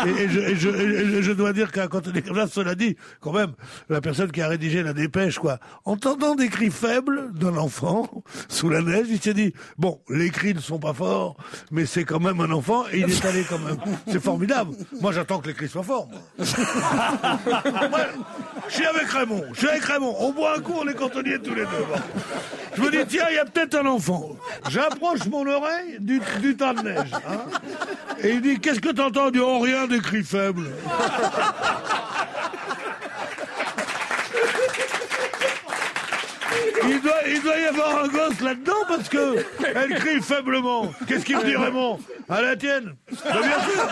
et je dois dire qu'un cantonnier comme ça, cela dit, quand même, la personne qui a rédigé la dépêche, quoi, entendant des cris faibles d'un enfant sous la neige, il s'est dit bon, les cris ne sont pas forts, mais c'est quand même un enfant et il est allé quand même. C'est formidable. Moi, j'attends que les cris soient forts. Moi, je suis avec Raymond. On boit un coup, on est cantonniers tous les deux. Bon. Je me dis, tiens, il y a peut-être un enfant. J'approche mon oreille du tas de neige. Hein, et il dit, qu'est-ce que t'entends? Du oh, rien, des cris faibles. Il doit y avoir un gosse là-dedans parce que elle crie faiblement. Qu'est-ce qu'il me dit, Raymond? À la tienne. Ben, bien sûr.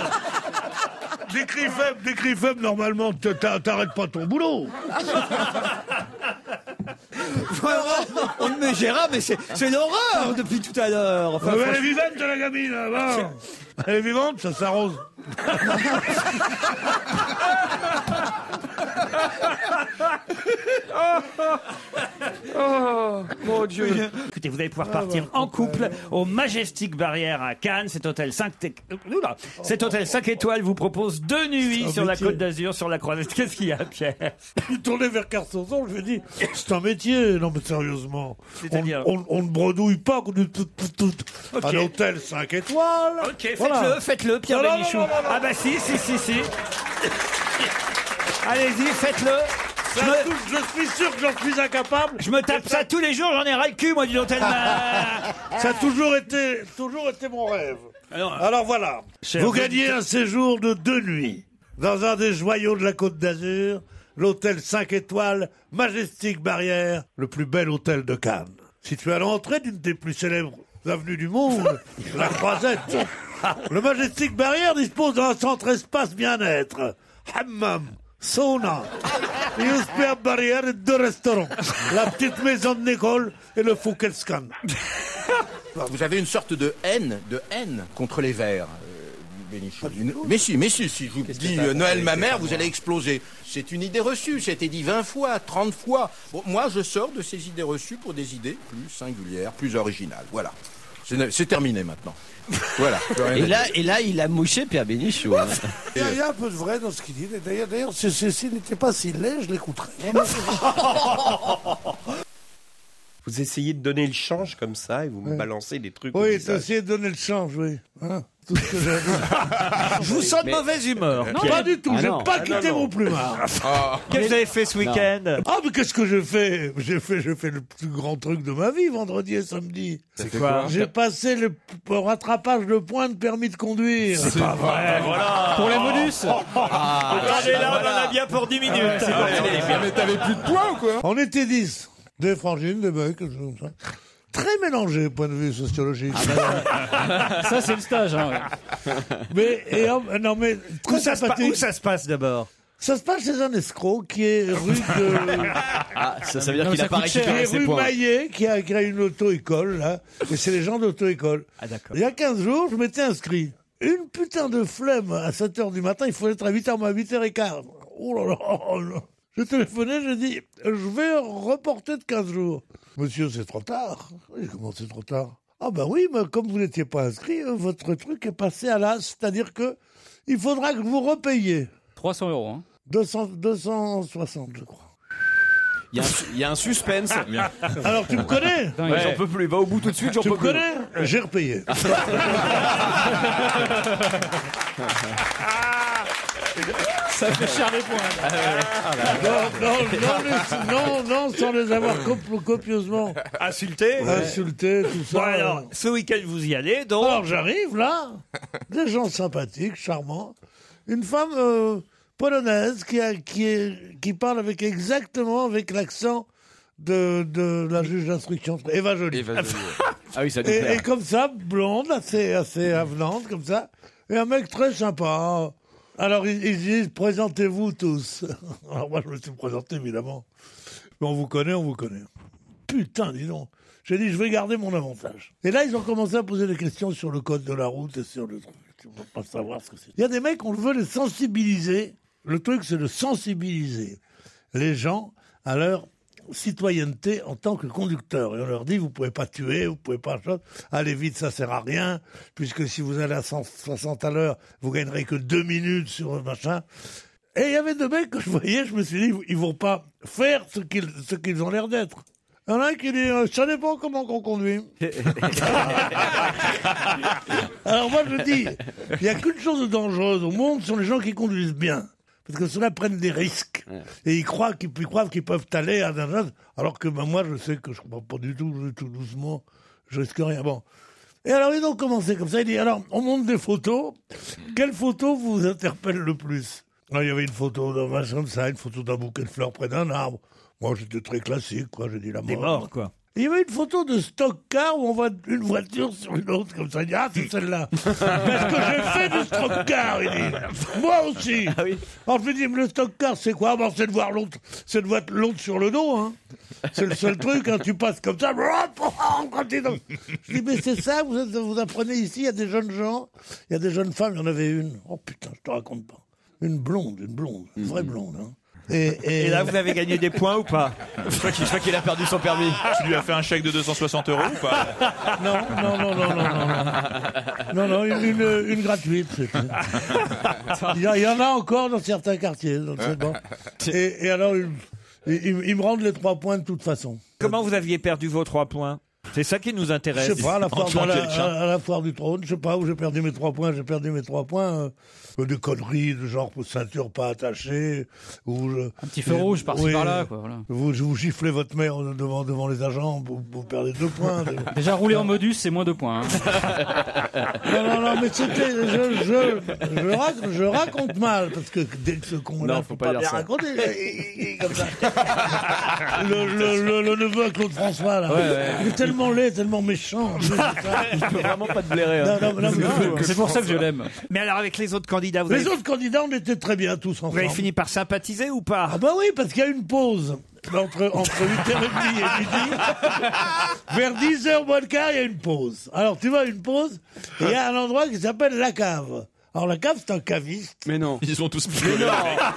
Des cris faibles, normalement, t'arrêtes pas ton boulot. Vraiment, on me gérera, mais c'est l'horreur depuis tout à l'heure. Enfin, elle est vivante, la gamine, là. Elle est vivante, ça s'arrose. Oh, mon Dieu. Écoutez, vous allez pouvoir partir en couple au Majestic Barrière à Cannes. Cet hôtel 5 étoiles vous propose 2 nuits sur la Côte d'Azur, sur la Croisette. Qu'est-ce qu'il y a, Pierre? Je tournais vers Carsozon, je lui ai dit, c'est un métier. Non, mais sérieusement. C'est-à-dire on ne bredouille pas un hôtel 5 étoiles. Ok, faites-le, Pierre Bénichou. Ah bah si. Allez-y, faites-le. Je suis sûr que j'en suis incapable. Je me tape ça tous les jours, j'en ai ras le cul, moi, du hôtel. Ça a toujours été mon rêve. Alors voilà, vous gagnez un séjour de 2 nuits dans un des joyaux de la Côte d'Azur, l'hôtel 5 étoiles Majestic Barrière, le plus bel hôtel de Cannes. Situé à l'entrée d'une des plus célèbres avenues du monde, la Croisette. Le Majestic Barrière dispose d'un centre espace bien-être, hammam, sauna, une superbe barrière et 2 restaurants, la petite maison de Nicole et le Fouquet-Scan. Vous avez une sorte de haine contre les Verts. Bénichou. Mais si, je vous dis Noël ma mère, vous allez exploser. C'est une idée reçue, c'était dit 20 fois, 30 fois. Bon, moi, je sors de ces idées reçues pour des idées plus singulières, plus originales. Voilà. C'est terminé maintenant. Voilà. Et là, il a mouché Pierre Bénichou. Hein. Il y a un peu de vrai dans ce qu'il dit. D'ailleurs, si ceci n'était pas si laid, je l'écouterais. Vous essayez de donner le change comme ça et vous me balancez des trucs. Oui, t'as essayé de donner le change, oui. Hein, tout ce que je vous sens de mauvaise humeur. Non, pas du tout, j'ai pas quitté mon plumard. Qu'est-ce que vous avez fait ce week-end? Ah, mais qu'est-ce que j'ai fait? J'ai fait le plus grand truc de ma vie, vendredi et samedi. C'est quoi? J'ai passé le rattrapage de points de permis de conduire. C'est pas vrai, voilà. Pour les bonus. Attendez, là, on en a bien pour 10 minutes. Mais t'avais plus de points ou quoi? On était 10. Des frangines, des mecs, comme ça. Très mélangé, point de vue sociologique. Ça, c'est le stage. Hein, ouais. Non, mais où ça se passe d'abord? Ça se passe chez un escroc qui est rue de... ça veut dire qu'il a pas récupéré ses points. Rue Maillet, qui a une auto-école, là. Et c'est les gens d'auto-école. Ah, d'accord. Il y a 15 jours, je m'étais inscrit. Une putain de flemme à 7h du matin, il faut être à 8h, à 8h15. Oh là là. Je téléphonais, je dis, je vais reporter de 15 jours. Monsieur, c'est trop tard. Oui, comment c'est trop tard? Ah ben oui, mais comme vous n'étiez pas inscrit, votre truc est passé à l'as. C'est-à-dire que il faudra que vous repayiez. 300 €, hein. 260, je crois. Il y a un suspense. Alors, tu me connais? Ouais. J'en peux plus, va au bout tout de suite, j'en peux plus. Tu me connais? J'ai repayé. Ça fait cher les points. Non, sans les avoir copieusement insultés, tout ça. Bon, alors, ce week-end, vous y allez, donc? Alors, j'arrive, là, des gens sympathiques, charmants, une femme polonaise qui parle exactement avec l'accent de la juge d'instruction, Eva Joly. Ah oui, ça nous plaît. Et comme ça, blonde, assez avenante, comme ça, et un mec très sympa. Alors, ils disent, présentez-vous tous. Alors, moi, je me suis présenté, évidemment. Mais on vous connaît. Putain, dis donc. J'ai dit, je vais garder mon avantage. Et là, ils ont commencé à poser des questions sur le code de la route et sur le truc. Tu ne vas pas savoir ce que c'est. Il y a des mecs, on veut les sensibiliser. Le truc, c'est de sensibiliser les gens à leur citoyenneté en tant que conducteur. Et on leur dit, vous pouvez pas tuer, vous pouvez pas... Aller vite, ça sert à rien, puisque si vous allez à 160 à l'heure, vous gagnerez que 2 minutes sur le machin. Et il y avait 2 mecs que je voyais, je me suis dit, ils vont pas faire ce qu'ils ont l'air d'être. Il y en a un qui dit, ça dépend comment on conduit. Alors moi, je dis, il y a qu'une chose de dangereuse au monde, ce sont les gens qui conduisent bien. Parce que ceux-là prennent des risques. Et ils croient qu'ils peuvent aller à un autre, alors que moi, je sais que je ne crois pas du tout, je vais tout doucement, je risque rien. Bon. Et alors, ils ont commencé comme ça. Il dit, alors, on montre des photos. Quelle photo vous interpelle le plus? Alors, il y avait une photo d'un machin de ça, une photo d'un bouquet de fleurs près d'un arbre. Moi, j'étais très classique, quoi. J'ai dit la mort. Des morts, quoi. Il y avait une photo de stock car où on voit une voiture sur une autre, comme ça. Il dit, ah, c'est celle-là. Parce que j'ai fait du stock car, il dit. Moi aussi. Ah oui. Alors, je me dis, mais le stock car, c'est quoi? Bon, c'est de voir l'autre sur le dos, hein. C'est le seul truc, hein. Tu passes comme ça. Je dis, mais c'est ça, vous apprenez ici, il y a des jeunes gens, il y a des jeunes femmes, il y en avait une. Oh putain, je te raconte pas. Une blonde, une vraie blonde, hein. Et là, vous avez gagné des points ou pas? Je crois qu'il a perdu son permis. Tu lui as fait un chèque de 260 € ou pas? Non, une gratuite. Il y en a encore dans certains quartiers. Donc c'est bon. Et alors, ils me rendent les 3 points de toute façon. Comment vous aviez perdu vos 3 points? C'est ça qui nous intéresse. Je sais pas, à la foire du trône, je sais pas où j'ai perdu mes 3 points. J'ai perdu mes 3 points. De conneries, de genre ceinture pas attachée. Un petit feu rouge par-ci par-là, quoi. Voilà. Vous giflez votre mère devant les agents, vous perdez 2 points. Déjà rouler en modus, c'est moins 2 points. Hein. Non, mais c'était. Je raconte mal, parce que dès que ce con-là, faut pas bien raconter. Comme ça. Le neveu à Claude François, là. Ouais. Il est tellement laid, tellement méchant. Il peut vraiment pas te blairer. Hein. C'est pour ça que je l'aime. Mais alors, avec les autres candidats, autres candidats, on était très bien tous ensemble. Vous avez fini par sympathiser ou pas? Ah bah oui, parce qu'il y a une pause. Entre 8h30 et midi. Vers 10h moins le quart, il y a une pause. Alors, tu vois, une pause, et il y a un endroit qui s'appelle la cave. Alors, la cave, c'est un caviste. Mais non. Ils sont tous plus. Non,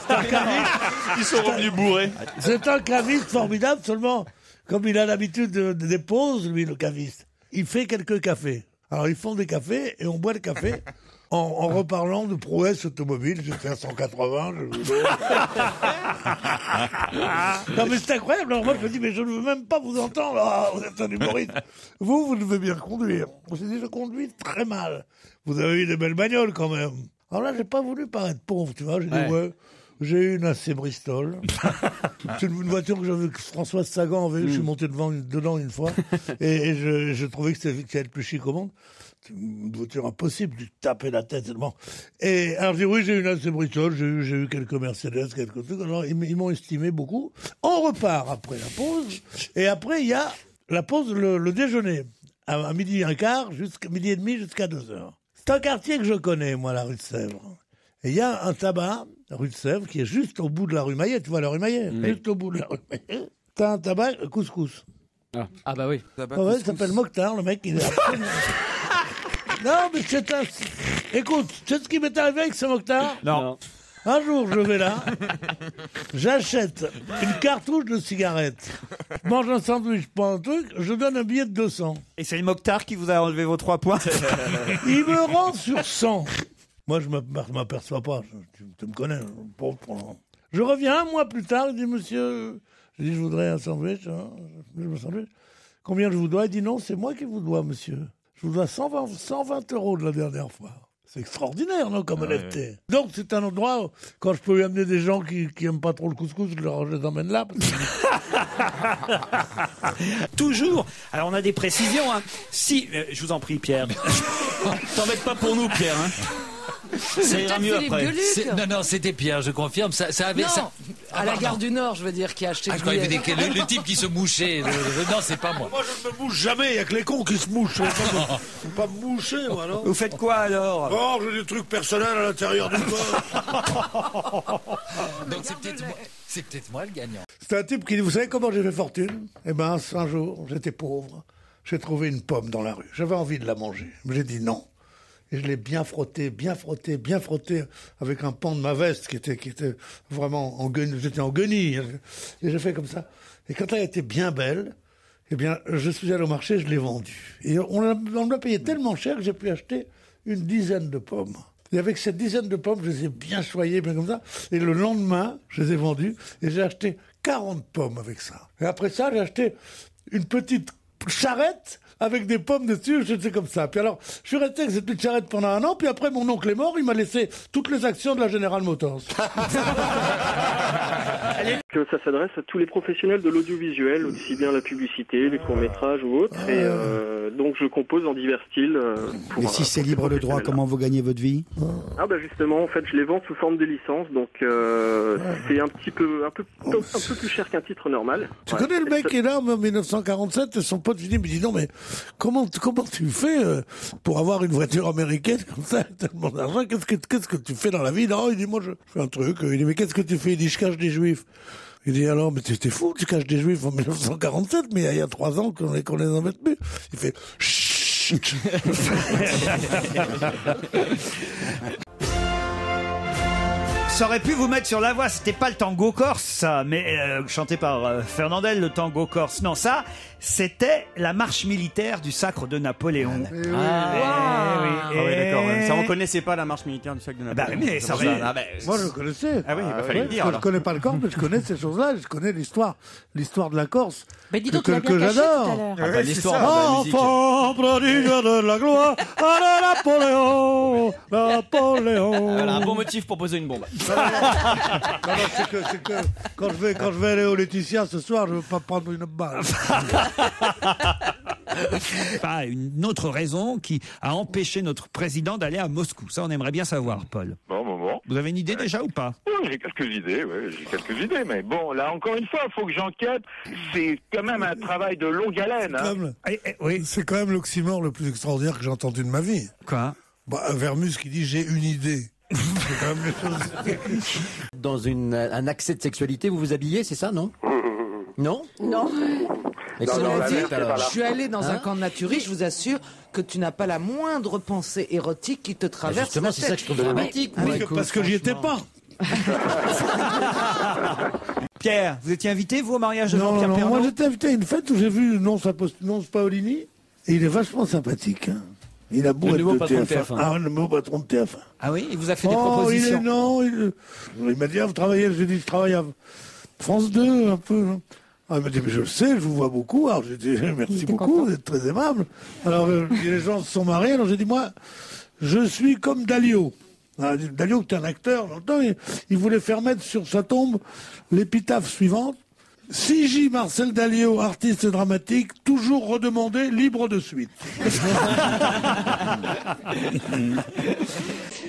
c'est un caviste. Ils sont revenus bourrés. C'est un caviste formidable, seulement, comme il a l'habitude des pauses, lui, le caviste, il fait quelques cafés. Alors, ils font des cafés, et on boit le café. En reparlant de prouesse automobile, j'étais à 180, Non mais c'est incroyable, alors moi je me dis, mais je ne veux même pas vous entendre, vous êtes un humoriste. Vous devez bien conduire. On s'est dit, je conduis très mal. Vous avez eu des belles bagnoles quand même. Alors là, j'ai pas voulu paraître pauvre, tu vois, j'ai dit, ouais, j'ai eu une AC Bristol. C'est une voiture que Françoise Sagan avait, je suis monté dedans une fois, et je trouvais que c'était le plus chic au monde. Une voiture impossible, tu tapais la tête tellement. Et alors je dis oui, j'ai eu une AC Bristol, j'ai eu quelques Mercedes, quelques trucs. Alors ils m'ont estimé beaucoup. On repart après la pause, et après il y a la pause, le déjeuner à midi et quart, jusqu'à midi et demi jusqu'à 2h. C'est un quartier que je connais, moi, la rue de Sèvres. Et il y a un tabac, la rue de Sèvres, qui est juste au bout de la rue Maillet. Tu vois la rue Maillet, juste au bout de la rue Maillet. T'as un tabac couscous. Ah bah oui. Ouais, il s'appelle Mokhtar, le mec, il est absolument... Non, mais c'est un... Écoute, tu sais ce qui m'est arrivé avec ce Mokhtar? Non. Un jour, je vais là, j'achète une cartouche de cigarettes, je mange un sandwich, pas un truc, je donne un billet de 200. Et c'est le Mokhtar qui vous a enlevé vos 3 points? Il me rend sur 100. Moi, je ne m'aperçois pas, tu me connais. Je reviens un mois plus tard, il dit, monsieur, je dis, je voudrais un sandwich. Hein. Combien je vous dois? Il dit, non, c'est moi qui vous dois, monsieur. Je vous dois 120 € de la dernière fois. C'est extraordinaire, non, comme honnêteté. Donc, c'est un endroit où, quand je peux y amener des gens qui aiment pas trop le couscous, je les emmène là. Toujours. Alors, on a des précisions, hein. Si, je vous en prie, Pierre. T'embête pas pour nous, Pierre, hein. Ça ira mieux après. Non, c'était Pierre, je confirme. Ça avait, non, ça... à la gare du Nord, je veux dire, qui a acheté. Je croyais le type qui se mouchait. Non, c'est pas moi. Moi, je ne me mouche jamais. Il n'y a que les cons qui se mouchent. Faut pas me moucher, moi, non. Vous faites quoi alors? Oh, j'ai des trucs personnels à l'intérieur du corps. Donc c'est peut-être moi le gagnant. C'est un type qui dit, vous savez comment j'ai fait fortune? Eh ben, un jour, j'étais pauvre. J'ai trouvé une pomme dans la rue. J'avais envie de la manger. Mais j'ai dit non. Et je l'ai bien frotté avec un pan de ma veste qui était vraiment en guenille. J'étais en guenille. Et j'ai fait comme ça. Et quand elle était bien belle, eh bien, je suis allé au marché, je l'ai vendue. Et on l'a payé tellement cher que j'ai pu acheter une dizaine de pommes. Et avec cette dizaine de pommes, je les ai bien choyées, bien comme ça. Et le lendemain, je les ai vendues et j'ai acheté 40 pommes avec ça. Et après ça, j'ai acheté une petite charrette avec des pommes dessus, je sais comme ça. Puis alors, je suis resté avec cette petite charrette pendant 1 an, puis après mon oncle est mort, il m'a laissé toutes les actions de la General Motors. Que ça s'adresse à tous les professionnels de l'audiovisuel, aussi bien la publicité, les courts-métrages ou autres. Et donc je compose en divers styles. Et si c'est libre de droit, comment vous gagnez votre vie? Ah bah justement, en fait, je les vends sous forme de licence, donc c'est un peu plus cher qu'un titre normal. Tu connais le mec qui est là en 1947, et son pote lui dit non mais comment tu fais pour avoir une voiture américaine comme ça, tellement d'argent, qu'est-ce que tu fais dans la vie? Non, il dit moi je fais un truc. Il dit mais qu'est-ce que tu fais? Il dit je cache des juifs. Il dit alors mais t'es fou, tu caches des juifs en 1947, mais il y a 3 ans qu'on les embête plus. Il fait chut. Ça aurait pu vous mettre sur la voie, c'était pas le tango corse, ça, mais chanté par Fernandel, le tango corse. Non, ça, c'était la marche militaire du sacre de Napoléon. Oui, d'accord. Ça, on connaissait pas la marche militaire du sacre de Napoléon. Mais ça moi, je connaissais. Ah oui, il fallait le dire. Je connais pas le Corse, mais je connais ces choses-là. Je connais l'histoire de la Corse. Mais dis donc, tu l'as que bien caché j'adore. tout à l'heure. L'histoire de la musique. Enfant prodige de la gloire à Napoléon. Voilà, un bon motif pour poser une bombe. Non, c'est que quand je vais aller au Laetitia ce soir, je veux pas prendre une balle. Pas une autre raison qui a empêché notre président d'aller à Moscou. Ça, on aimerait bien savoir, Paul. Bon. Vous avez une idée déjà ou pas? Oui, j'ai quelques idées, mais bon, là, encore une fois, il faut que j'enquête. C'est quand même un travail de longue haleine. Oui, c'est quand même l'oxymore le plus extraordinaire que j'ai entendu de ma vie. Quoi? Vermus qui dit j'ai une idée. C'est quand même les choses. Dans un accès de sexualité, vous vous habillez, c'est ça, non? Non? Non. Je suis allé dans un camp de naturistes, je vous assure que tu n'as pas la moindre pensée érotique qui te traverse la tête. C'est ça que je trouve dramatique. Parce que j'y étais pas. Pierre, vous étiez invité, vous, au mariage de Jean-Pierre Non, Pernaut? moi j'étais invité à une fête où j'ai vu Nonce Paolini, et il est vachement sympathique. Hein. Il a beau être de TF1. Ah, le nouveau patron de TF1. Ah oui, il vous a fait des propositions? Il m'a dit, vous travaillez? J'ai dit, je travaille à France 2, un peu. Ah, il m'a dit, mais je le sais, je vous vois beaucoup. Alors j'ai dit, merci beaucoup, vous êtes très aimable. Alors les gens se sont marrés, alors j'ai dit, moi, je suis comme Dalio. Dalio, qui est un acteur, longtemps, il voulait faire mettre sur sa tombe l'épitaphe suivante. CJ Marcel Dalio, artiste dramatique, toujours redemandé, libre de suite.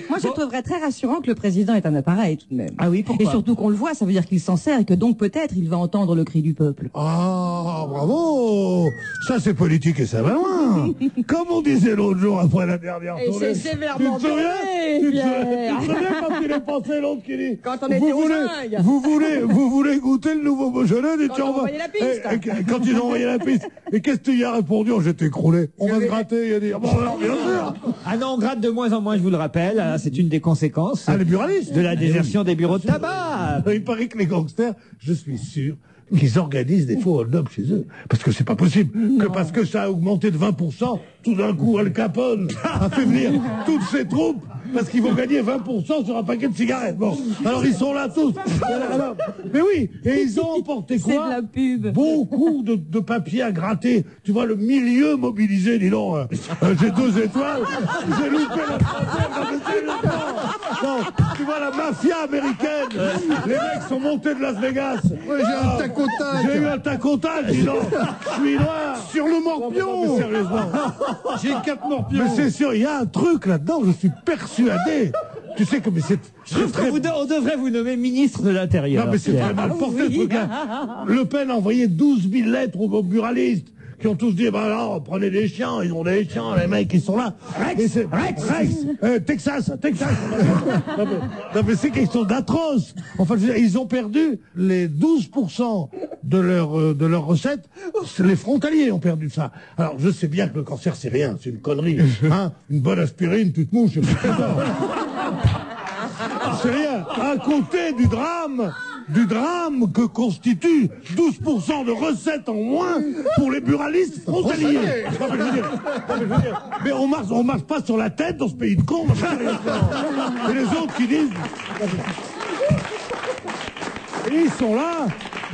Moi, je trouverais très rassurant que le président ait un appareil, tout de même. Ah oui, pourquoi? Et surtout qu'on le voit, ça veut dire qu'il s'en sert et que donc peut-être il va entendre le cri du peuple. Ah, bravo! Ça, c'est politique et ça va loin. Comme on disait l'autre jour après la dernière Et tournée. c'est sévèrement Tu te souviens quand il est passé l'autre qui dit quand on était aux zingues. Vous voulez goûter le nouveau Beaujolais? Quand ils ont envoyé la piste. Quand ils ont envoyé la piste. Et qu'est-ce que tu y as répondu? Oh, j'étais écroulé. On va se gratter. Il a dit, bon, alors, bien sûr. Ah non, on gratte de moins en moins, je vous le rappelle. C'est une des conséquences les buralistes de la désertion des bureaux de tabac. Il paraît que les gangsters, je suis sûr, qu'ils organisent des faux hold-up chez eux. Parce que c'est pas possible. Que parce que ça a augmenté de 20%, tout d'un coup, Al Capone a fait venir toutes ses troupes parce qu'ils vont gagner 20% sur un paquet de cigarettes. Bon. Alors ils sont là tous. Mais oui. Et ils ont emporté quoi? C'est de la pub. Beaucoup de papier à gratter. Tu vois, le milieu mobilisé, dis donc. J'ai 2 étoiles. J'ai loupé la troisième. Non, tu vois, la mafia américaine. Les mecs sont montés de Las Vegas. Ouais, j'ai un tacotage. J'ai eu un tacotage, dis donc. Je suis noir. Sur le morpion. Non, mais sérieusement. J'ai 4 morpions. Mais c'est sûr, il y a un truc là-dedans, je suis persuadé. Tu sais que c'est très... On devrait vous nommer ministre de l'Intérieur. Non, mais c'est très mal porté, ce truc-là. Le Pen a envoyé 12 000 lettres aux buralistes qui ont tous dit, alors, prenez des chiens, ils ont des chiens, les mecs, ils sont là. Rex, Texas. Non, mais c'est quelque chose d'atroce. Enfin, je veux dire, ils ont perdu les 12% de leurs recettes. Les frontaliers ont perdu ça. Alors, je sais bien que le cancer, c'est rien, c'est une connerie. Hein, une bonne aspirine, tu te mouches, c'est rien. À côté du drame que constitue 12% de recettes en moins pour les buralistes frontaliers. Mais on marche pas sur la tête dans ce pays de cons. Et les autres qui disent... Et ils sont là,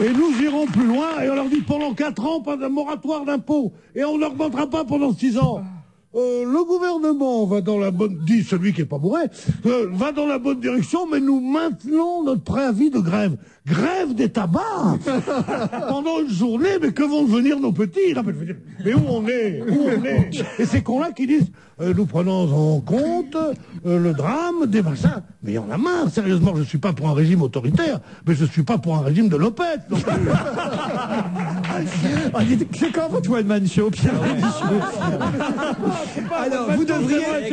Et nous irons plus loin et on leur dit pendant 4 ans, pas de moratoire d'impôts. Et on ne augmentera pas pendant 6 ans. Le gouvernement va dans la bonne... dit celui qui est pas bourré, va dans la bonne direction, mais nous maintenons notre préavis de grève. Grève des tabacs pendant une journée, mais que vont devenir nos petits? Mais où on est? Et ces cons-là qui disent nous prenons en compte le drame des machins. Mais il y en a marre, sérieusement, je suis pas pour un régime autoritaire, mais je suis pas pour un régime de l'opette. C'est quand votre one-man show, Pierre Bénichou? Alors, vous devriez...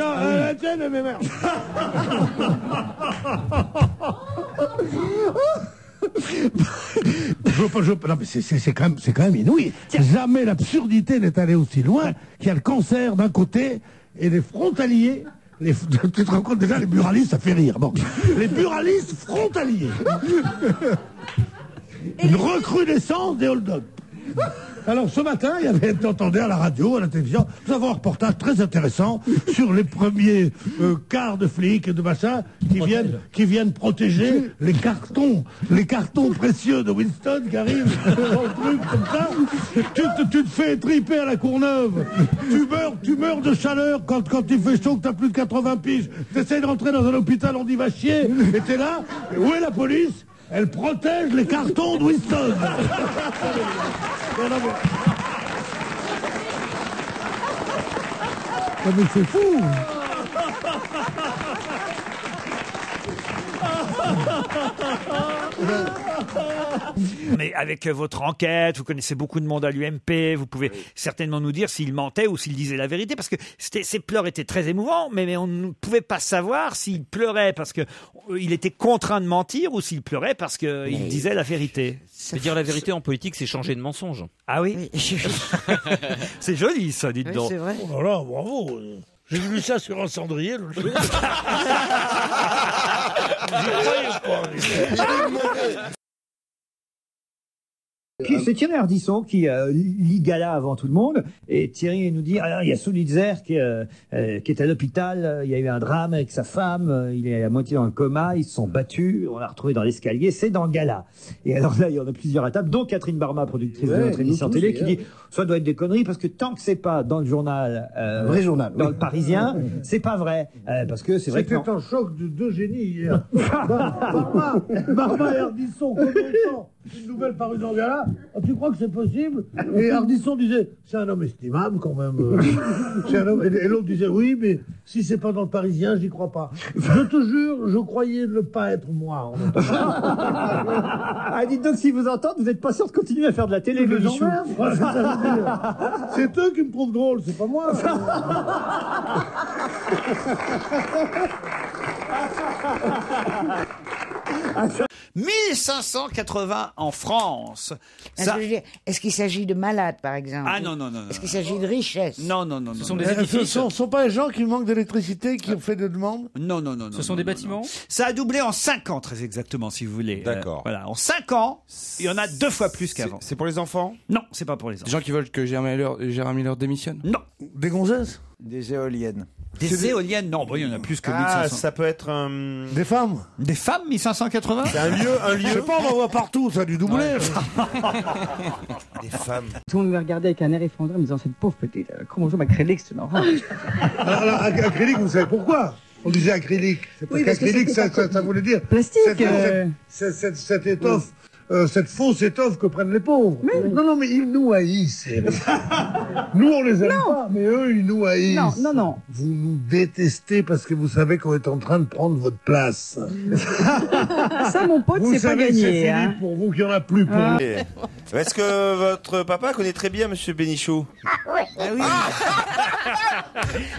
Non, mais c'est quand même inouï. Jamais l'absurdité n'est allée aussi loin qu'il y a le cancer d'un côté et les frontaliers. Tu te rends compte déjà, les buralistes, ça fait rire. Bon, les buralistes frontaliers. Une recrudescence des hold-up. Alors ce matin, il y avait, t'entendais à la radio, à la télévision, nous avons un reportage très intéressant sur les premiers quarts de flics et de machin qui viennent protéger les cartons précieux de Winston qui arrivent dans le truc comme ça. Tu te fais triper à la Courneuve. Tu meurs de chaleur quand il fait chaud que t'as plus de 80 piges. T'essayes de rentrer dans un hôpital, on dit va chier, et t'es là. Où est la police? Elle protège les cartons de Winston. Mais c'est fou. Mais avec votre enquête, vous connaissez beaucoup de monde à l'UMP, vous pouvez certainement nous dire s'il mentait ou s'il disait la vérité, parce que ses pleurs étaient très émouvants, mais on ne pouvait pas savoir s'il pleurait parce qu'il était contraint de mentir ou s'il pleurait parce qu'il disait la vérité. Mais dire la vérité en politique, c'est changer de mensonge. Ah oui, c'est joli ça, dites donc. C'est vrai. Oh là là, bravo. J'ai vu ça sur un cendrier l'autre jour. C'est Thierry Ardisson qui lit Gala avant tout le monde. Et Thierry nous dit, il y a Soulitzer qui est à l'hôpital, il y a eu un drame avec sa femme, il est à moitié dans le coma, ils se sont battus, on l'a retrouvé dans l'escalier, c'est dans Gala. Et alors là, il y en a plusieurs à table, dont Catherine Barma, productrice de notre émission télé, qui dit, ça doit être des conneries, parce que tant que c'est pas dans le journal, vrai journal, dans le Parisien, c'est pas vrai. Parce que c'est vrai que... C'était un choc de deux génies hier. Barma et Ardisson, comment une nouvelle parue dans Gala. Ah, tu crois que c'est possible? Et Ardisson disait, c'est un homme estimable quand même. C'est un homme... Et l'autre disait, oui, mais si c'est pas dans le Parisien, j'y crois pas. Je te jure, je croyais ne pas être moi. Ah, dites donc, si vous entendez, vous n'êtes pas sûr de continuer à faire de la télé, le Michou. C'est eux qui me trouvent drôle, c'est pas moi. 1580 en France. Ça... Est-ce qu'il s'agit de malades, par exemple? Ah non. Est-ce qu'il s'agit de richesse? Non. Ce sont des édifices. Ce ne sont pas les gens qui manquent d'électricité qui ont fait des demandes? Non. Ce sont des bâtiments? Ça a doublé en 5 ans, très exactement, si vous voulez. D'accord. Voilà, en 5 ans, il y en a 2 fois plus qu'avant. C'est pour les enfants? Non, c'est pas pour les enfants. Des gens qui veulent que Gérard Miller démissionne? Non. Des gonzesses? Des éoliennes. Des éoliennes, non, bon, il y en a plus que 1500. Ah, ça peut être des femmes. Des femmes, 1580? C'est un lieu. Je sais pas, on en voit partout, ça a dû doubler. Des femmes. Tout le monde me regardait avec un air effondré en me disant, cette pauvre petite, comment joue acrylique, c'est normal. Alors, acrylique, vous savez pourquoi? On disait acrylique. C'est parce qu'acrylique, ça voulait dire... Plastique. Cette étoffe. Cette fausse étoffe que prennent les pauvres. Non, mais ils nous haïssent. Nous, on les aime pas, mais eux, ils nous haïssent. Non. Vous nous détestez parce que vous savez qu'on est en train de prendre votre place. Ça, mon pote, c'est pas gagné. C'est fini pour vous qu'il n'y en a plus pour nous. Est-ce que votre papa connaît très bien Monsieur Bénichou? Ah oui.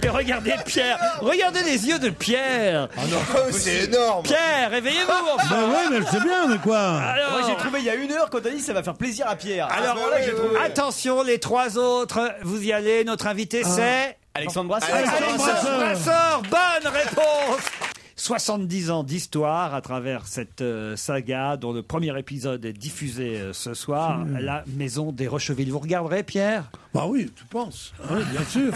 Et regardez Pierre, regardez les yeux de Pierre. Oh non, c'est énorme. Pierre, réveillez-vous enfin. Ben ouais, mais elle sait bien, mais quoi. Alors, moi, j'ai trouvé il y a 1 heure quand on a dit ça va faire plaisir à Pierre. Alors voilà, j'ai trouvé. Attention, les 3 autres, vous y allez. Notre invité c'est Alexandre Brasseur. Alexandre Brasseur. Bonne réponse. 70 ans d'histoire à travers cette saga dont le premier épisode est diffusé ce soir, La Maison des Rocheville. Vous regarderez, Pierre? Bah oui, tu penses. Oui, bien sûr.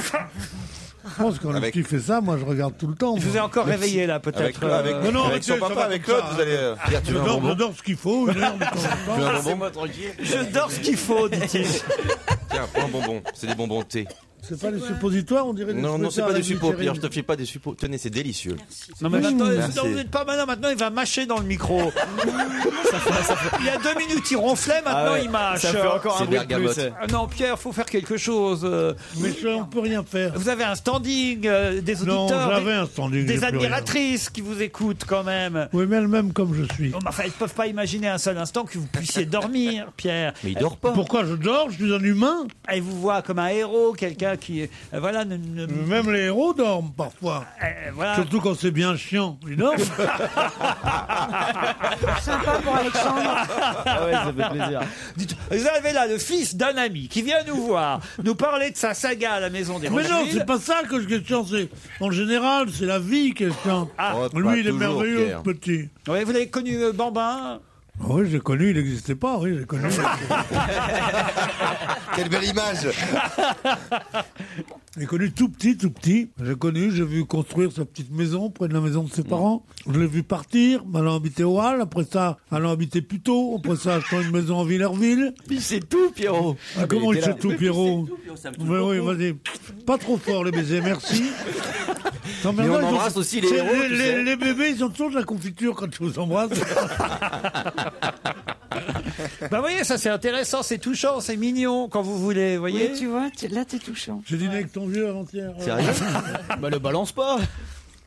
Je pense que quand le petit fait ça, moi je regarde tout le temps. Je vous ai encore réveillé là, peut-être. Avec son papa, avec Claude, vous allez. Pierre, tu veux un bonbon? Je dors ce qu'il faut, une heure de temps en temps. Tu veux un bonbon? Je dors ce qu'il faut, dit-il. Tiens, prends un bonbon. C'est des bonbons de thé. C'est pas des suppositoires, on dirait des Non, c'est pas des suppos, Pierre. Je suppositions. te fie pas des suppos. Tenez, c'est délicieux. Non, mais maintenant, Merci. vous n'êtes pas maintenant. Maintenant, il va mâcher dans le micro. Il y a 2 minutes, il ronflait. Maintenant, il mâche. Ça fait encore un bruit de plus. Non, Pierre, faut faire quelque chose. Mais on peut rien faire. Vous avez un standing des Non, auditeurs, j'avais un standing. des j'ai plus rien. admiratrices qui vous écoutent quand même. Oui, mais elle-même comme je suis. Bon, enfin, ils ne peuvent pas imaginer un seul instant que vous puissiez dormir, Pierre. Mais il dort pas. Pourquoi je dors? Je suis un humain. Et vous voit comme un héros, quelqu'un qui, voilà, Même les héros dorment parfois. voilà. Surtout quand c'est bien chiant. Ils dorment. Sympa pour Alexandre. Ah ouais, ça fait plaisir. Dites, vous avez là le fils d'un ami qui vient nous voir, nous parler de sa saga à la maison des Mais non, Rocheville. c'est pas ça que je question. C'est en général, c'est la vie question. Oh, pas Lui, il est toujours, merveilleux, Pierre. ce petit. Ouais, vous l'avez connu, Bambin? Ah oui, j'ai connu, il n'existait pas, oui, j'ai connu. Quelle belle image. J'ai connu tout petit. J'ai connu, j'ai vu construire sa petite maison près de la maison de ses parents. Je l'ai vu partir, allant habiter au Halles, après ça, allant habiter Puteaux, après ça, achetant une maison en Villerville. Puis c'est tout, Pierrot. Ah, comment il était sait là. tout, Pierrot? Mais oui, vas-y. Pas trop fort, les baisers, merci. Non, Mais maintenant, on ils ont- embrasse aussi les c'est- héros, tu sais. les bébés, ils ont toujours de la confiture quand je vous embrasse. Bah, vous voyez, ça c'est intéressant, c'est touchant, c'est mignon quand vous voulez, vous voyez. Oui, tu vois, là t'es touchant. J'ai dîné avec ton vieux avant-hier. Sérieux? Bah, le balance pas.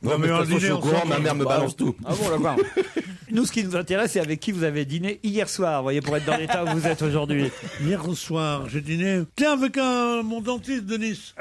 Non, mais de toute façon, je suis au courant, ma mère me balance tout. Ah bon, d'accord. Nous, ce qui nous intéresse, c'est avec qui vous avez dîné hier soir, vous voyez, pour être dans l'état où vous êtes aujourd'hui. Hier soir, j'ai dîné. Tiens, avec mon dentiste de Nice.